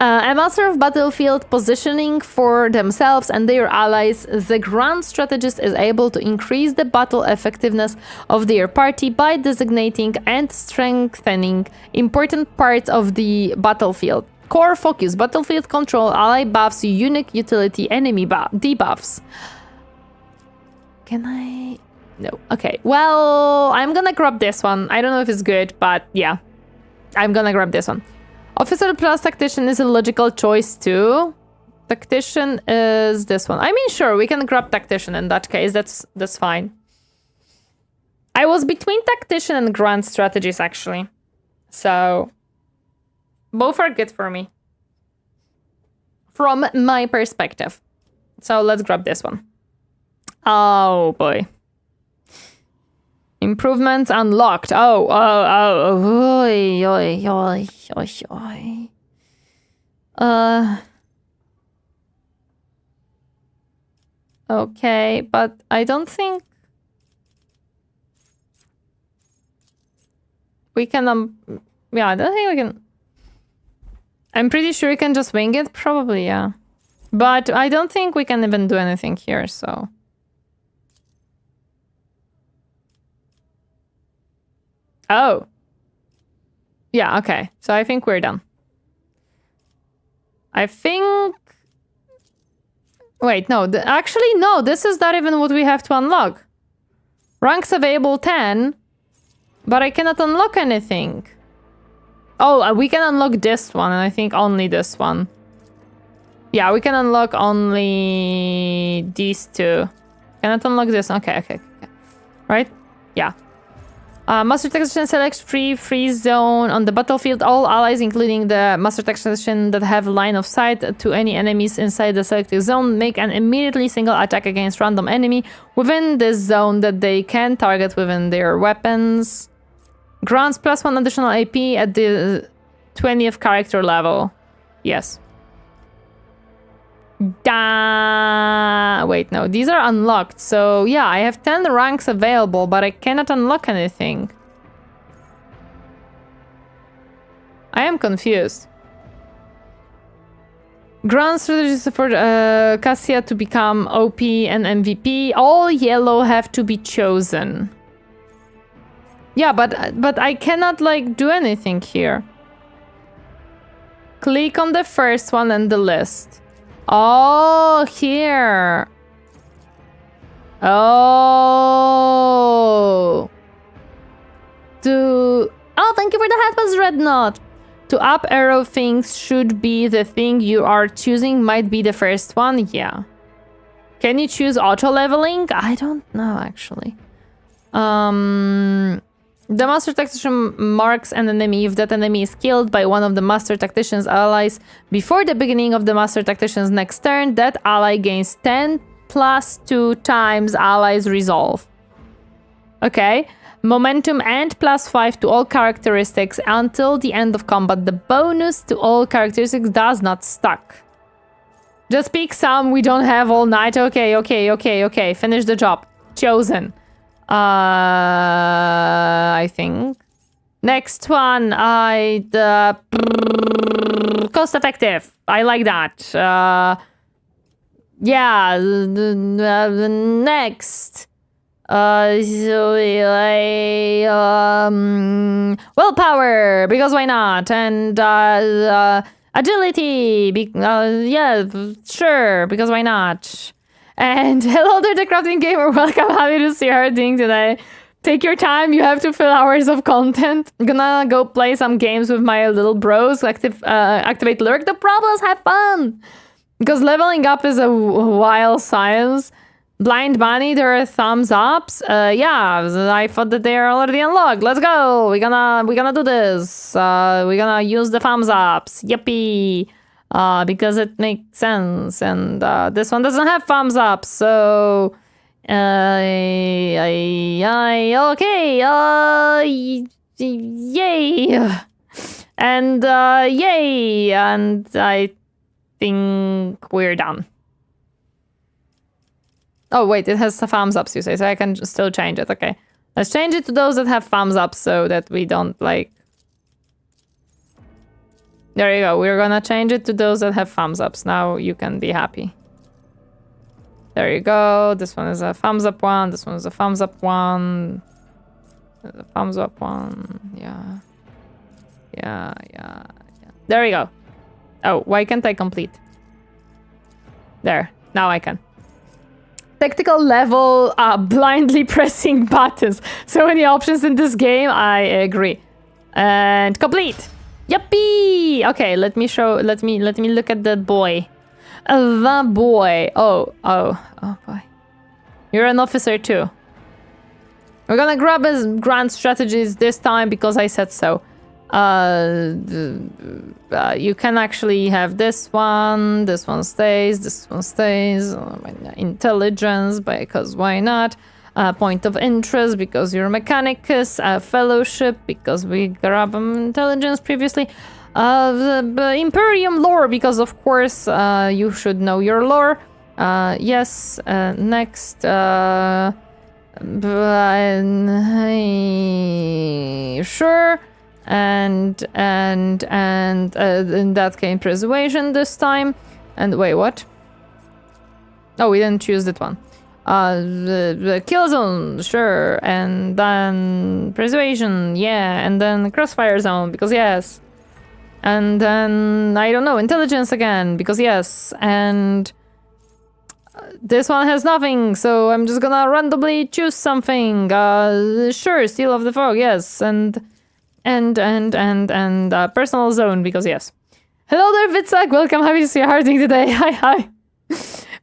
A master of battlefield positioning for themselves and their allies, the grand strategist is able to increase the battle effectiveness of their party by designating and strengthening important parts of the battlefield. Core focus, battlefield control, ally buffs, unique utility, enemy debuffs. Can I... No. Okay. Well, I'm gonna grab this one. I don't know if it's good, but yeah. I'm gonna grab this one. Officer plus Tactician is a logical choice too. Tactician is this one. I mean, sure, we can grab Tactician in that case. That's fine. I was between Tactician and Grand Strategist, actually. So, both are good for me. From my perspective. So, let's grab this one. Oh, boy. Improvements unlocked. Oh. Oy, oy, oy, oy, oy. Okay, but I don't think we can, yeah, I don't think we can. I'm pretty sure we can just wing it. Probably, yeah. But I don't think we can even do anything here, so. Oh. Yeah, okay. So I think we're done. I think... Wait, no. Actually, no. This is not even what we have to unlock. Ranks available 10. But I cannot unlock anything. Oh, we can unlock this one, and I think only this one. Yeah, we can unlock only these two. Cannot unlock this. Okay. Right? Yeah. Master Tactician selects free zone on the battlefield. All allies, including the Master Tactician that have line of sight to any enemies inside the selected zone, make an immediately single attack against random enemy within this zone that they can target within their weapons. Grants +1 additional AP at the 20th character level. Yes. Wait, no, these are unlocked. So yeah, I have 10 ranks available, but I cannot unlock anything. I am confused. Grand strategies for Cassia to become OP and MVP. All yellow have to be chosen. Yeah, but I cannot like do anything here. Click on the first one in the list. Oh, here. Oh. Thank you for the Hatman's Red Knot. To up arrow things should be the thing you are choosing might be the first one. Yeah. Can you choose auto leveling? I don't know actually. The Master Tactician marks an enemy if that enemy is killed by one of the Master Tactician's allies before the beginning of the Master Tactician's next turn. That ally gains 10 + 2 times allies resolve. Okay. Momentum and +5 to all characteristics until the end of combat. The bonus to all characteristics does not stack. Just pick some we don't have all night. Okay. Finish the job. Chosen. I think. Next one, cost effective. I like that. Yeah. Next. Willpower, because why not? And agility. Yeah, sure, because why not? And hello there, the crafting gamer. Welcome, happy to see her doing today. Take your time, you have to fill hours of content. I'm gonna go play some games with my little bros. Activate lurk the problems, have fun. Because leveling up is a wild science. Blind Bunny, there are thumbs ups. Yeah, I thought that they are already unlocked. Let's go. We're gonna do this. We're gonna use the thumbs ups. Yippee. Because it makes sense, and this one doesn't have thumbs up, so okay, yay, and yay, and I think we're done. Oh wait, it has thumbs ups, you say, so I can still change it. Okay, let's change it to those that have thumbs up so that we don't like. There you go. We're gonna change it to those that have thumbs ups. Now you can be happy. There you go. This one is a thumbs up one. This one is a thumbs up one. There's a thumbs up one. Yeah. There you go. Oh, why can't I complete? There. Now I can. Tactical level, blindly pressing buttons. So many options in this game. I agree. And complete. Yuppie! Okay, let me look at the boy. The boy. Oh boy. You're an officer too. We're gonna grab his grand strategies this time because I said so. You can actually have this one stays, this one stays. Intelligence, because why not? Point of interest, because you're Mechanicus. Fellowship, because we grabbed intelligence previously. The Imperium lore, because of course you should know your lore. Yes. Next. Sure. And in that case, persuasion this time. And wait, what? Oh, we didn't choose that one. The kill zone, sure, and then persuasion, yeah, and then crossfire zone, because yes, and then I don't know, intelligence again, because yes, and This one has nothing, so I'm just gonna randomly choose something. Sure, Steel of the Fog, yes, and Personal Zone, because yes. Hello there, Vitsak, welcome, happy to see you harding today. Hi.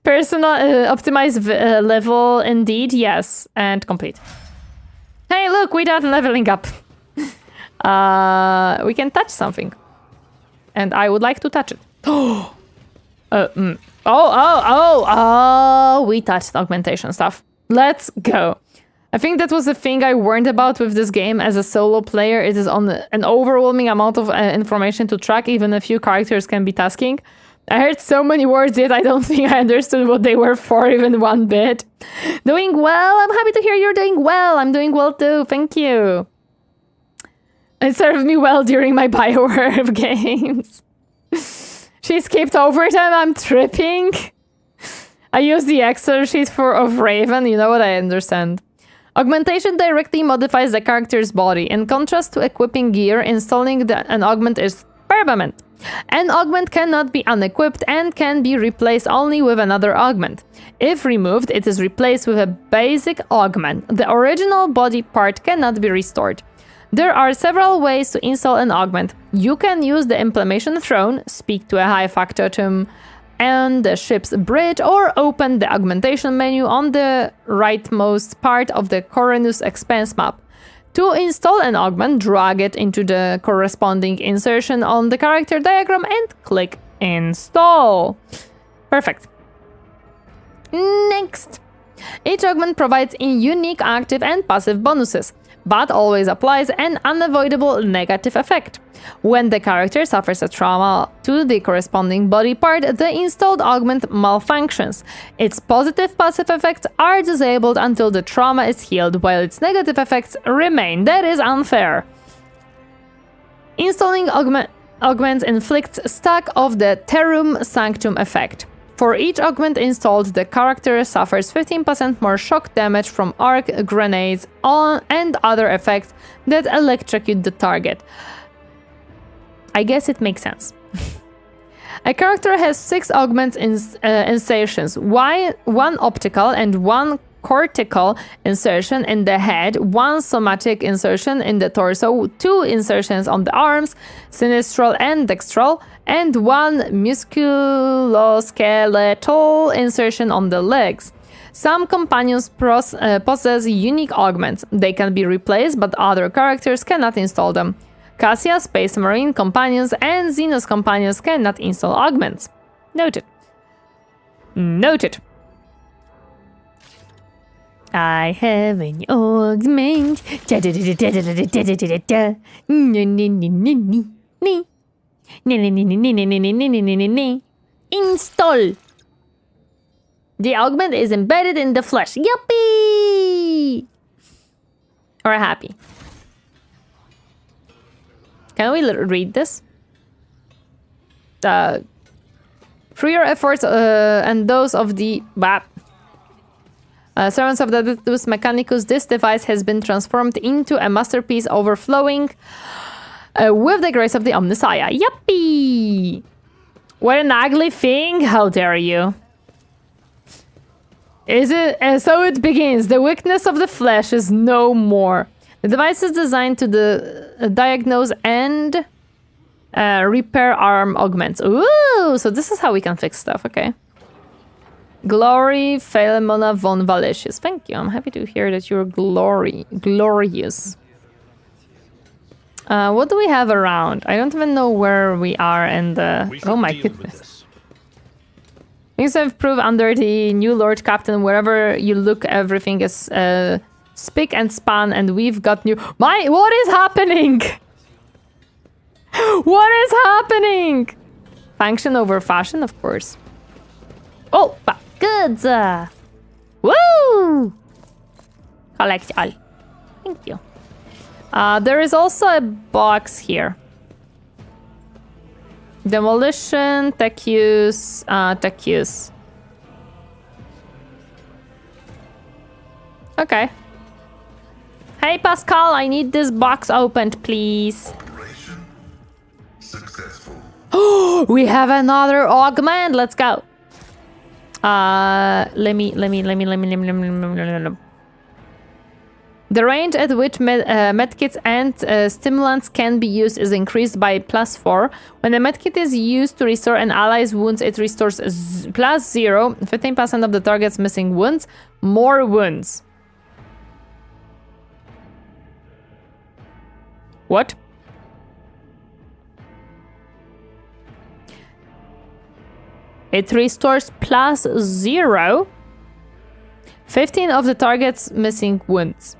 Personal, optimize level, indeed, yes, and complete. Hey, look, we done leveling up. We can touch something. And I would like to touch it. We touched augmentation stuff. Let's go. I think that was the thing I warned about with this game as a solo player. It is on an overwhelming amount of information to track. Even a few characters can be tasking. I heard so many words yet I don't think I understood what they were for even one bit. Doing well. I'm happy to hear you're doing well. I'm doing well too. Thank you. It served me well during my BioWare games. She skipped overtime. I'm tripping. I use the Excel sheet of Raven. You know what? I understand. Augmentation directly modifies the character's body. In contrast to equipping gear, installing an augment is permanent. An augment cannot be unequipped and can be replaced only with another augment. If removed, it is replaced with a basic augment. The original body part cannot be restored. There are several ways to install an augment. You can use the Implementation Throne, speak to a high factotum and the ship's bridge, or open the augmentation menu on the rightmost part of the Corynus expanse map. To install an augment, drag it into the corresponding insertion on the character diagram and click Install. Perfect. Next. Each augment provides unique active and passive bonuses, but always applies an unavoidable negative effect. When the character suffers a trauma to the corresponding body part, the installed augment malfunctions. Its positive passive effects are disabled until the trauma is healed, while its negative effects remain. That is unfair. Installing augments inflicts stack of the Terrum Sanctum effect. For each augment installed, the character suffers 15% more shock damage from arc, grenades, and other effects that electrocute the target. I guess it makes sense. A character has 6 augment insertions, one optical and one cortical insertion in the head, one somatic insertion in the torso, 2 insertions on the arms, sinistral and dextral, and one musculoskeletal insertion on the legs. Some companions possess unique augments. They can be replaced, but other characters cannot install them. Cassia, Space Marine companions, and Xenos companions cannot install augments. Noted. Noted. I have an augment. Install. The augment is embedded in the flesh. Yuppie! Or happy. Can we read this? Through your efforts and those of the servants of the Deus Mechanicus, this device has been transformed into a masterpiece overflowing with the grace of the Omnissiah. Yuppie! What an ugly thing! How dare you! Is it? So it begins. The weakness of the flesh is no more. The device is designed to diagnose and repair arm augments. Ooh, so this is how we can fix stuff. Okay. Glory, Philemona von Valicius. Thank you. I'm happy to hear that you're glorious. What do we have around? I don't even know where we are in the... Oh my goodness. Things have improved under the new Lord Captain. Wherever you look, everything is spick and span, and we've got new... What is happening? What is happening? Function over fashion, of course. Oh, good. Woo! Collect all. Thank you. There is also a box here. Demolition, tech use, tech use. Okay. Hey Pascal, I need this box opened, please. Operation successful. Oh, we have another augment. Let's go. Let me. The range at which medkits and stimulants can be used is increased by +4. When a medkit is used to restore an ally's wounds, it restores +0, 15% of the target's missing wounds, more wounds. What? It restores +0, 15 of the target's missing wounds.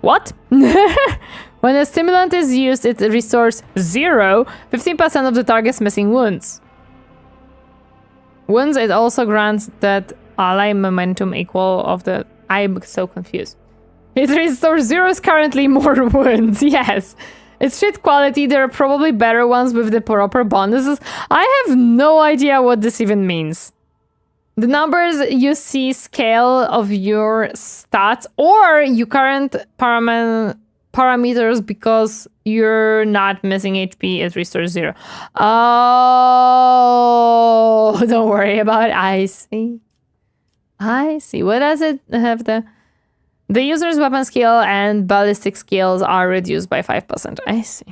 What? When a stimulant is used, it restores 0, 15% of the target's missing wounds. Wounds, it also grants that ally momentum equal of the... I'm so confused. It restores 0 is currently more wounds, yes. It's shit quality, there are probably better ones with the proper bonuses. I have no idea what this even means. The numbers you see scale of your stats or your current parameters because you're not missing HP, it restores 0. Oh, don't worry about it. I see. What does it have? The user's weapon skill and ballistic skills are reduced by 5%.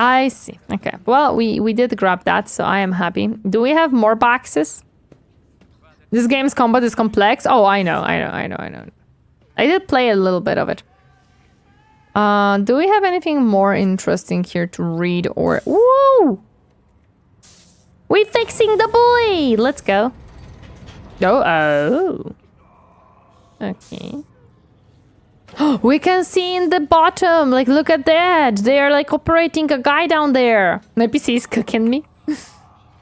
I see. Okay. Well, we did grab that, so I am happy. Do we have more boxes? This game's combat is complex. Oh, I know. I did play a little bit of it. Do we have anything more interesting here to read or... Woo! We're fixing the boy! Let's go. Oh. Okay. We can see in the bottom, like, look at that. They are, like, operating a guy down there. My PC is cooking me.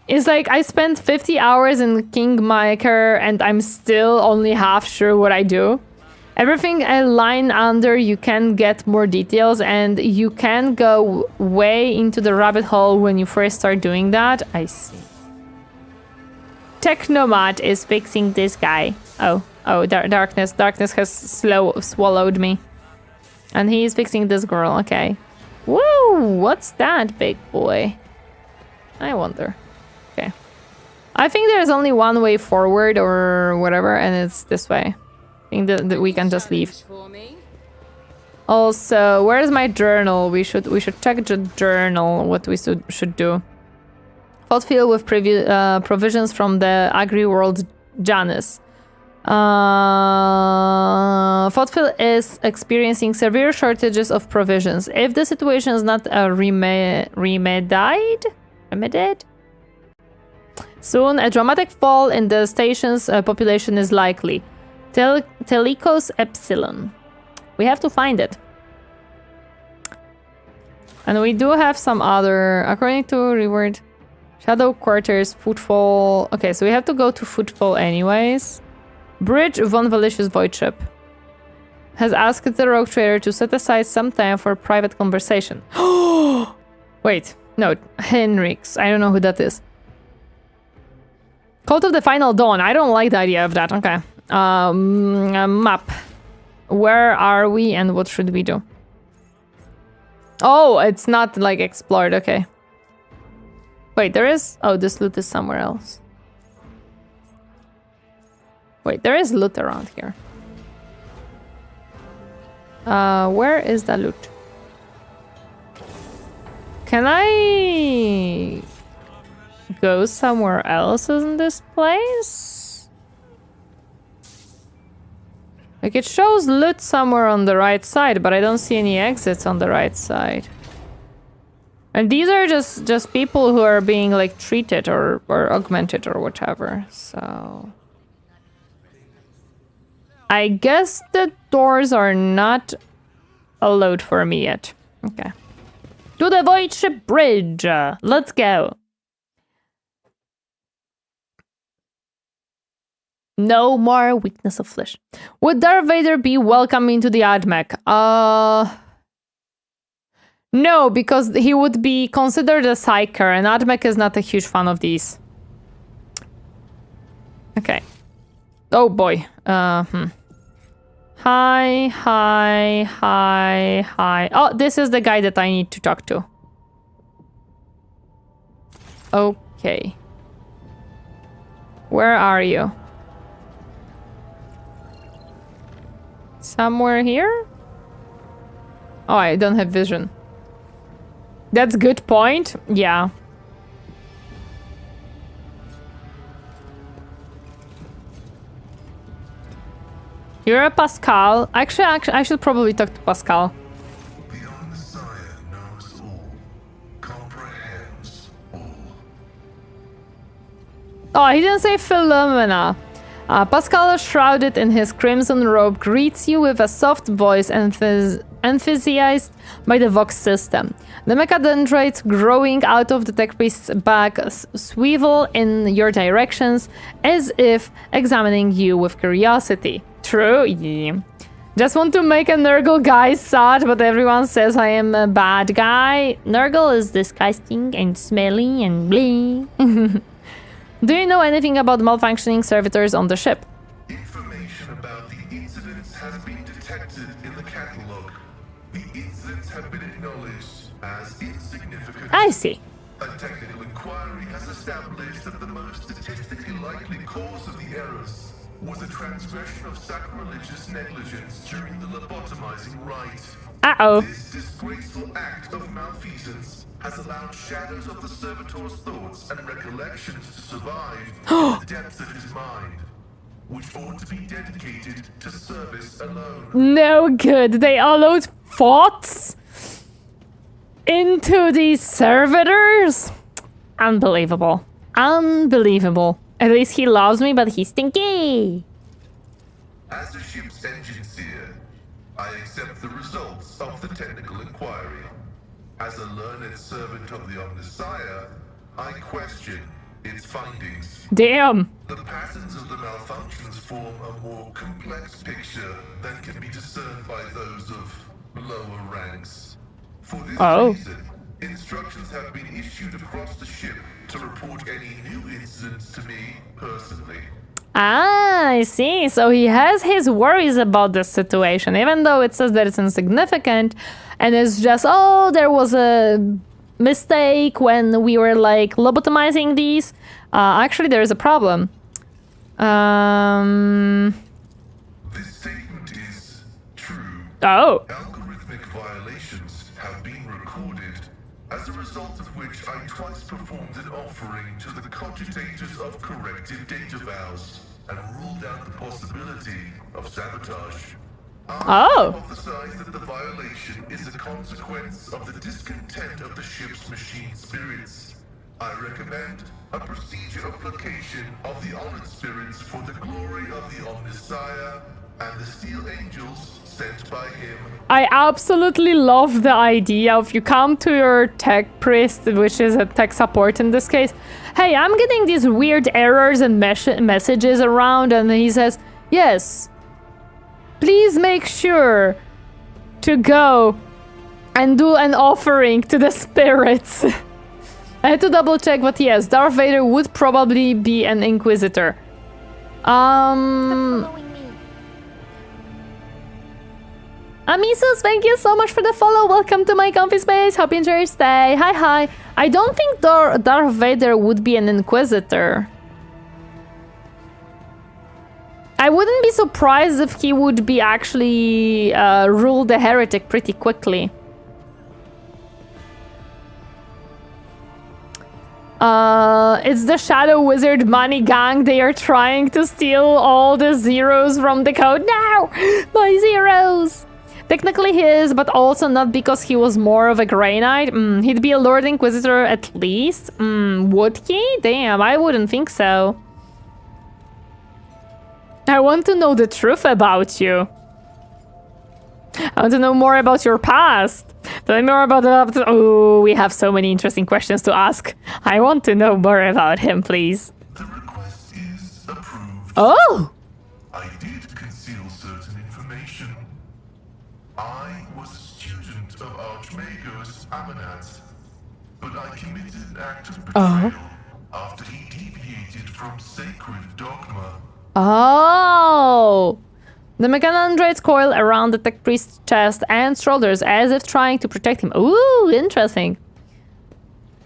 It's like, I spent 50 hours in Kingmaker and I'm still only half sure what I do. Everything I line under, you can get more details and you can go way into the rabbit hole when you first start doing that. I see. Technomat is fixing this guy. Oh, darkness. Darkness has swallowed me. And he is fixing this girl, okay. Woo! What's that, big boy? I wonder. Okay. I think there's only one way forward or whatever, and it's this way. I think that we can just leave. Also, where's my journal? We should check the journal, what we should do. Fought field with provisions from the agri-world Janus. Fought field is experiencing severe shortages of provisions. If the situation is not remedied soon, a dramatic fall in the station's population is likely. Telikos Epsilon. We have to find it. And we do have some other, according to reward, Shadow Quarters, Footfall. Okay, so we have to go to Footfall anyways. Bridge von Valicious Void Ship has asked the Rogue Trader to set aside some time for private conversation. Wait, no, Henrix. I don't know who that is. Cult of the Final Dawn. I don't like the idea of that. Okay. Map. Where are we and what should we do? Oh, it's not like explored. Okay. Wait, there is... Oh, this loot is somewhere else. Wait, there is loot around here. Where is the loot? Can I go somewhere else in this place? Like, it shows loot somewhere on the right side, but I don't see any exits on the right side. And these are just people who are being, like, treated or augmented or whatever, so... I guess the doors are not allowed for me yet. Okay. To the Void Ship Bridge! Let's go! No more weakness of flesh. Would Darth Vader be welcome into the AdMech? No, because he would be considered a psyker, and AdMech is not a huge fan of these. Okay. Oh boy. Hi. Oh, this is the guy that I need to talk to. Okay. Where are you? Somewhere here? Oh, I don't have vision. That's a good point. Yeah. You're a Pascal. Actually, I should probably talk to Pascal. The Messiah knows all, comprehends all. Oh, he didn't say Philomena. Pascal, shrouded in his crimson robe, greets you with a soft voice enthusiased by the Vox system. The mechadendrites growing out of the tech priest's back swivel in your directions as if examining you with curiosity. True? Yeah. Just want to make a Nurgle guy sad, but everyone says I am a bad guy. Nurgle is disgusting and smelly and blee. Do you know anything about malfunctioning servitors on the ship? Information about the incidents has been detected in the catalog. The incidents have been acknowledged as insignificant. I see. A technical inquiry has established that the most statistically likely cause of the errors was a transgression of sacrilegious negligence during the lobotomizing rite. Uh-oh. This disgraceful act of malfeasance has allowed shadows of the servitor's thoughts and recollections to survive in the depths of his mind, which ought to be dedicated to service alone. No good. They allowed thoughts into these servitors? Unbelievable. Unbelievable. At least he loves me, but he's stinky. As a ship's engine seer, I accept the results of the technical inquiry. As a learned servant of the Omnissiah, I question its findings. Damn. The patterns of the malfunctions form a more complex picture than can be discerned by those of lower ranks. For this reason, instructions have been issued across the ship to report any new incidents to me personally. Ah, I see. So he has his worries about this situation, even though it says that it's insignificant and it's just, oh, there was a mistake when we were like lobotomizing these. Actually, there is a problem. This statement is true. Oh. Algorithmic violations have been recorded, as a result of which I twice performed an offering to the cogitators of corrective data vows and ruled out the possibility of sabotage. I hypothesize that the violation is a consequence of the discontent of the ship's machine spirits. I recommend a procedure of placation of the honored spirits for the glory of the Omnissiah and the steel angels sent by him. I absolutely love the idea of you come to your tech priest, which is a tech support in this case. Hey, I'm getting these weird errors and messages around, and he says, yes, please make sure to go and do an offering to the spirits. I had to double check, but yes, Darth Vader would probably be an Inquisitor. Amisus, thank you so much for the follow. Welcome to my comfy space. Hope you enjoy your stay. Hi, hi. I don't think Darth Vader would be an Inquisitor. I wouldn't be surprised if he would be actually rule the heretic pretty quickly. It's the Shadow Wizard money gang. They are trying to steal all the zeros from the code. No! My zeros! Technically he is, but also not because he was more of a Grey Knight. He'd be a Lord Inquisitor at least. Would he? Damn, I wouldn't think so. I want to know the truth about you. I want to know more about your past. Tell me more about the... Oh, we have so many interesting questions to ask. I want to know more about him, please. The request is approved. Oh! I did conceal certain information. I was a student of Archmagos Amanat, but I committed an act of betrayal after he deviated from sacred dogma. Oh! The mechanandroids coil around the tech priest's chest and shoulders as if trying to protect him. Ooh, interesting.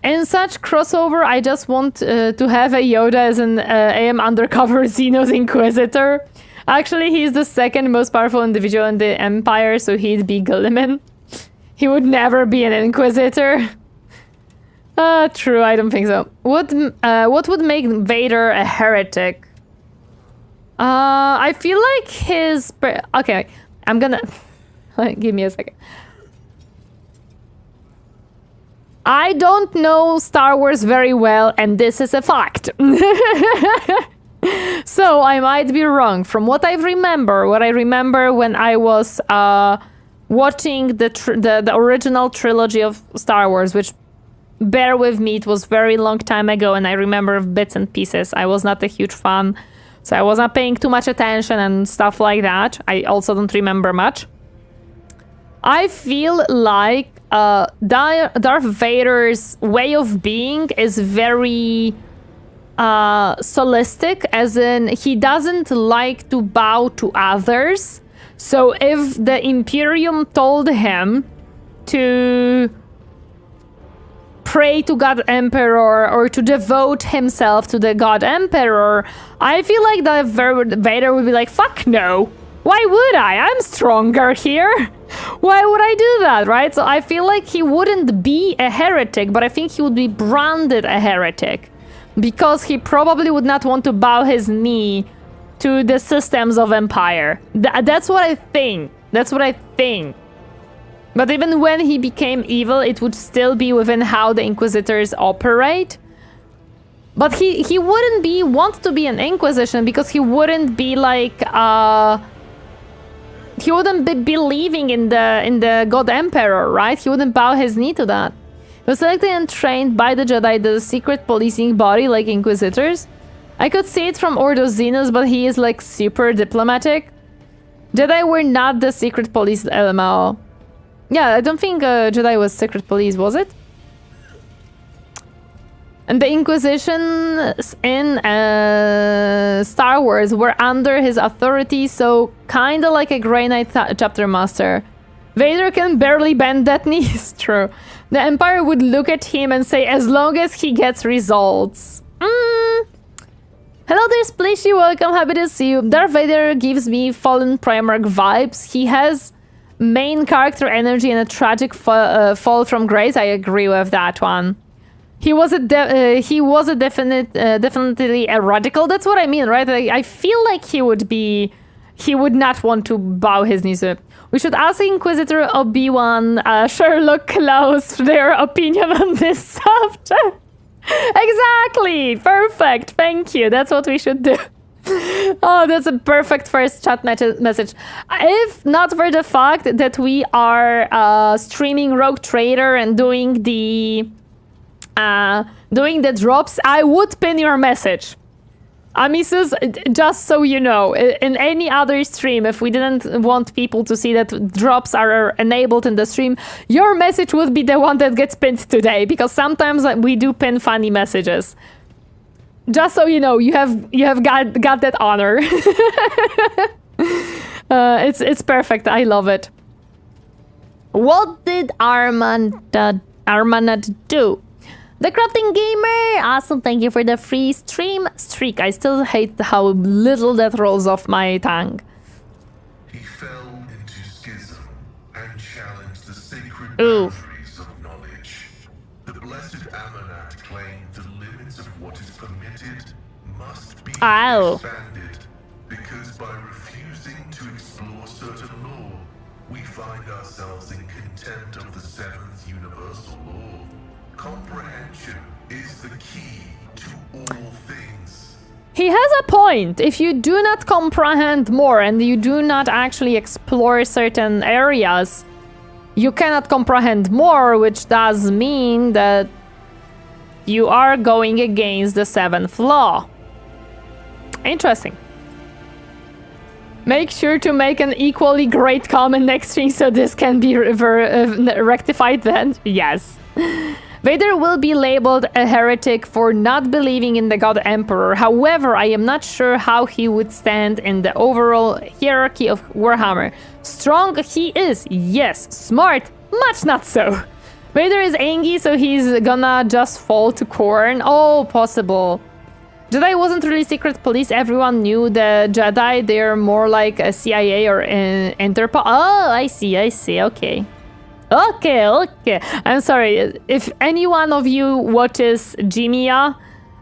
In such crossover, I just want to have a Yoda as an AM undercover Xenos Inquisitor. Actually, he's the second most powerful individual in the Empire, so he'd be Gilliman. He would never be an Inquisitor. True, I don't think so. What would make Vader a heretic? I feel like his... Okay, I'm gonna... Give me a second. I don't know Star Wars very well, and this is a fact. So I might be wrong. From what I remember when I was watching the original trilogy of Star Wars, which, bear with me, it was very long time ago, and I remember bits and pieces. I was not a huge fan, so I was not paying too much attention and stuff like that. I also don't remember much. I feel like Darth Vader's way of being is very solistic, as in he doesn't like to bow to others. So if the Imperium told him to pray to God Emperor or to devote himself to the God Emperor, I feel like Darth Vader would be like, fuck no. Why would I? I'm stronger here. Why would I do that, right? So I feel like he wouldn't be a heretic, but I think he would be branded a heretic because he probably would not want to bow his knee to the systems of Empire. That's what I think. That's what I think. But even when he became evil, it would still be within how the Inquisitors operate. But he wouldn't want to be an Inquisition because he wouldn't be like he wouldn't be believing in the God Emperor, right? He wouldn't bow his knee to that. He was selected and trained by the Jedi, the secret policing body like Inquisitors. I could see it from Ordo Xenos, but he is like super diplomatic. Jedi were not the secret police LMAO. Yeah, I don't think Jedi was secret police, was it? And the Inquisition in Star Wars were under his authority, so kind of like a Grey Knight chapter master. Vader can barely bend that knee, it's true. The Empire would look at him and say, as long as he gets results. Hello there, Splishy, welcome, happy to see you. Darth Vader gives me Fallen Primarch vibes. He has main character energy and a tragic fall from grace. I agree with that one. He was definitely a radical. That's what I mean, right? I feel like he would not want to bow his knees. We should ask Inquisitor Obi-Wan, Sherlock Klaus their opinion on this subject. Exactly! Perfect! Thank you. That's what we should do. Oh, that's a perfect first chat message. If not for the fact that we are streaming Rogue Trader and doing the drops, I would pin your message. Amisus, just so you know, in any other stream, if we didn't want people to see that drops are enabled in the stream, your message would be the one that gets pinned today, because sometimes we do pin funny messages. Just so you know, you have got that honor. It's perfect. I love it. What did Armanat do? The Crafting Gamer! Awesome, thank you for the free stream streak. I still hate how little that rolls off my tongue. He fell into schism and challenged the sacred Ooh. boundaries of knowledge. The blessed Amanat claimed the limits of what is permitted must be expanded, because by refusing to explore certain law, we find ourselves in contempt of the seventh universal law. Comprehension is the key to all things. He has a point. If you do not comprehend more and you do not actually explore certain areas, you cannot comprehend more, which does mean that you are going against the seventh law. Interesting. Make sure to make an equally great comment next stream so this can be rectified then. Yes. Vader will be labeled a heretic for not believing in the God Emperor. However, I am not sure how he would stand in the overall hierarchy of Warhammer. Strong he is, yes. Smart, much not so. Vader is angry, so he's gonna just fall to corn. Oh, possible. Jedi wasn't really secret police. Everyone knew the Jedi. They're more like a CIA or an Interpol. Oh, I see. Okay. Okay. I'm sorry. If any one of you watches Jimmy,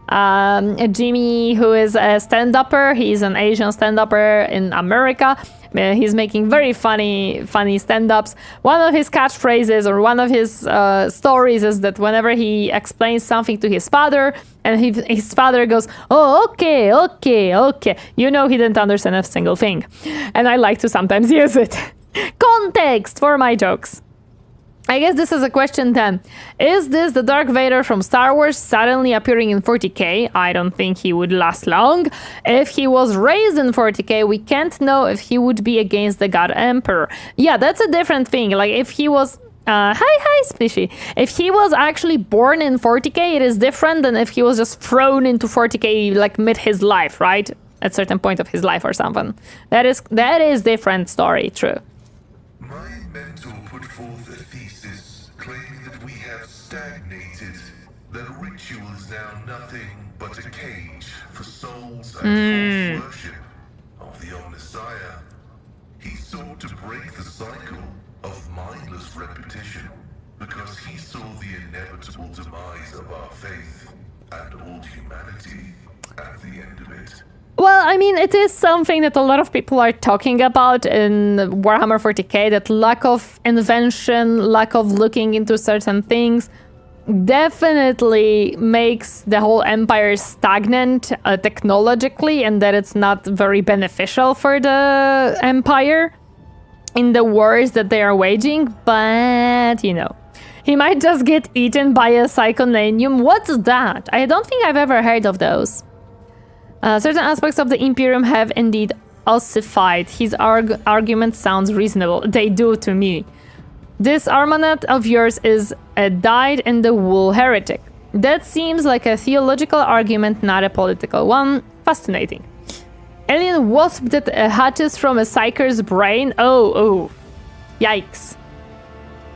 Jimmy, who is a stand-upper, he's an Asian stand-upper in America. He's making very funny stand-ups. One of his catchphrases or one of his stories is that whenever he explains something to his father, and his father goes, "Oh, okay. You know he didn't understand a single thing." And I like to sometimes use it. Context for my jokes. I guess this is a question then. Is this the Darth Vader from Star Wars suddenly appearing in 40k? I don't think he would last long. If he was raised in 40k, we can't know if he would be against the God Emperor. Yeah, that's a different thing. Like if he was... hi, Spishy. If he was actually born in 40k, it is different than if he was just thrown into 40k like mid his life, right? At certain point of his life or something. That is different story, true. My mentor put forth a thesis claiming that we have stagnated, that ritual is now nothing but a cage for souls and false worship of the Omnissiah. He sought to break the cycle of mindless repetition because he saw the inevitable demise of our faith and all humanity at the end of it. Well, I mean, it is something that a lot of people are talking about in Warhammer 40k, that lack of invention, lack of looking into certain things definitely makes the whole empire stagnant technologically, and that it's not very beneficial for the empire in the wars that they are waging. But, you know, he might just get eaten by a psychonanium. What's that? I don't think I've ever heard of those. Certain aspects of the Imperium have indeed ossified. His argument sounds reasonable. They do to me. This Armanet of yours is a dyed-in-the-wool heretic. That seems like a theological argument, not a political one. Fascinating. Alien wasp that hatches from a psyker's brain? Oh. Yikes.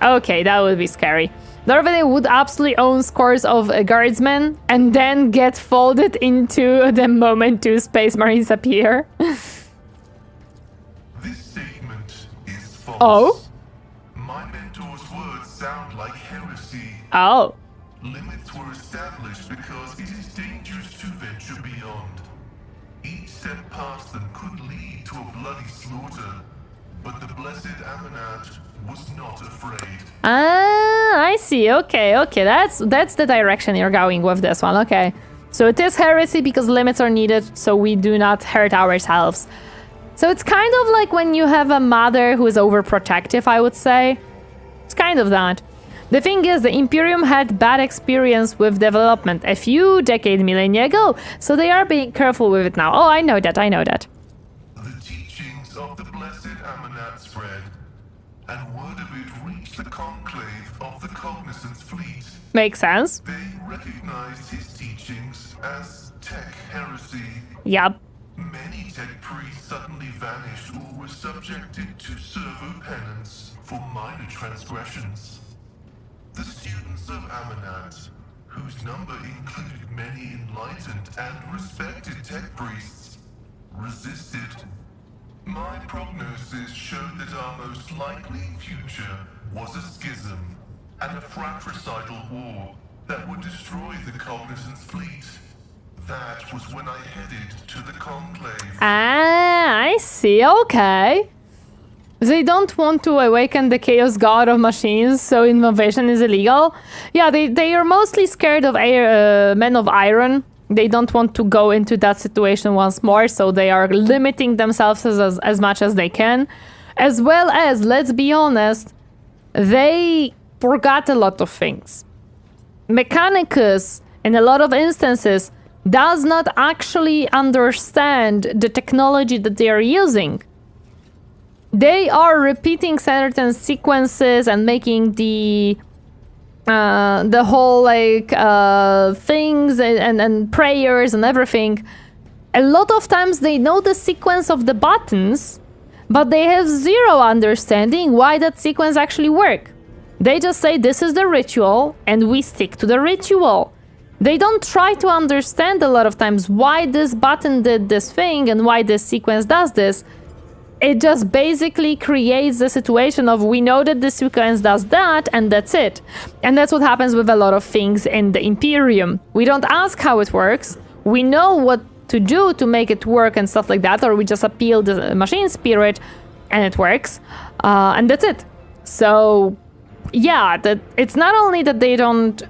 Okay, that would be scary. Darth Vader would absolutely own scores of guardsmen and then get folded into the moment two Space Marines appear. This statement is false. Oh? My mentor's words sound like heresy. Oh. Limits were established because it is dangerous to venture beyond. Each step past them could lead to a bloody slaughter, but the blessed Amanat was not afraid. I see. Okay. That's the direction you're going with this one. Okay. So it is heresy because limits are needed so we do not hurt ourselves. So it's kind of like when you have a mother who is overprotective, I would say. It's kind of that. The thing is, the Imperium had bad experience with development a few millennia ago, so they are being careful with it now. Oh, I know that. The teachings of the blessed Amanat spread, and word of it reached the conclave of the Cognizance fleet. Makes sense. They recognized his teachings as tech heresy. Yep. Many tech priests suddenly vanished or were subjected to servo penance for minor transgressions. The students of Amanat, whose number included many enlightened and respected tech priests, resisted. My prognosis showed that our most likely future was a schism and a fratricidal war that would destroy the Cognizance fleet. That was when I headed to the conclave. I see. Okay. They don't want to awaken the chaos god of machines, so invasion is illegal. Yeah, they are mostly scared of men of iron. They don't want to go into that situation once more, so they are limiting themselves as much as they can. As well as, let's be honest, they forgot a lot of things. Mechanicus, in a lot of instances, does not actually understand the technology that they are using. They are repeating certain sequences and making the whole like things and prayers and everything. A lot of times they know the sequence of the buttons, but they have zero understanding why that sequence actually works. They just say this is the ritual and we stick to the ritual. They don't try to understand a lot of times why this button did this thing and why this sequence does this. It just basically creates the situation of we know that this sequence does that and that's it. And that's what happens with a lot of things in the Imperium. We don't ask how it works. We know what to do to make it work and stuff like that, or we just appeal the machine spirit and it works. And that's it. So yeah, it's not only that they don't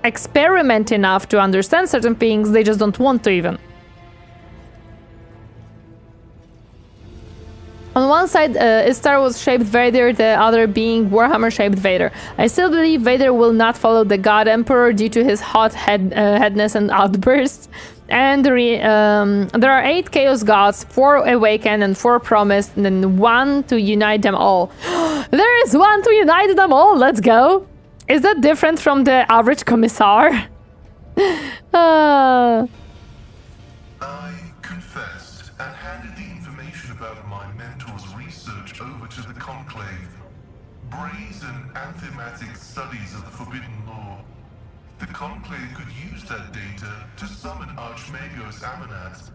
experiment enough to understand certain things, they just don't want to even. On one side, Istar was shaped Vader, the other being Warhammer shaped Vader. I still believe Vader will not follow the God Emperor due to his hot headness and outbursts. And there are 8 Chaos Gods, 4 Awakened and 4 Promised, and then 1 to unite them all. There is 1 to unite them all, let's go! Is that different from the average Commissar? I confessed and handed the information about my mentor's research over to the Conclave. Brazen anthematic studies of the Forbidden Law. The Conclave could use that data to summon Archmagos Amanat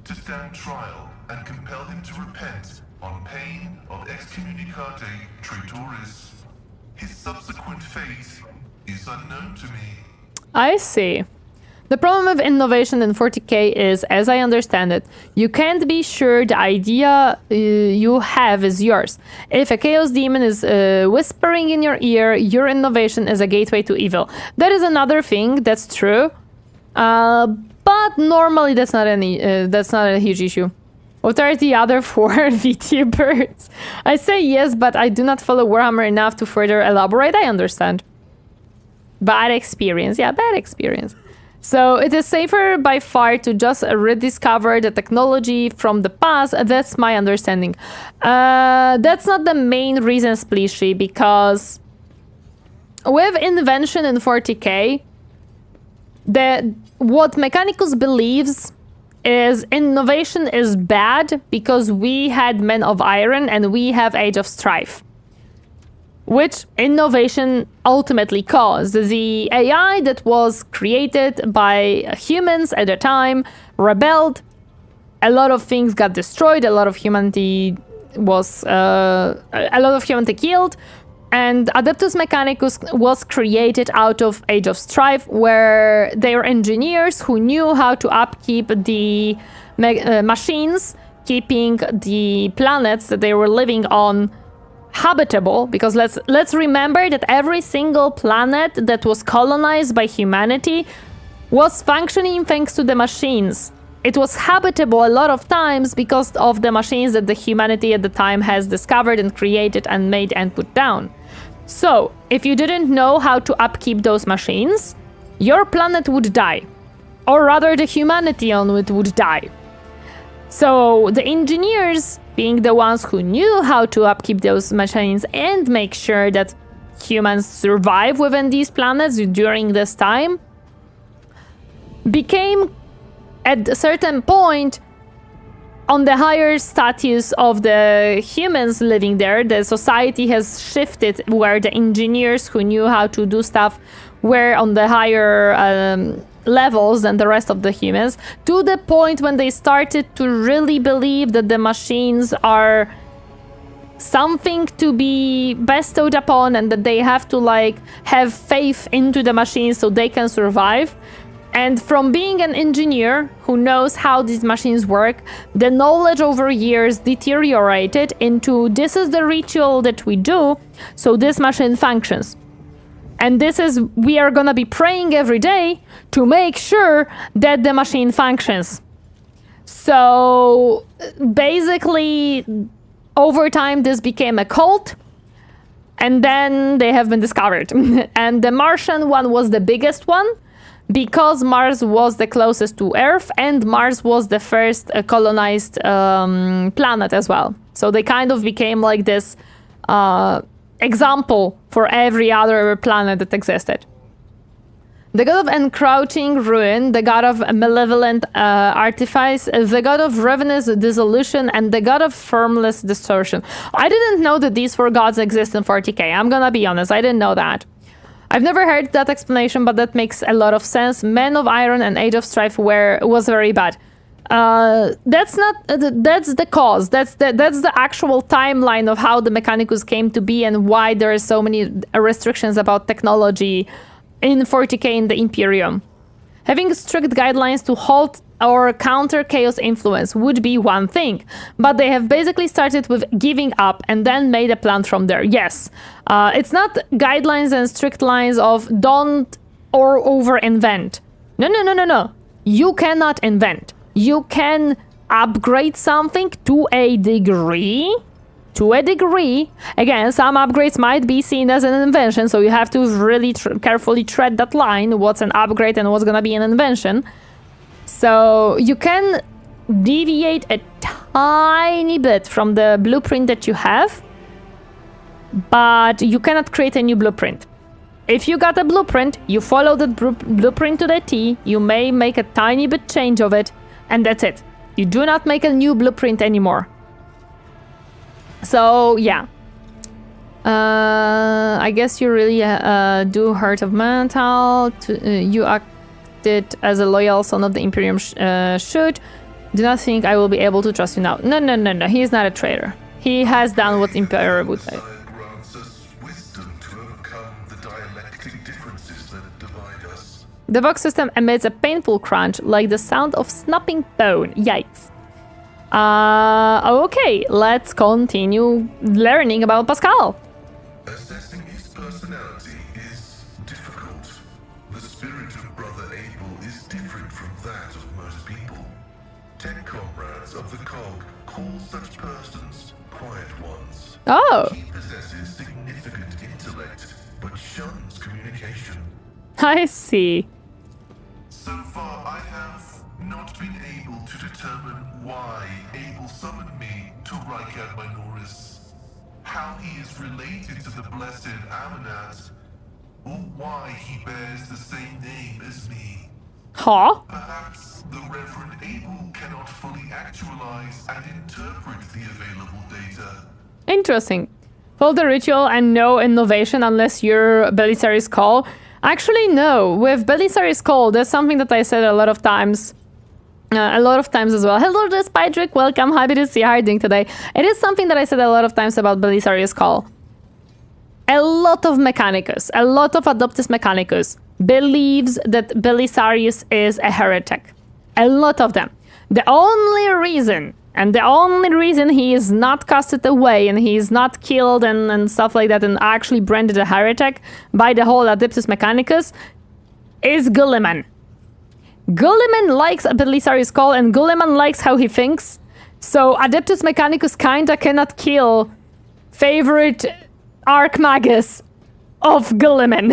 to stand trial and compel him to repent on pain of excommunicate traitoris. His subsequent fate is unknown to me. I see. The problem with innovation in 40k is, as I understand it, you can't be sure the idea you have is yours. If a chaos demon is whispering in your ear, your innovation is a gateway to evil. That is another thing, that's true. But normally that's not a huge issue. What are the other 4 VTubers? I say yes, but I do not follow Warhammer enough to further elaborate. I understand. Bad experience. Yeah, bad experience. So it is safer by far to just rediscover the technology from the past. That's my understanding. That's not the main reason, Splishy, because with invention in 40k, what Mechanicus believes is innovation is bad because we had Men of Iron and we have Age of Strife, which innovation ultimately caused. The AI that was created by humans at the time rebelled. A lot of things got destroyed. A lot of humanity killed. And Adeptus Mechanicus was created out of Age of Strife, where they were engineers who knew how to upkeep the machines, keeping the planets that they were living on habitable, because let's remember that every single planet that was colonized by humanity was functioning thanks to the machines. It was habitable a lot of times because of the machines that the humanity at the time has discovered and created and made and put down. So, if you didn't know how to upkeep those machines, your planet would die. Or rather, the humanity on it would die. So, the engineers, being the ones who knew how to upkeep those machines and make sure that humans survive within these planets during this time, became, at a certain point, on the higher status of the humans living there. The society has shifted where the engineers who knew how to do stuff were on the higher levels than the rest of the humans, to the point when they started to really believe that the machines are something to be bestowed upon and that they have to have faith into the machines so they can survive. And from being an engineer who knows how these machines work, the knowledge over years deteriorated into this is the ritual that we do, so this machine functions. And we are gonna be praying every day to make sure that the machine functions. So basically, over time, this became a cult, and then they have been discovered. And the Martian one was the biggest one, because Mars was the closest to Earth and Mars was the first colonized planet as well. So they kind of became like this example for every other planet that existed. the god of encroaching ruin, the god of malevolent artifice, the god of ravenous dissolution, and the god of formless distortion. I didn't know that these 4 gods exist in 40k. I'm gonna be honest, I didn't know that. I've never heard that explanation, but that makes a lot of sense. Men of Iron and Age of Strife was very bad. That's the cause. That's the actual timeline of how the Mechanicus came to be and why there are so many restrictions about technology in 40k in the Imperium. Having strict guidelines to halt or counter chaos influence would be one thing, but they have basically started with giving up and then made a plan from there. Yes, it's not guidelines and strict lines of don't or over-invent. No. You cannot invent. You can upgrade something to a degree. Again, some upgrades might be seen as an invention, so you have to really carefully tread that line, what's an upgrade and what's gonna be an invention. So you can deviate a tiny bit from the blueprint that you have, but you cannot create a new blueprint. If you got a blueprint, you follow the blueprint to the T, you may make a tiny bit change of it, and that's it. You do not make a new blueprint anymore. So, yeah. I guess you really do hurt of mental. You acted as a loyal son of the Imperium should. Do not think I will be able to trust you now. No. He is not a traitor. He has done what Imperium would say. The Vox system emits a painful crunch, like the sound of snapping bone. Yikes. Okay, let's continue learning about Pascal. Assessing his personality is difficult. The spirit of Brother Abel is different from that of most people. 10 comrades of the cog call such persons quiet ones. Oh. He possesses significant intellect, but shuns communication. I see. So far, I have not been able to determine why Abel summoned me to Rykad Minoris, how he is related to the blessed Amanat, or why he bears the same name as me. Huh? Perhaps the Reverend Abel cannot fully actualize and interpret the available data. Interesting. Follow the ritual and no innovation unless you're Belisarius Call. Actually, no. With Belisarius Call, that's something that I said a lot of times. As well. Hello, this Patrick. Welcome. Happy to see you. How are you doing today? It is something that I said a lot of times about Belisarius Call. A lot of Mechanicus, a lot of Adoptus Mechanicus believes that Belisarius is a heretic. A lot of them. The only reason he is not casted away and he is not killed and stuff like that and actually branded a heretic by the whole Adeptus Mechanicus is Gulliman. Gulliman likes Belisarius Call and Gulliman likes how he thinks. So Adeptus Mechanicus kinda cannot kill favorite Archmagus of Gulliman.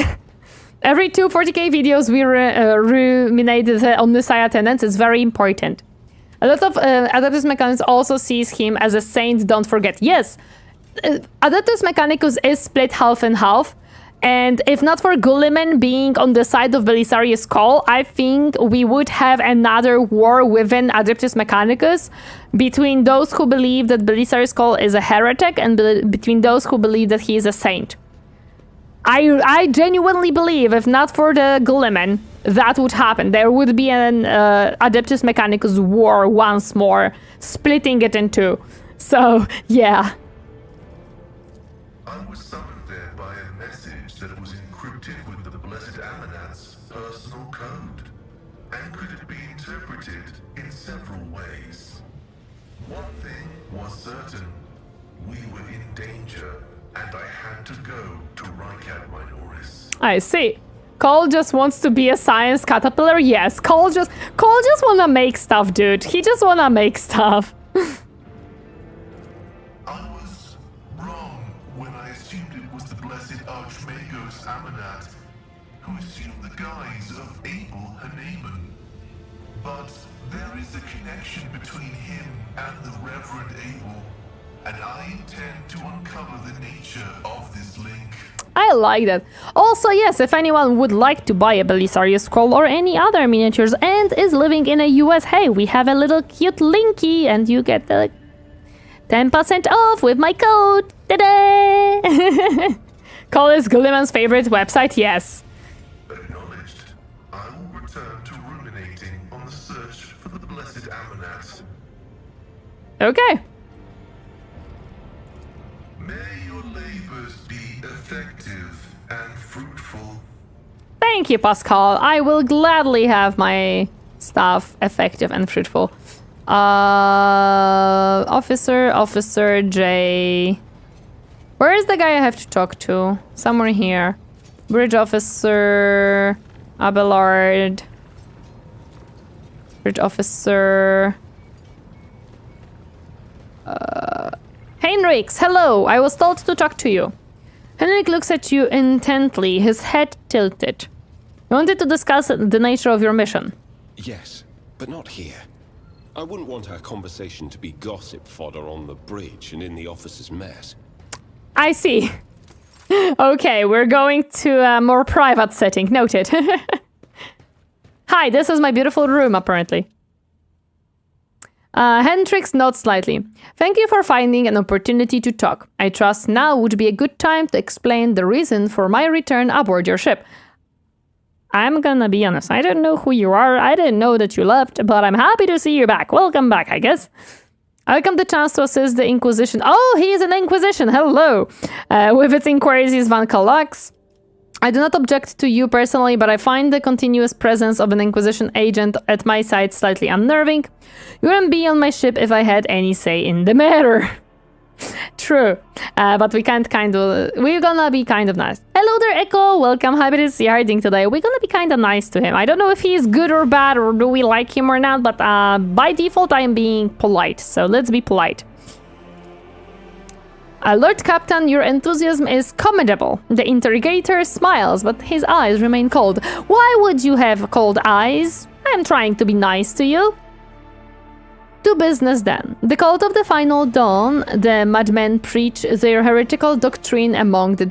Every 240k videos we ruminate on Messiah tenets is very important. A lot of Adeptus Mechanicus also sees him as a saint, don't forget. Yes, Adeptus Mechanicus is split half and half. And if not for Gulliman being on the side of Belisarius Call, I think we would have another war within Adeptus Mechanicus between those who believe that Belisarius Call is a heretic and between those who believe that he is a saint. I genuinely believe if not for the Gulliman, that would happen. There would be an Adeptus Mechanicus war once more, splitting it in two. So, yeah. I was summoned there by a message that was encrypted with the blessed Amanat's personal code, and could it be interpreted in several ways. One thing was certain: we were in danger, and I had to go to Rykad Minoris. I see. Cole just wants to be a science caterpillar? Yes, Cole just wanna make stuff, dude. He just wanna make stuff. I was wrong when I assumed it was the blessed Archmagos Amanat, who assumed the guise of Abel Haneman. But there is a connection between him and the Reverend Abel, and I intend to uncover the nature of this link. I like that. Also, yes, if anyone would like to buy a Belisarius Scroll or any other miniatures and is living in a US, hey, we have a little cute linky and you get the 10% off with my code. Ta-da! Call is Gulliman's favorite website, yes. Acknowledged. I will return to ruminating on the search for the blessed Ammonites. Okay. May your labors be effective and fruitful. Thank you, Pascal. I will gladly have my stuff effective and fruitful. Officer J. Where is the guy I have to talk to? Somewhere here. Bridge Officer Abelard. Bridge Officer... Heinrichs, hello! I was told to talk to you. Henrik looks at you intently, his head tilted. I wanted to discuss the nature of your mission. Yes, but not here. I wouldn't want our conversation to be gossip fodder on the bridge and in the officers' mess. I see. Okay, we're going to a more private setting. Noted. Hi, this is my beautiful room, apparently. Hendrix nods slightly. Thank you for finding an opportunity to talk. I trust now would be a good time to explain the reason for my return aboard your ship. I'm gonna be honest, I don't know who you are, I didn't know that you left, but I'm happy to see you back. Welcome back, I guess. I welcome the chance to assist the Inquisition. Oh, he is an Inquisition, hello! With its inquiries, Van Kalux. I do not object to you personally, but I find the continuous presence of an Inquisition agent at my side slightly unnerving. You wouldn't be on my ship if I had any say in the matter. True, but we're gonna be kind of nice. Hello there, Echo. Welcome. Happy to see Harding today. We're gonna be kind of nice to him. I don't know if he's good or bad, or do we like him or not, but by default, I am being polite. So let's be polite. Lord Captain, your enthusiasm is commendable. The interrogator smiles, but his eyes remain cold. Why would you have cold eyes? I am trying to be nice to you. To business then. The cult of the Final Dawn, the madmen preach their heretical doctrine among the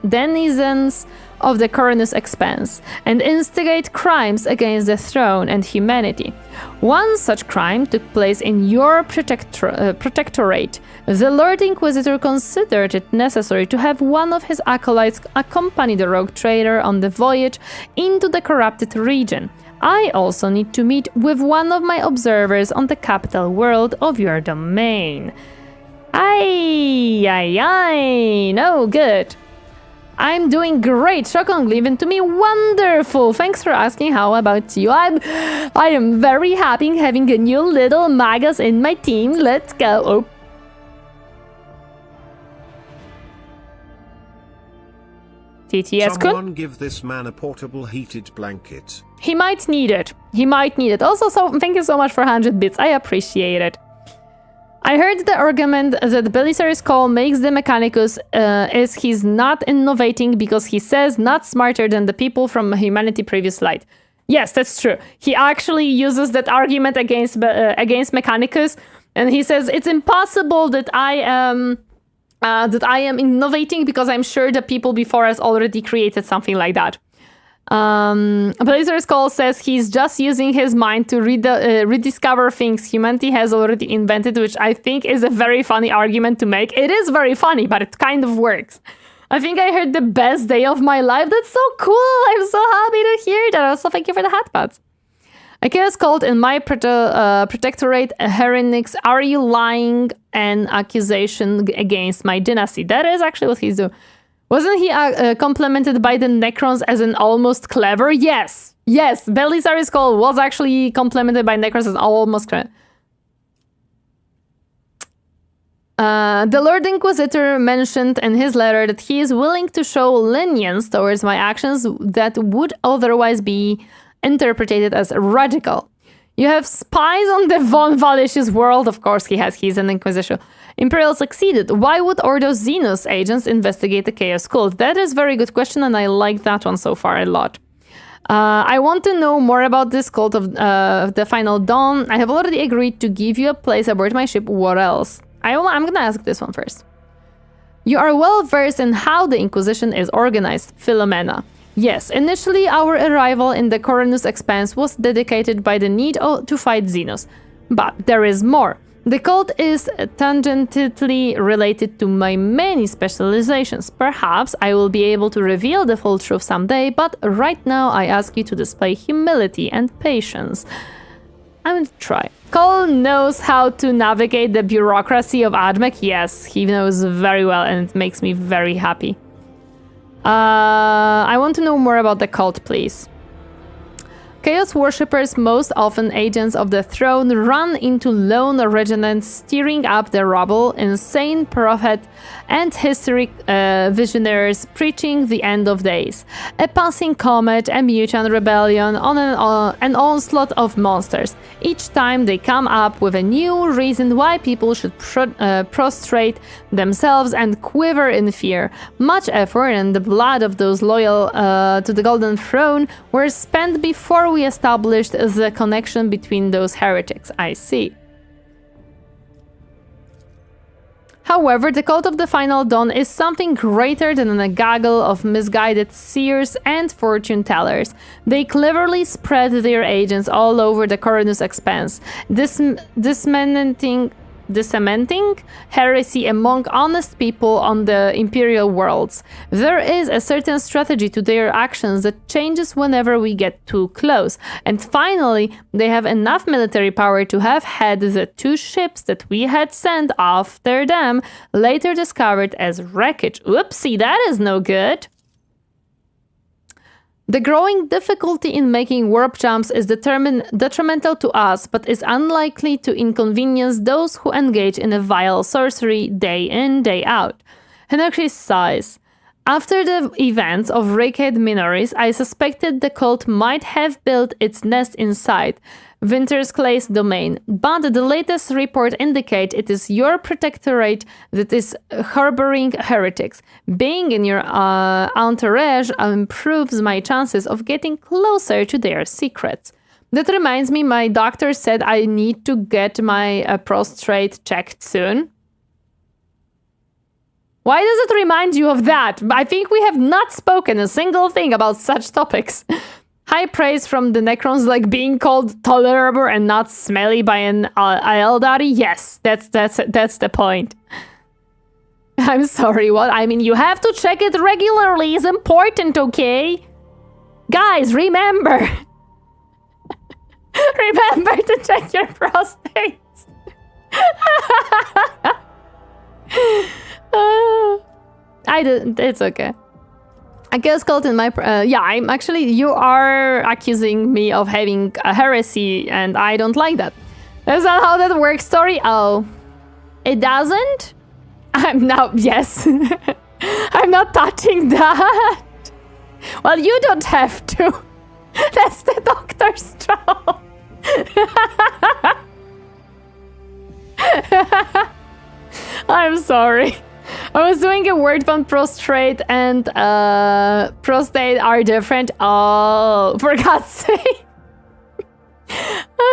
denizens of the Corynus Expanse and instigate crimes against the throne and humanity. One such crime took place in your protectorate. The Lord Inquisitor considered it necessary to have one of his acolytes accompany the rogue trader on the voyage into the corrupted region. I also need to meet with one of my observers on the capital world of your domain. Aye, no good. I'm doing great, shockingly, even to me, wonderful. Thanks for asking. How about you? I am very happy having a new little magus in my team. Let's go. Oh. TTS Someone give this man a portable heated blanket. He might need it. Also, thank you so much for 100 bits. I appreciate it. I heard the argument that Belisarius Cole makes the Mechanicus is he's not innovating because he says not smarter than the people from Humanity Previous Light. Yes, that's true. He actually uses that argument against Mechanicus, and he says it's impossible that I am innovating because I'm sure the people before us already created something like that. Blazer's Call says he's just using his mind to rediscover things humanity has already invented, which I think is a very funny argument to make. It is very funny, but it kind of works. I think I heard the best day of my life. That's so cool. I'm so happy to hear that. Also, thank you for the hat pads. A chaos cult in my protectorate, Herenix. Are you lying? An accusation against my dynasty. That is actually what he's doing. Wasn't he complimented by the Necrons as an almost clever? Yes. Belisarius Cole was actually complimented by Necrons as almost clever. The Lord Inquisitor mentioned in his letter that he is willing to show lenience towards my actions that would otherwise be interpreted as radical. You have spies on the Von Valicious world. Of course he has. He's an Inquisition. Imperial succeeded. Why would Ordo Xenos agents investigate the Chaos Cult? That is a very good question, and I like that one so far a lot. I want to know more about this cult of the Final Dawn. I have already agreed to give you a place aboard my ship. What else? I'm gonna ask this one first. You are well versed in how the Inquisition is organized, Philomena. Yes, initially our arrival in the Corynus Expanse was dedicated by the need to fight Xenos. But there is more. The cult is tangentially related to my many specializations. Perhaps I will be able to reveal the full truth someday, but right now I ask you to display humility and patience. I'm going to try. Cole knows how to navigate the bureaucracy of Admech. Yes, he knows very well, and it makes me very happy. I want to know more about the cult, please. Chaos worshippers, most often agents of the throne, run into lone regiments, stirring up the rubble, insane prophet and historic visionaries preaching the end of days. A passing comet, a mutant rebellion, on an onslaught of monsters. Each time they come up with a new reason why people should prostrate themselves and quiver in fear. Much effort and the blood of those loyal to the Golden Throne were spent before we established the connection between those heretics. I see. However, the cult of the Final Dawn is something greater than a gaggle of misguided seers and fortune tellers. They cleverly spread their agents all over the Corynus Expanse, disseminating heresy among honest people on the Imperial worlds. There is a certain strategy to their actions that changes whenever we get too close. And finally, they have enough military power to have had the 2 ships that we had sent after them later discovered as wreckage. Oopsie, that is no good. The growing difficulty in making warp jumps is detrimental to us, but is unlikely to inconvenience those who engage in a vile sorcery day in, day out. Henry sighs. After the events of Rakeid Minoris, I suspected the cult might have built its nest inside Wintersclay's domain, but the latest report indicates it is your protectorate that is harboring heretics. Being in your entourage improves my chances of getting closer to their secrets. That reminds me, my doctor said I need to get my prostrate checked soon. Why does it remind you of that? I think we have not spoken a single thing about such topics. High praise from the Necrons, like being called tolerable and not smelly by an Eldari. Yes, that's the point. I'm sorry, what? I mean, you have to check it regularly. It's important, okay? Guys, remember. Remember to check your prostate. I didn't. It's okay. I guess called in my... yeah, I'm actually... You are accusing me of having a heresy, and I don't like that. That's not how that works, story. Oh. It doesn't? I'm now... Yes. I'm not touching that. Well, you don't have to. That's the doctor's job. I'm sorry. I was doing a word from prostrate and prostate are different. Oh, for God's sake.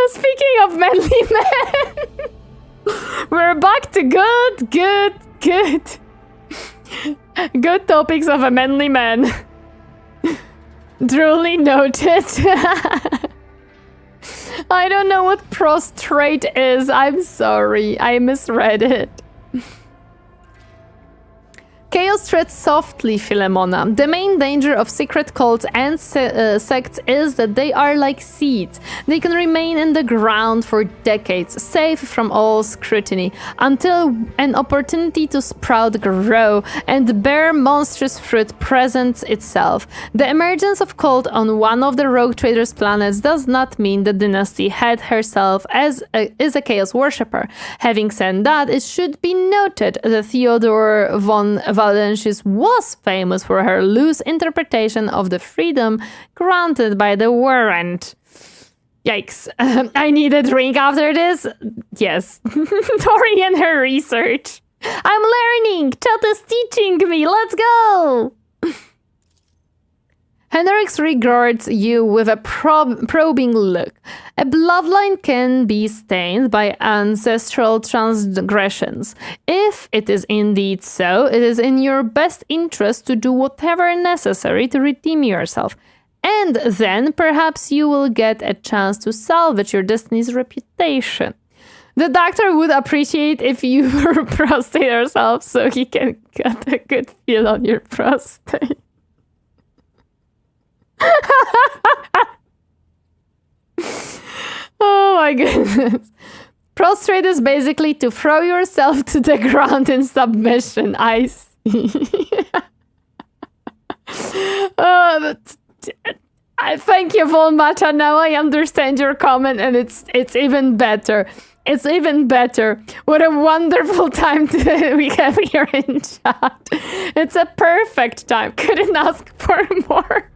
Speaking of manly men, we're back to good topics of a manly man. Truly noted. I don't know what prostrate is. I'm sorry. I misread it. Chaos treads softly, Philemona. The main danger of secret cults and sects is that they are like seeds. They can remain in the ground for decades, safe from all scrutiny, until an opportunity to sprout, grow, and bear monstrous fruit presents itself. The emergence of cult on one of the rogue traders' planets does not mean the dynasty head herself is a chaos worshipper. Having said that, it should be noted that Theodore von Valentius was famous for her loose interpretation of the freedom granted by the warrant. Yikes. I need a drink after this? Yes. Tori and her research. I'm learning! Chat is teaching me! Let's go! Hendrix regards you with a probing look. A bloodline can be stained by ancestral transgressions. If it is indeed so, it is in your best interest to do whatever necessary to redeem yourself. And then perhaps you will get a chance to salvage your destiny's reputation. The doctor would appreciate if you were prostate yourself so he can get a good feel on your prostate. Oh my goodness. Prostrate is basically to throw yourself to the ground in submission. I see. I thank you, Volmacha. Now I understand your comment, and it's even better. It's even better. What a wonderful time we have here in chat. It's a perfect time. Couldn't ask for more.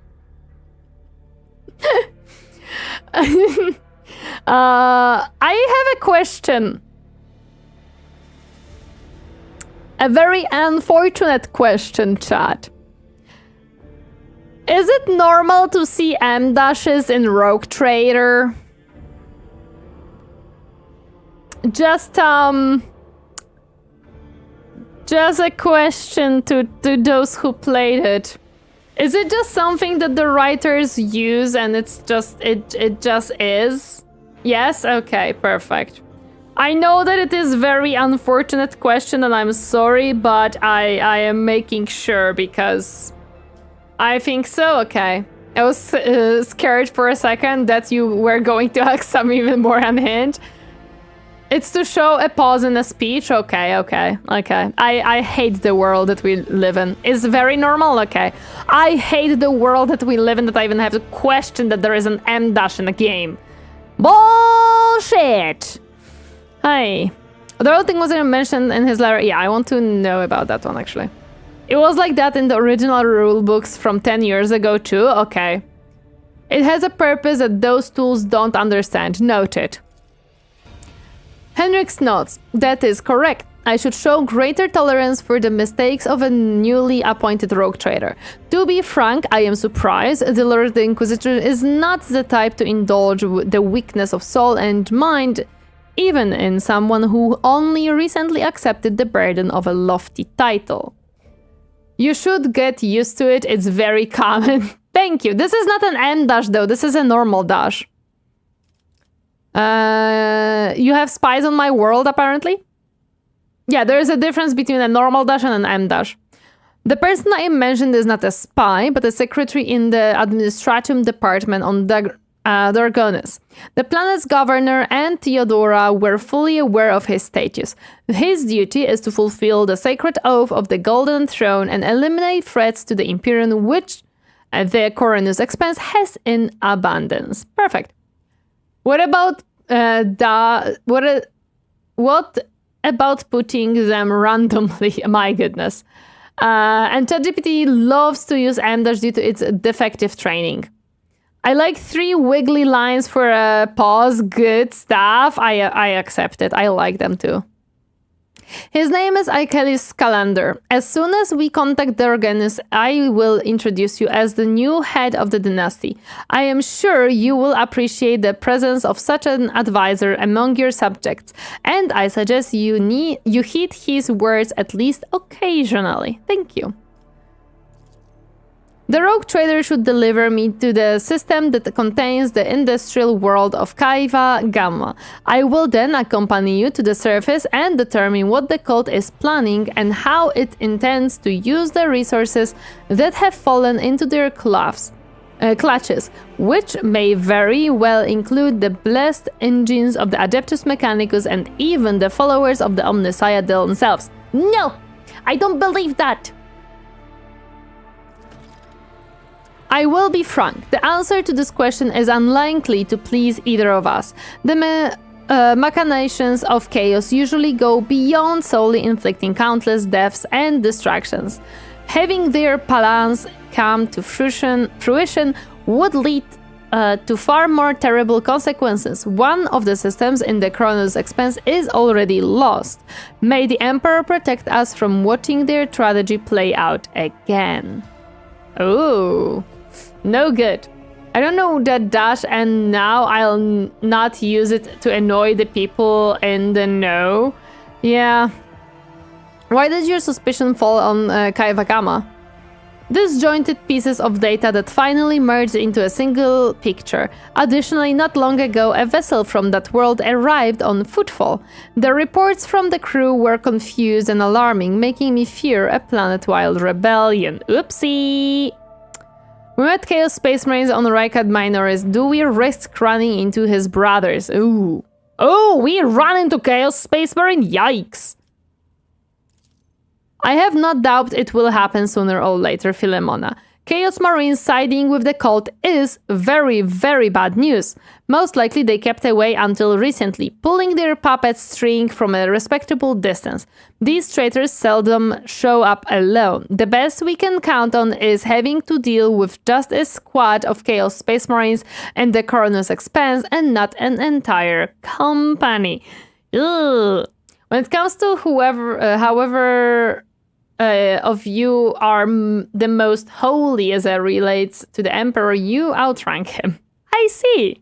I have a question. A very unfortunate question, chat. Is it normal to see M dashes in Rogue Trader? Just a question to those who played it. Is it just something that the writers use and it just is? Yes? Okay, perfect. I know that it is very unfortunate question and I'm sorry, but I am making sure because I think so, okay. I was scared for a second that you were going to ask some even more unhinged. It's to show a pause in a speech? Okay. I hate the world that we live in. It's very normal? Okay. I hate the world that we live in, that I even have to question that there is an M dash in a game. Bullshit! Hey. The whole thing wasn't mentioned in his letter. Yeah, I want to know about that one, actually. It was like that in the original rulebooks from 10 years ago, too? Okay. It has a purpose that those tools don't understand. Noted. Henrix notes, that is correct. I should show greater tolerance for the mistakes of a newly appointed rogue trader. To be frank, I am surprised. The Lord the Inquisitor is not the type to indulge the weakness of soul and mind, even in someone who only recently accepted the burden of a lofty title. You should get used to it. It's very common. Thank you. This is not an M dash though. This is a normal dash. You have spies on my world, apparently? Yeah, there is a difference between a normal dash and an M dash. The person I mentioned is not a spy, but a secretary in the Administratum Department on Dargonis. The planet's governor and Theodora were fully aware of his status. His duty is to fulfill the sacred oath of the Golden Throne and eliminate threats to the Imperium, which the Coronus Expanse has in abundance. Perfect. What about what about putting them randomly? My goodness. And ChatGPT loves to use M dash due to its defective training. I like 3 wiggly lines for a pause. Good stuff. I accept it. I like them too. His name is Ikelis Calendar. As soon as we contact Darganus, I will introduce you as the new head of the dynasty. I am sure you will appreciate the presence of such an advisor among your subjects, and I suggest you heed his words at least occasionally. Thank you. The rogue trader should deliver me to the system that contains the industrial world of Kaiva Gamma. I will then accompany you to the surface and determine what the cult is planning and how it intends to use the resources that have fallen into their clutches, which may very well include the blessed engines of the Adeptus Mechanicus and even the followers of the Omnissiah themselves. No! I don't believe that! I will be frank, the answer to this question is unlikely to please either of us. The machinations of chaos usually go beyond solely inflicting countless deaths and distractions. Having their plans come to fruition would lead to far more terrible consequences. One of the systems in the Chronos Expanse is already lost. May the Emperor protect us from watching their strategy play out again. Oh. No good. I don't know that dash, and now I'll not use it to annoy the people in the know. Yeah. Why did your suspicion fall on Kaivagama? Disjointed pieces of data that finally merged into a single picture. Additionally, not long ago, a vessel from that world arrived on Footfall. The reports from the crew were confused and alarming, making me fear a planet-wide rebellion. Oopsie! We met Chaos Space Marines on Rykad Minoris. Do we risk running into his brothers? Ooh. Oh, we ran into Chaos Space Marine? Yikes! I have not doubt it will happen sooner or later, Philemona. Chaos Marines siding with the cult is very, very bad news. Most likely they kept away until recently, pulling their puppet string from a respectable distance. These traitors seldom show up alone. The best we can count on is having to deal with just a squad of Chaos Space Marines and the Coroner's expense and not an entire company. Ugh. When it comes to however of you are the most holy as it relates to the Emperor, you outrank him. I see.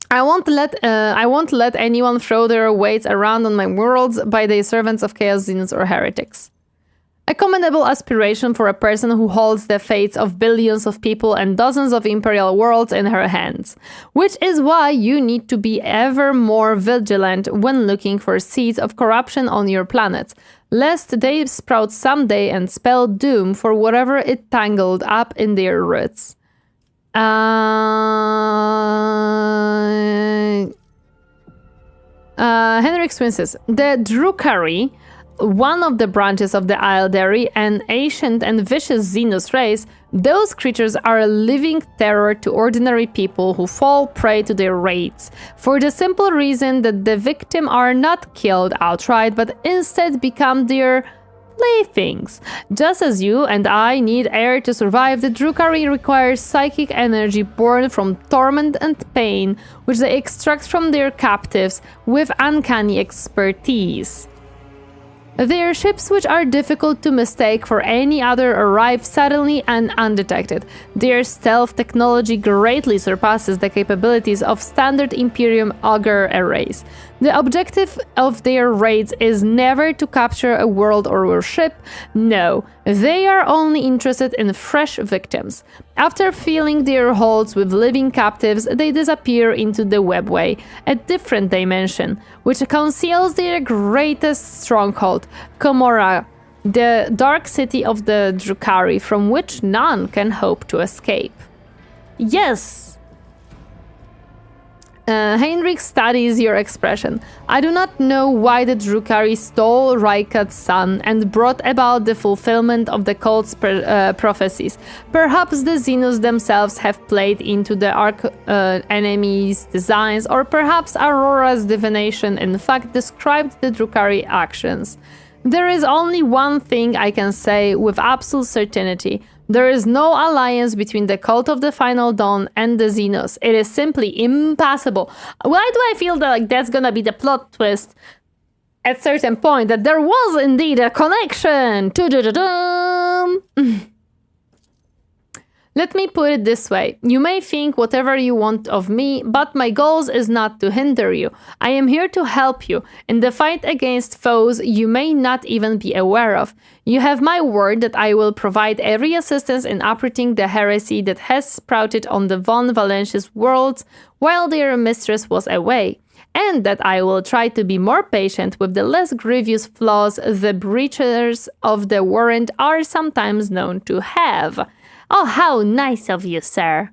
I won't let anyone throw their weights around on my worlds by the servants of Chaos Xenos or heretics. A commendable aspiration for a person who holds the fates of billions of people and dozens of imperial worlds in her hands. Which is why you need to be ever more vigilant when looking for seeds of corruption on your planets, lest they sprout someday and spell doom for whatever it tangled up in their roots. Henrik Swinses. The Drukhari, one of the branches of the Eldari, an ancient and vicious Xenos race, those creatures are a living terror to ordinary people who fall prey to their raids, for the simple reason that the victim are not killed outright, but instead become their playthings. Just as you and I need air to survive, the Drukhari requires psychic energy born from torment and pain, which they extract from their captives with uncanny expertise. Their ships, which are difficult to mistake for any other, arrive suddenly and undetected. Their stealth technology greatly surpasses the capabilities of standard Imperium auger arrays. The objective of their raids is never to capture a world or a ship. No, they are only interested in fresh victims. After filling their holds with living captives, they disappear into the webway, a different dimension, which conceals their greatest stronghold, Komora, the dark city of the Drukhari, from which none can hope to escape. Yes! Heinrich studies your expression. I do not know why the Drukhari stole Rykad's son and brought about the fulfillment of the cult's prophecies. Perhaps the Xenos themselves have played into the enemy's designs, or perhaps Aurora's divination in fact described the Drukhari actions. There is only one thing I can say with absolute certainty. There is no alliance between the Cult of the Final Dawn and the Xenos. It is simply impossible. Why do I feel that that's gonna be the plot twist at a certain point, that there was indeed a connection? Let me put it this way. You may think whatever you want of me, but my goal is not to hinder you. I am here to help you in the fight against foes you may not even be aware of. You have my word that I will provide every assistance in uprooting the heresy that has sprouted on the Von Valentius worlds while their mistress was away, and that I will try to be more patient with the less grievous flaws the breachers of the warrant are sometimes known to have. Oh, how nice of you, sir.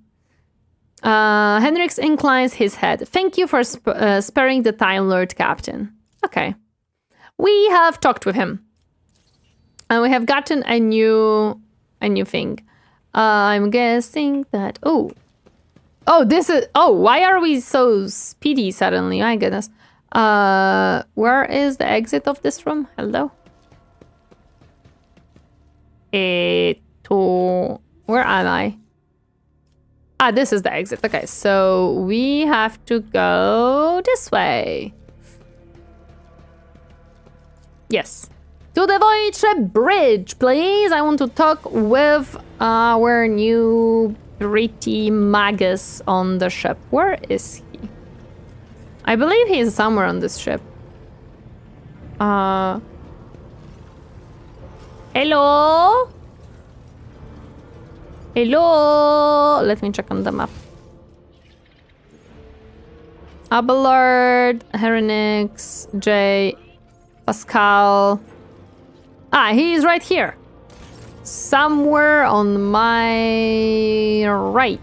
Henrix inclines his head. Thank you for sparing the time, Lord Captain. Okay. We have talked with him. And we have gotten a new thing. I'm guessing that... Oh, this is... Oh, why are we so speedy suddenly? My goodness. Where is the exit of this room? Hello? Where am I? Ah, this is the exit. Okay, so we have to go this way. Yes. To the Void Bridge, please. I want to talk with our new pretty magus on the ship. Where is he? I believe he is somewhere on this ship. Hello? Hello? Let me check on the map. Abelard, Herenix, J, Pascal. Ah, he is right here. Somewhere on my right.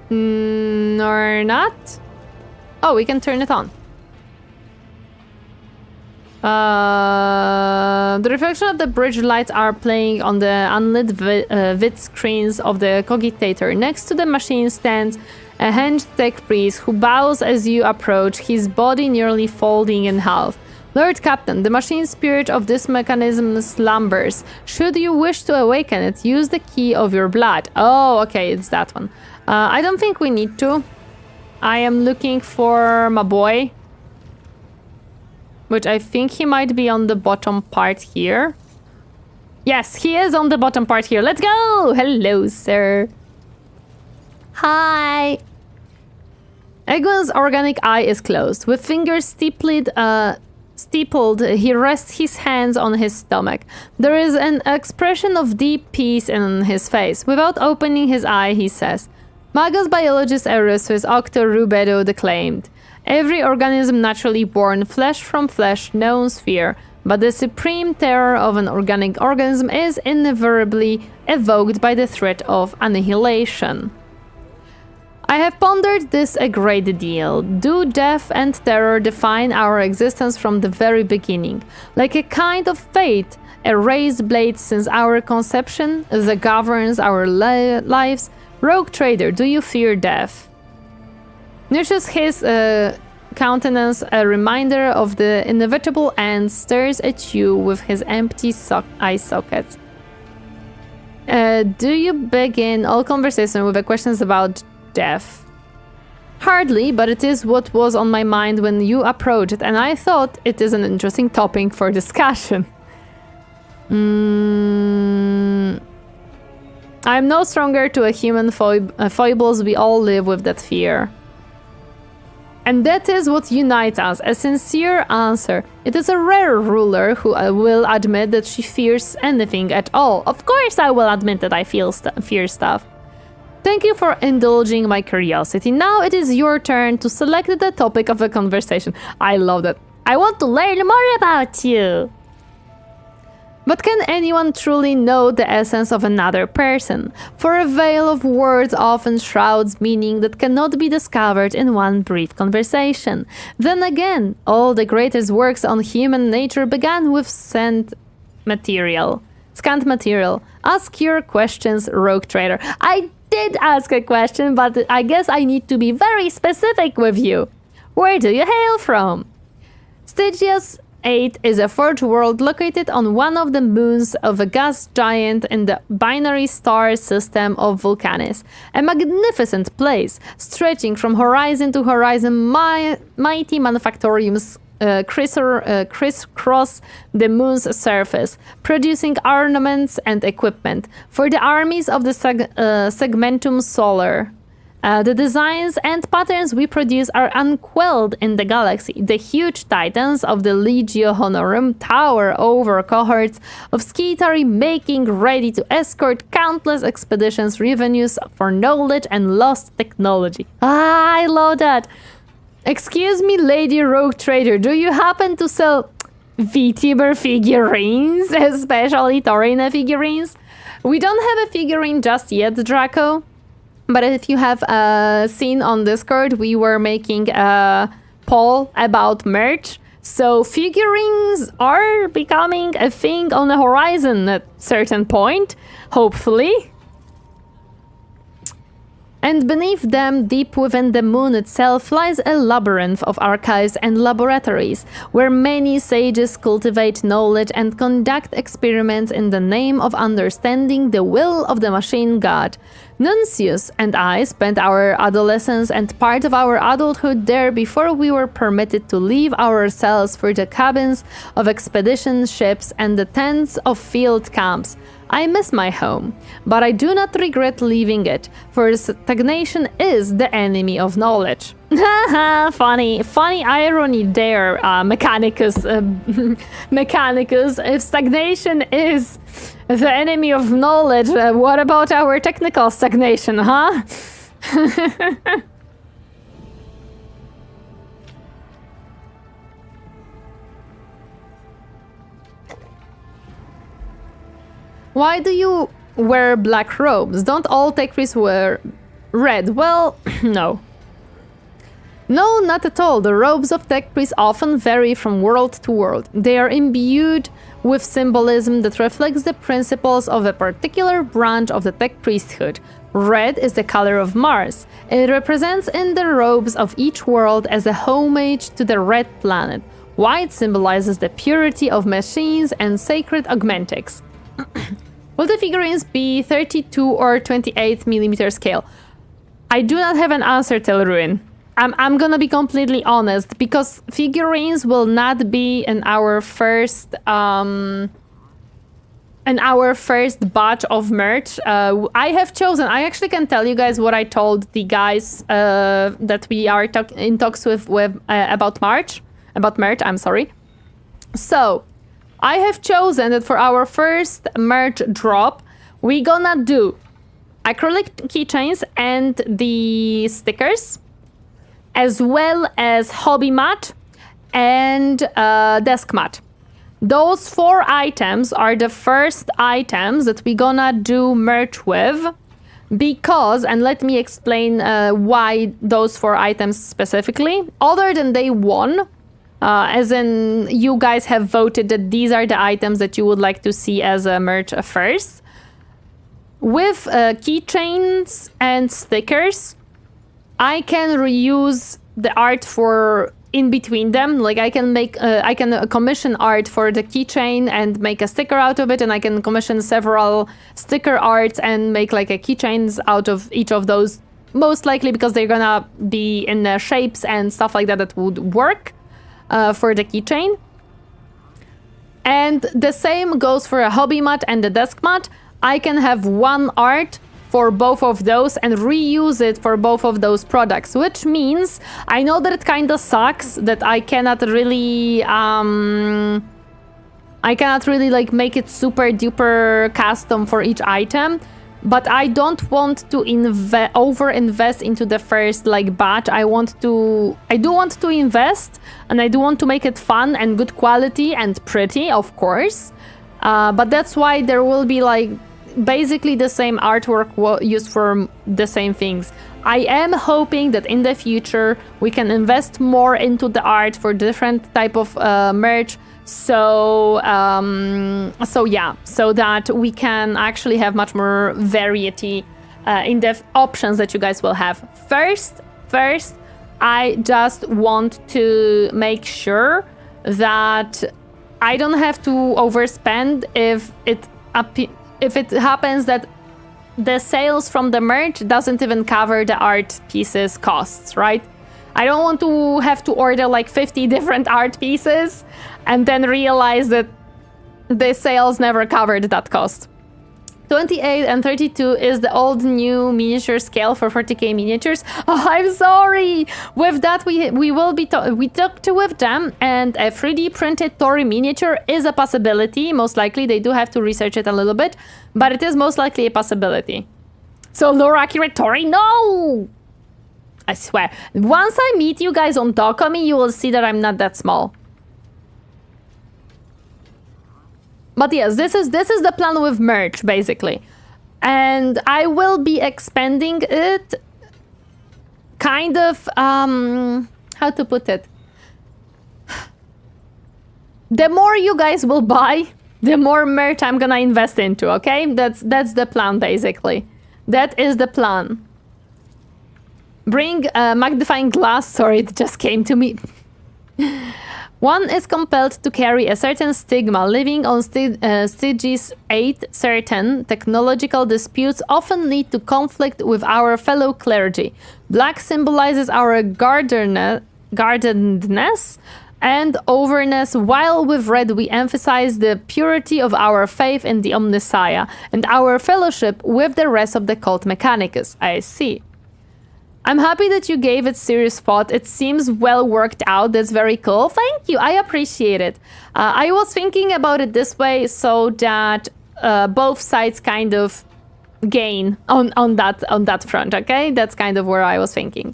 Or not? Oh, we can turn it on. The reflection of the bridge lights are playing on the unlit vid screens of the cogitator. Next to the machine stands a hinged tech priest who bows as you approach, his body nearly folding in half. Lord Captain, the machine spirit of this mechanism slumbers. Should you wish to awaken it, use the key of your blood. Oh, okay, it's that one. I don't think we need to. I am looking for my boy, which I think he might be on the bottom part here. Yes, he is on the bottom part here. Let's go! Hello, sir. Hi. Egon's organic eye is closed. With fingers steepled, he rests his hands on his stomach. There is an expression of deep peace in his face. Without opening his eye, he says, Magus biologist Erasmus Octo Rubedo declaimed, every organism naturally born, flesh from flesh, knows fear, but the supreme terror of an organic organism is invariably evoked by the threat of annihilation. I have pondered this a great deal. Do death and terror define our existence from the very beginning? Like a kind of fate, a raised blade since our conception that governs our lives? Rogue trader, do you fear death? Nurses his countenance, a reminder of the inevitable end, stares at you with his empty eye sockets. Do you begin all conversation with the questions about death? Hardly, but it is what was on my mind when you approached it, and I thought it is an interesting topic for discussion. I'm no stronger to a human foibles, we all live with that fear. And that is what unites us, a sincere answer. It is a rare ruler who will admit that she fears anything at all. Of course I will admit that I fear stuff. Thank you for indulging my curiosity. Now it is your turn to select the topic of the conversation. I love that. I want to learn more about you. But can anyone truly know the essence of another person? For a veil of words often shrouds meaning that cannot be discovered in one brief conversation. Then again, all the greatest works on human nature began with scant material. Ask your questions, rogue trader. I did ask a question, but I guess I need to be very specific with you. Where do you hail from? Stygius 8 is a forge world located on one of the moons of a gas giant in the binary star system of Vulcanis. A magnificent place, stretching from horizon to horizon, mighty manufactoriums crisscross the moon's surface, producing armaments and equipment for the armies of the Segmentum Solar. The designs and patterns we produce are unquelled in the galaxy. The huge titans of the Legio Honorum tower over cohorts of Skitari, making ready to escort countless expeditions, revenues for knowledge and lost technology. Ah, I love that. Excuse me, Lady Rogue Trader, do you happen to sell VTuber figurines, especially Taurina figurines? We don't have a figurine just yet, Draco. But if you have seen on Discord, we were making a poll about merch. So figurines are becoming a thing on the horizon at a certain point, hopefully. And beneath them, deep within the moon itself, lies a labyrinth of archives and laboratories, where many sages cultivate knowledge and conduct experiments in the name of understanding the will of the machine god. Nuncius and I spent our adolescence and part of our adulthood there before we were permitted to leave our cells for the cabins of expedition ships and the tents of field camps. I miss my home, but I do not regret leaving it, for stagnation is the enemy of knowledge. Haha, funny irony there, Mechanicus. Mechanicus, if stagnation is the enemy of knowledge, what about our technical stagnation, huh? Why do you wear black robes? Don't all tech priests wear red? Well, no. No, not at all. The robes of tech priests often vary from world to world. They are imbued with symbolism that reflects the principles of a particular branch of the tech priesthood. Red is the color of Mars. It represents in the robes of each world as a homage to the red planet. White symbolizes the purity of machines and sacred augmentics. Will the figurines be 32 or 28 millimeter scale? I do not have an answer, Telruin. I'm gonna be completely honest, because figurines will not be in our first batch of merch. I have chosen. I actually can tell you guys what I told the guys that we are in talks with about merch. I'm sorry. So I have chosen that for our first merch drop, we gonna do acrylic keychains and the stickers, as well as hobby mat and desk mat. Those 4 items are the first items that we gonna do merch with, because, and let me explain why those 4 items specifically, other than they won, as in you guys have voted that these are the items that you would like to see as a merch first. With keychains and stickers, I can reuse the art for in between them. Like I can make, I can commission art for the keychain and make a sticker out of it, and I can commission several sticker arts and make like a keychains out of each of those. Most likely because they're gonna be in the shapes and stuff like that would work for the keychain. And the same goes for a hobby mat and the desk mat. I can have one art for both of those and reuse it for both of those products, which means I know that it kind of sucks that I cannot really like make it super duper custom for each item, but I don't want to over invest into the first like batch. I do want to invest, and I do want to make it fun and good quality and pretty, of course, but that's why there will be like basically the same artwork used for the same things. I am hoping that in the future we can invest more into the art for different type of merch, so yeah, so that we can actually have much more variety in the options that you guys will have. First, I just want to make sure that I don't have to overspend if it happens that the sales from the merch doesn't even cover the art pieces costs, right? I don't want to have to order like 50 different art pieces and then realize that the sales never covered that cost. 28 and 32 is the old new miniature scale for 40k miniatures. Oh, I'm sorry. With that, we talked with them, and a 3D printed Tori miniature is a possibility. Most likely, they do have to research it a little bit, but it is most likely a possibility. So lore accurate Tori, no! I swear. Once I meet you guys on Dokumi, you will see that I'm not that small. But yes, this is the plan with merch, basically. And I will be expanding it kind of, how to put it? The more you guys will buy, the more merch I'm gonna invest into, okay? That's the plan, basically. That is the plan. Bring magnifying glass, sorry, it just came to me. One is compelled to carry a certain stigma. Living on Stygies 8, certain technological disputes often lead to conflict with our fellow clergy. Black symbolizes our guardedness and overness, while with red we emphasize the purity of our faith in the Omnissiah and our fellowship with the rest of the cult Mechanicus. I see. I'm happy that you gave it serious thought. It seems well worked out. That's very cool. Thank you. I appreciate it. I was thinking about it this way so that both sides kind of gain on that front. Okay, that's kind of where I was thinking.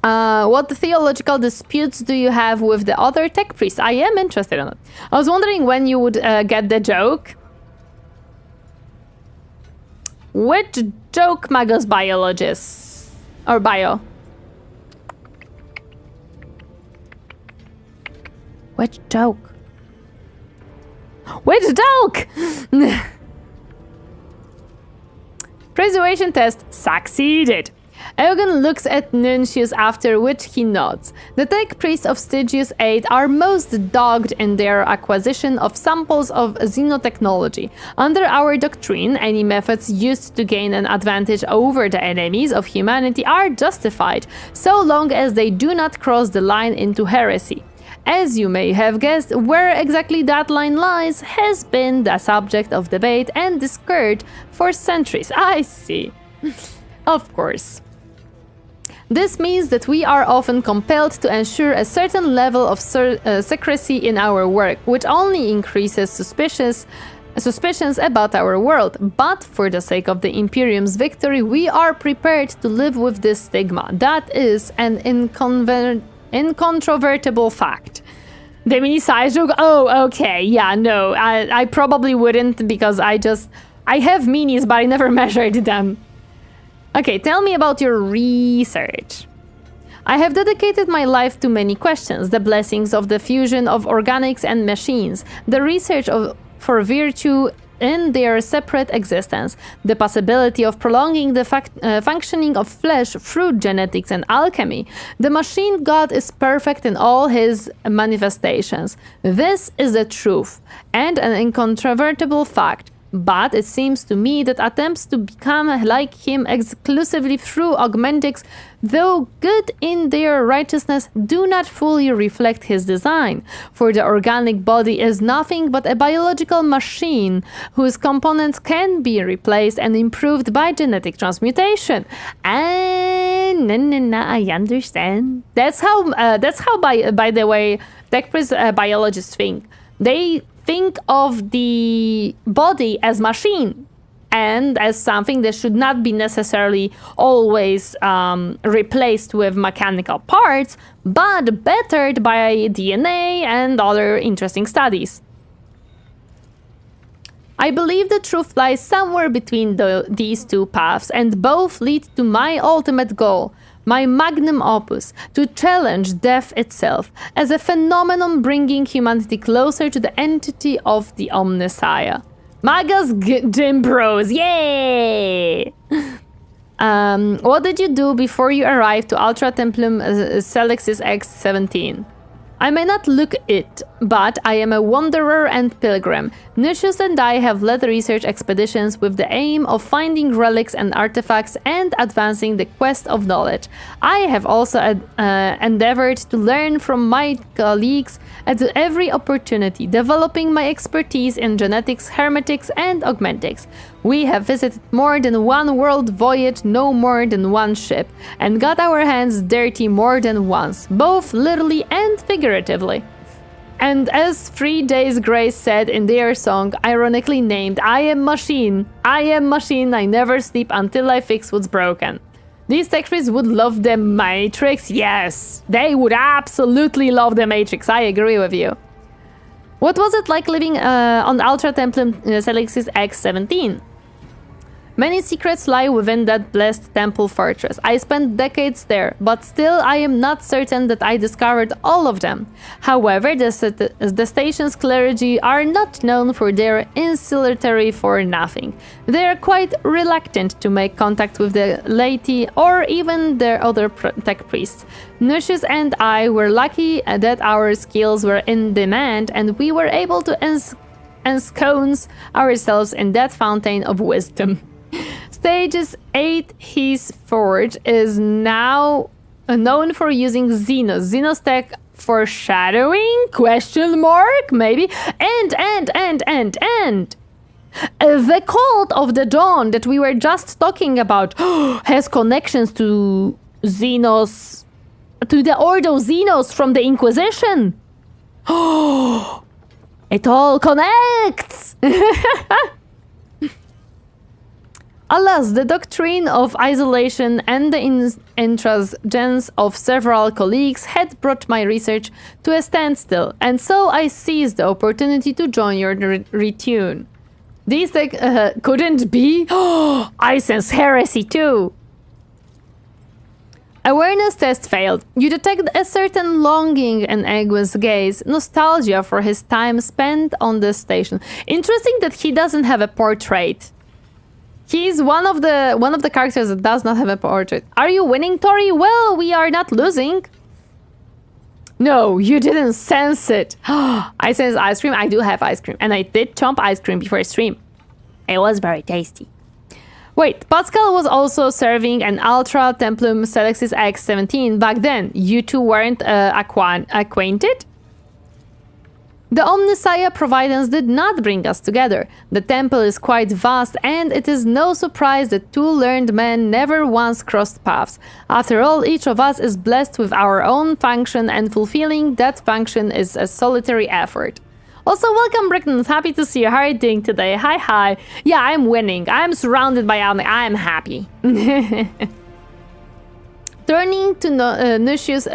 What theological disputes do you have with the other tech priests? I am interested in it. I was wondering when you would get the joke. Which joke, Magos biologists? Or bio? Which joke? Which joke? Persuasion test succeeded. Eugen looks at Nuncius, after which he nods. The tech priests of Stygius 8 are most dogged in their acquisition of samples of xenotechnology. Under our doctrine, any methods used to gain an advantage over the enemies of humanity are justified, so long as they do not cross the line into heresy. As you may have guessed, where exactly that line lies has been the subject of debate and discord for centuries. I see. Of course. This means that we are often compelled to ensure a certain level of secrecy in our work, which only increases suspicions about our world. But for the sake of the Imperium's victory, we are prepared to live with this stigma. That is an incontrovertible fact. The mini size joke? Oh, okay. Yeah, no, I probably wouldn't, because I have minis, but I never measured them. Okay, tell me about your research. I have dedicated my life to many questions: the blessings of the fusion of organics and machines, the research for virtue in their separate existence, the possibility of prolonging the functioning of flesh through genetics and alchemy. The machine god is perfect in all his manifestations. This is the truth and an incontrovertible fact. But it seems to me that attempts to become like him exclusively through augmentics, though good in their righteousness, do not fully reflect his design. For the organic body is nothing but a biological machine whose components can be replaced and improved by genetic transmutation. And I understand. That's how by the way, tech biologists think. They think of the body as machine and as something that should not be necessarily always replaced with mechanical parts, but bettered by DNA and other interesting studies. I believe the truth lies somewhere between these two paths, and both lead to my ultimate goal, my magnum opus, to challenge death itself as a phenomenon bringing humanity closer to the entity of the Omnissiah. Magas Gym Bros, yay! What did you do before you arrived to Ultra Templum Selexis X-17? I may not look it, but I am a wanderer and pilgrim. Nuncius and I have led research expeditions with the aim of finding relics and artifacts and advancing the quest of knowledge. I have also endeavored to learn from my colleagues at every opportunity, developing my expertise in genetics, hermetics, and augmentics. We have visited more than one world voyage, no more than one ship, and got our hands dirty more than once, both literally and figuratively. And as 3 Days Grace said in their song, ironically named, I am machine, I never sleep until I fix what's broken. These tech priests would love the Matrix, yes, they would absolutely love the Matrix, I agree with you. What was it like living on Ultra Templum Selexis X-17? Many secrets lie within that blessed temple fortress. I spent decades there, but still I am not certain that I discovered all of them. However, the station's clergy are not known for their insularity for nothing. They are quite reluctant to make contact with the laity or even their other tech priests. Nucius and I were lucky that our skills were in demand and we were able to ensconce ourselves in that fountain of wisdom. Stages 8 His Forge is now known for using Xenos. Xenos tech foreshadowing? Question mark? Maybe? And. The Cult of the Dawn that we were just talking about has connections to Xenos, to the Ordo Xenos from the Inquisition. It all connects! Alas, the doctrine of isolation and the intransigence of several colleagues had brought my research to a standstill, and so I seized the opportunity to join your retune. These couldn't be. I sense heresy too. Awareness test failed. You detect a certain longing in Egwin's gaze, nostalgia for his time spent on the station. Interesting that he doesn't have a portrait. He's one of the characters that does not have a portrait. Are you winning, Tori? Well, we are not losing. No, you didn't sense it. I sense ice cream. I do have ice cream. And I did chomp ice cream before stream. It was very tasty. Wait, Pascal was also serving an Ultra Templum Selexis X17 back then. You two weren't acquainted? The Omnissiah Providence did not bring us together. The temple is quite vast, and it is no surprise that two learned men never once crossed paths. After all, each of us is blessed with our own function, and fulfilling that function is a solitary effort. Also, welcome, Brickton. Happy to see you. How are you doing today? Hi. Yeah, I'm winning. I'm surrounded by army. I'm happy. Turning to Nucius,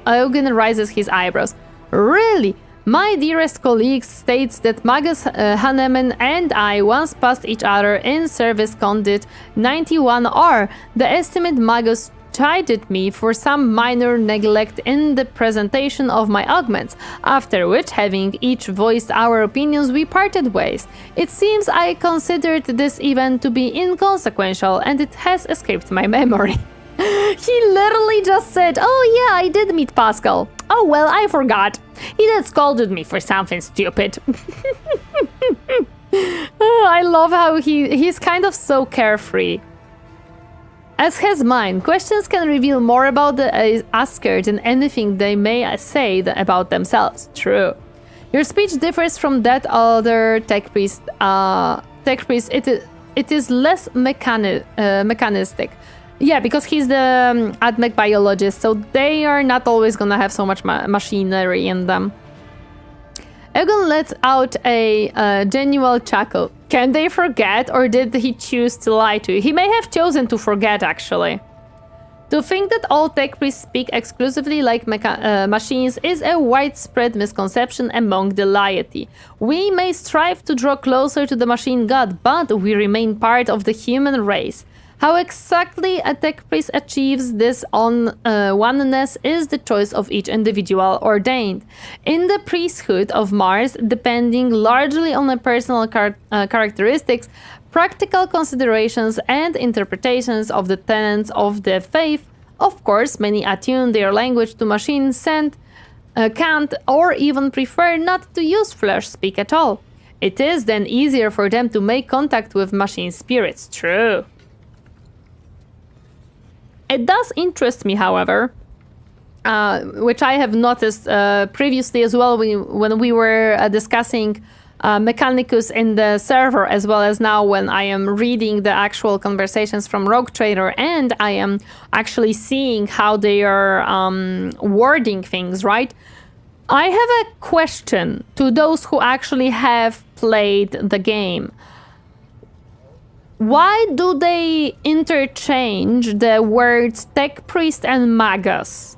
Eugen raises his eyebrows. Really? My dearest colleague states that Magus Hanneman and I once passed each other in Service Condit 91R. The estimate Magus chided me for some minor neglect in the presentation of my augments, after which, having each voiced our opinions, we parted ways. It seems I considered this event to be inconsequential, and it has escaped my memory. He literally just said, oh yeah, I did meet Pascal. Oh well, I forgot. He just scolded me for something stupid. I love how he's kind of so carefree. As has mine, questions can reveal more about the asker than anything they may say about themselves. True. Your speech differs from that other tech priest. It is less mechanistic. Yeah, because he's the AdMech biologist, so they are not always gonna have so much machinery in them. Egon lets out a genuine chuckle. Can they forget, or did he choose to lie to you? He may have chosen to forget, actually. To think that all tech priests speak exclusively like machines is a widespread misconception among the laity. We may strive to draw closer to the machine god, but we remain part of the human race. How exactly a tech priest achieves this oneness is the choice of each individual ordained. In the priesthood of Mars, depending largely on the personal characteristics, practical considerations, and interpretations of the tenets of the faith, of course, many attune their language to machines, can't, or even prefer not to use flesh speak at all. It is then easier for them to make contact with machine spirits. True. It does interest me, however, which I have noticed previously as well when we were discussing Mechanicus in the server, as well as now when I am reading the actual conversations from Rogue Trader and I am actually seeing how they are wording things, right? I have a question to those who actually have played the game. Why do they interchange the words tech priest and magus?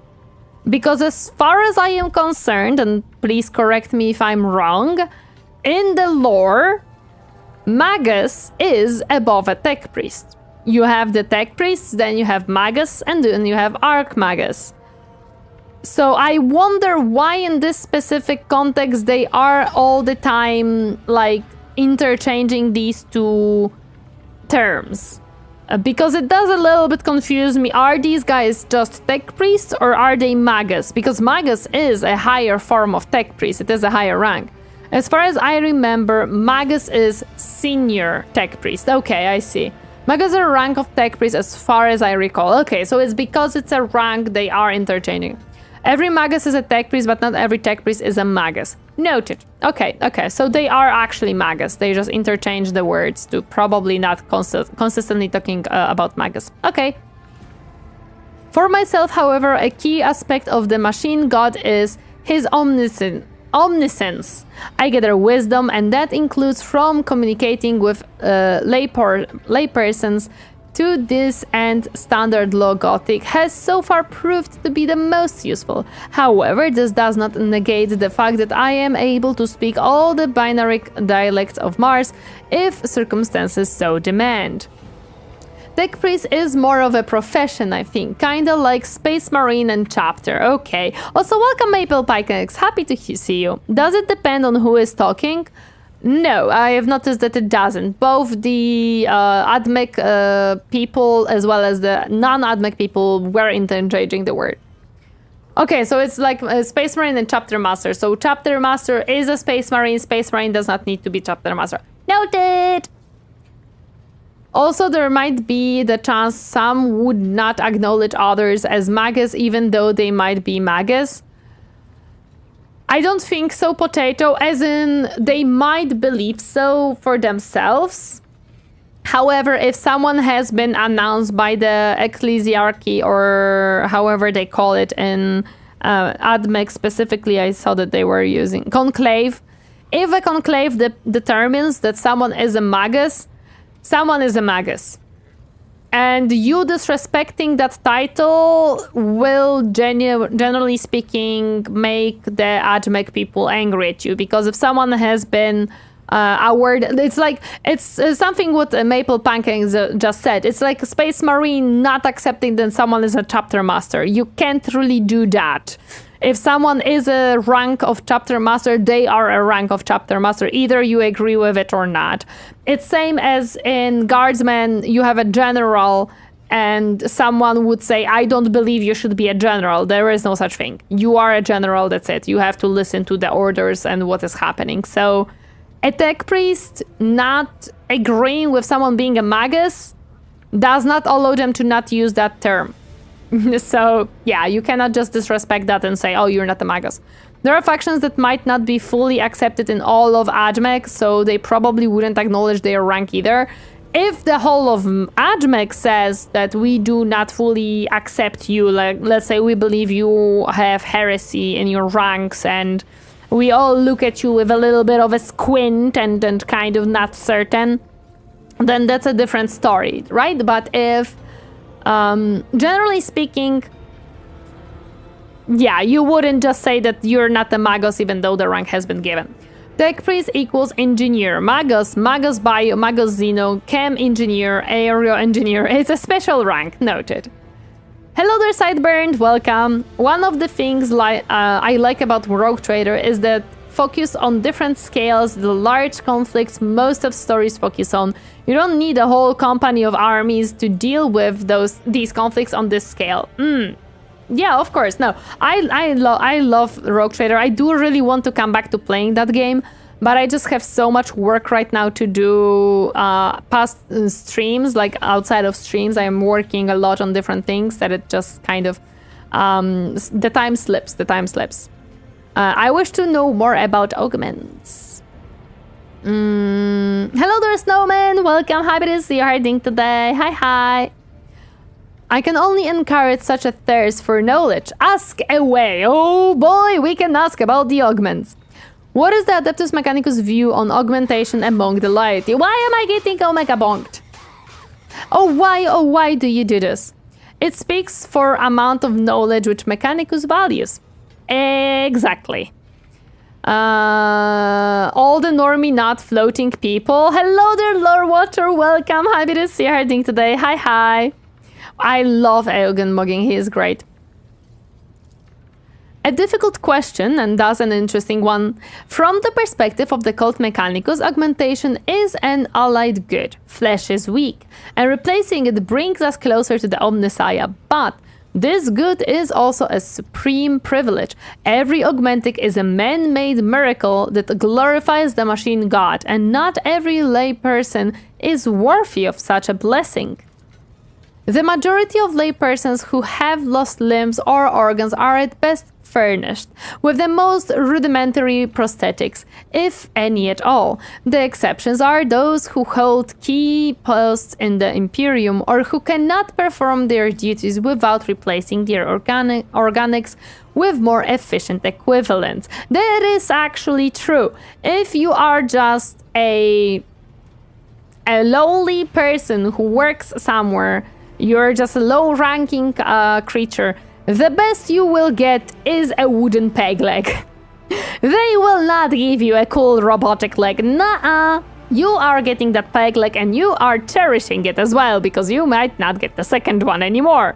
Because as far as I am concerned, and please correct me if I'm wrong, in the lore, Magus is above a tech priest. You have the tech priests, then you have magus, and then you have archmagus. So I wonder why in this specific context they are all the time like interchanging these two terms. Because it does a little bit confuse me. Are these guys just tech priests or are they magus? Because magus is a higher form of tech priest. It is a higher rank. As far as I remember, magus is senior tech priest. Okay, I see. Magus is a rank of tech priest as far as I recall. Okay, so it's because it's a rank they are interchanging. Every magus is a tech priest, but not every tech priest is a magus. Noted. Okay, so they are actually magus. They just interchange the words to probably not consistently talking about magus. Okay. For myself, however, a key aspect of the machine god is his omniscience. I gather wisdom, and that includes from communicating with laypersons to this end. Standard low Gothic has so far proved to be the most useful. However, this does not negate the fact that I am able to speak all the binary dialects of Mars if circumstances so demand. Tech priest is more of a profession, I think, kinda like Space Marine and Chapter. Okay. Also, welcome Maple Pikex. Happy to see you. Does it depend on who is talking? No, I have noticed that it doesn't. Both the AdMech people as well as the non-AdMech people were interchanging the word. Okay, so it's like Space Marine and Chapter Master. So Chapter Master is a Space Marine. Space Marine does not need to be Chapter Master. Noted! Also, there might be the chance some would not acknowledge others as magus even though they might be magus. I don't think so, Potato, as in they might believe so for themselves. However, if someone has been announced by the ecclesiarchy or however they call it in AdMech specifically, I saw that they were using conclave. If a conclave determines that someone is a magus, someone is a magus. And you disrespecting that title will, generally speaking, make the AdMech people angry at you. Because if someone has been awarded, it's something what Maple Pancakes just said. It's like a Space Marine not accepting that someone is a Chapter Master. You can't really do that. If someone is a rank of Chapter Master, they are a rank of Chapter Master. Either you agree with it or not. It's same as in Guardsmen, you have a general and someone would say, I don't believe you should be a general. There is no such thing. You are a general, that's it. You have to listen to the orders and what is happening. So a tech priest not agreeing with someone being a magus does not allow them to not use that term. So, yeah, you cannot just disrespect that and say, oh, you're not a magus. There are factions that might not be fully accepted in all of AdMech, so they probably wouldn't acknowledge their rank either. If the whole of AdMech says that we do not fully accept you, like, let's say we believe you have heresy in your ranks and we all look at you with a little bit of a squint and kind of not certain, then that's a different story, right? But if generally speaking, yeah, you wouldn't just say that you're not a magus even though the rank has been given. Tech priest equals engineer, magus, magus bio, magus xeno, chem engineer, aerial engineer. It's a special rank, noted. Hello there, Sideburned, welcome. One of the things I like about Rogue Trader is that focus on different scales, the large conflicts most of stories focus on. You don't need a whole company of armies to deal with these conflicts on this scale. Yeah, of course. No, I love Rogue Trader. I do really want to come back to playing that game, but I just have so much work right now to do past streams, like outside of streams. I am working a lot on different things that it just kind of the time slips. I wish to know more about augments. Hello there, Snowman. Welcome. Happy to see you hiding today. Hi. I can only encourage such a thirst for knowledge. Ask away. Oh boy, we can ask about the augments. What is the Adeptus Mechanicus view on augmentation among the laity? Why am I getting omega bonked? Oh, why do you do this? It speaks for amount of knowledge which Mechanicus values. Exactly. all the normie not floating people. Hello there, Lore Water, welcome. Happy to see you harding today. Hi. I love Eogan Mugging, he is great. A difficult question, and thus an interesting one. From the perspective of the cult mechanicus, augmentation is an allied good. Flesh is weak, and replacing it brings us closer to the Omnissiah. But this good is also a supreme privilege. Every augmentic is a man-made miracle that glorifies the machine god, and not every layperson is worthy of such a blessing. The majority of laypersons who have lost limbs or organs are at best furnished with the most rudimentary prosthetics, if any at all. The exceptions are those who hold key posts in the Imperium or who cannot perform their duties without replacing their organics with more efficient equivalents. That is actually true. If you are just a lowly person who works somewhere, you're just a low-ranking creature, the best you will get is a wooden peg leg. They will not give you a cool robotic leg. Nuh-uh. You are getting that peg leg and you are cherishing it as well, because you might not get the second one anymore.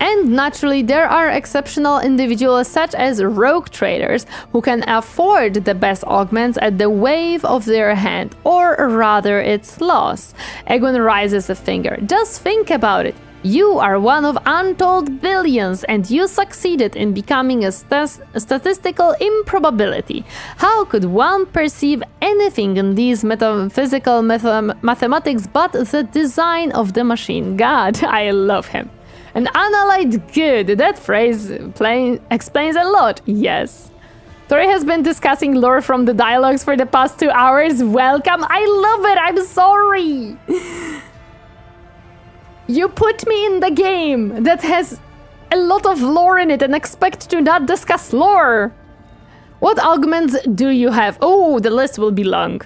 And naturally, there are exceptional individuals such as rogue traders who can afford the best augments at the wave of their hand, or rather its loss. Egwin raises a finger. Just think about it. You are one of untold billions, and you succeeded in becoming a statistical improbability. How could one perceive anything in these metaphysical mathematics but the design of the machine god? I love him. An unallied good. That phrase explains a lot. Yes. Tori has been discussing lore from the dialogues for the past 2 hours. Welcome. I love it. I'm sorry. You put me in the game that has a lot of lore in it and expect to not discuss lore. What augments do you have? Oh, the list will be long.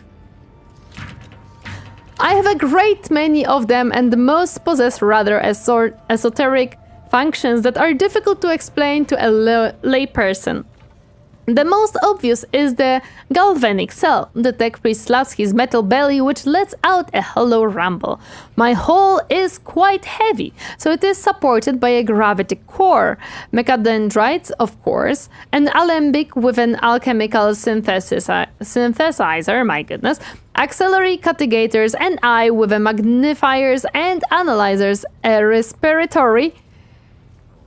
I have a great many of them, and most possess rather esoteric functions that are difficult to explain to a layperson. The most obvious is the galvanic cell. The tech priest slaps his metal belly, which lets out a hollow rumble. My hull is quite heavy, so it is supported by a gravity core, mechadendrites, of course, an alembic with an alchemical synthesizer, my goodness, auxiliary catigators, an eye with a magnifiers and analyzers, a respiratory.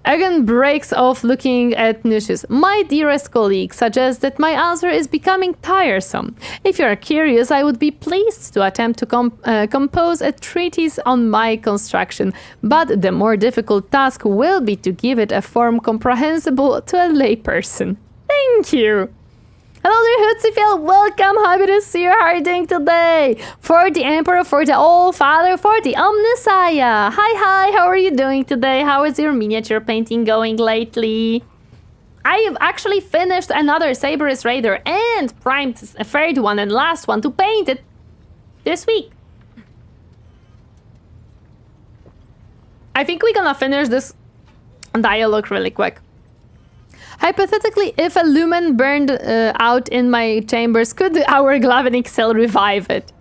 Egan breaks off looking at Nucius. My dearest colleague suggests that my answer is becoming tiresome. If you are curious, I would be pleased to attempt to compose a treatise on my construction, but the more difficult task will be to give it a form comprehensible to a layperson. Thank you! Hello there, Hootsifiel, welcome, happy to see you, how are you doing today? For the Emperor, for the All Father, for the Omnissiah. Hi, how are you doing today? How is your miniature painting going lately? I have actually finished another Saberist Raider and primed a third one and last one to paint it this week. I think we're gonna finish this dialogue really quick. Hypothetically, if a lumen burned out in my chambers, could our galvanic cell revive it?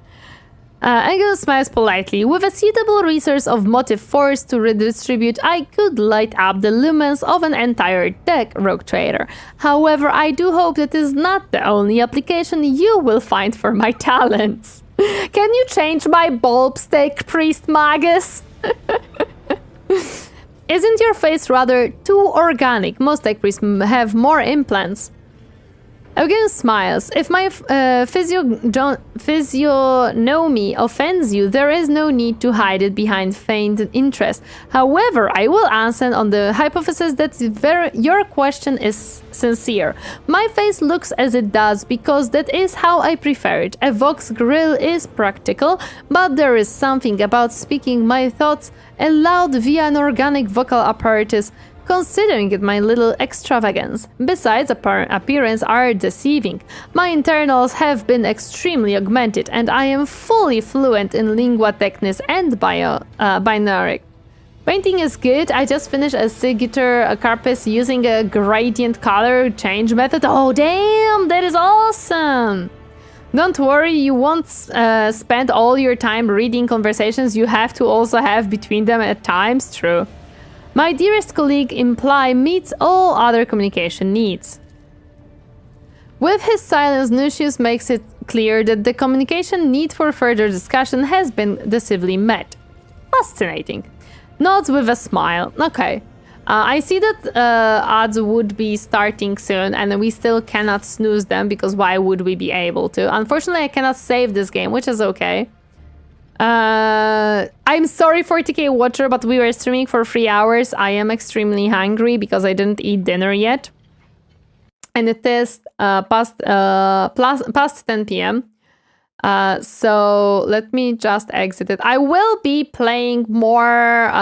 Engel smiles politely. With a suitable resource of motive force to redistribute, I could light up the lumens of an entire deck, Rogue Trader. However, I do hope that is not the only application you will find for my talents. Can you change my bulb stick, Priest Magus? Isn't your face rather too organic? Most tech priests have more implants. Again smiles. If my physiognomy offends you, there is no need to hide it behind feigned interest. However, I will answer on the hypothesis that your question is sincere. My face looks as it does because that is how I prefer it. A Vox grill is practical, but there is something about speaking my thoughts aloud via an organic vocal apparatus, considering it my little extravagance. Besides, appearance are deceiving. My internals have been extremely augmented, and I am fully fluent in lingua technis and binary. Painting is good. I just finished a Sigiter Carpus using a gradient color change method. Oh damn, that is all Awesome! Don't worry, you won't spend all your time reading conversations you have to also have between them at times. True. My dearest colleague Imply meets all other communication needs. With his silence, Nucius makes it clear that the communication need for further discussion has been decisively met. Fascinating. Nods with a smile. Okay. I see that ads would be starting soon and we still cannot snooze them because why would we be able to? Unfortunately, I cannot save this game, which is okay. I'm sorry 40k Watcher, but we were streaming for 3 hours. I am extremely hungry because I didn't eat dinner yet. And it is past 10 p.m. So let me just exit it. I will be playing more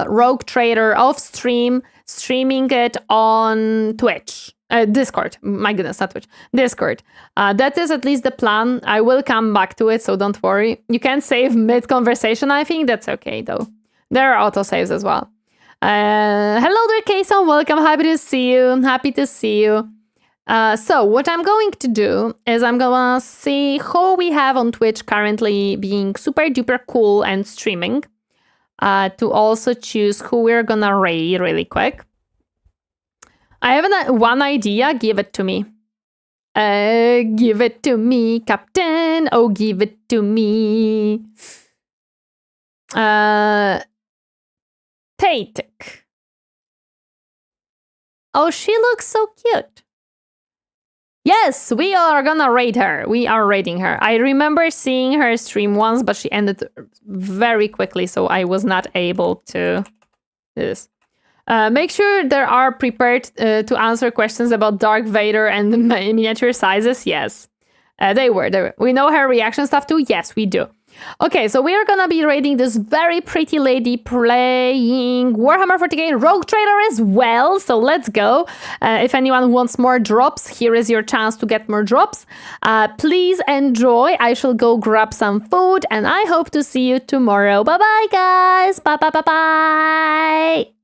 Rogue Trader off stream, streaming it on Twitch. Discord. My goodness, not Twitch. Discord. That is at least the plan. I will come back to it, so don't worry. You can save mid-conversation, I think. That's okay, though. There are autosaves as well. Hello there, Kason. Welcome. Happy to see you. Happy to see you. So what I'm going to do is I'm gonna see who we have on Twitch currently being super duper cool and streaming, to also choose who we're gonna raid really quick. I have one idea. Give it to me. Give it to me, Captain. Oh, give it to me. Tatic. Oh, she looks so cute. Yes, we are gonna raid her. We are raiding her. I remember seeing her stream once, but she ended very quickly, so I was not able to do this. Make sure they are prepared to answer questions about Darth Vader and the miniature sizes. Yes, they were. We know her reaction stuff too. Yes, we do. Okay, so we are gonna be raiding this very pretty lady playing Warhammer 40k Rogue Trader as well, so let's go. If anyone wants more drops, here is your chance to get more drops. Please enjoy. I shall go grab some food, and I hope to see you tomorrow. Bye-bye, guys. Bye-bye-bye-bye.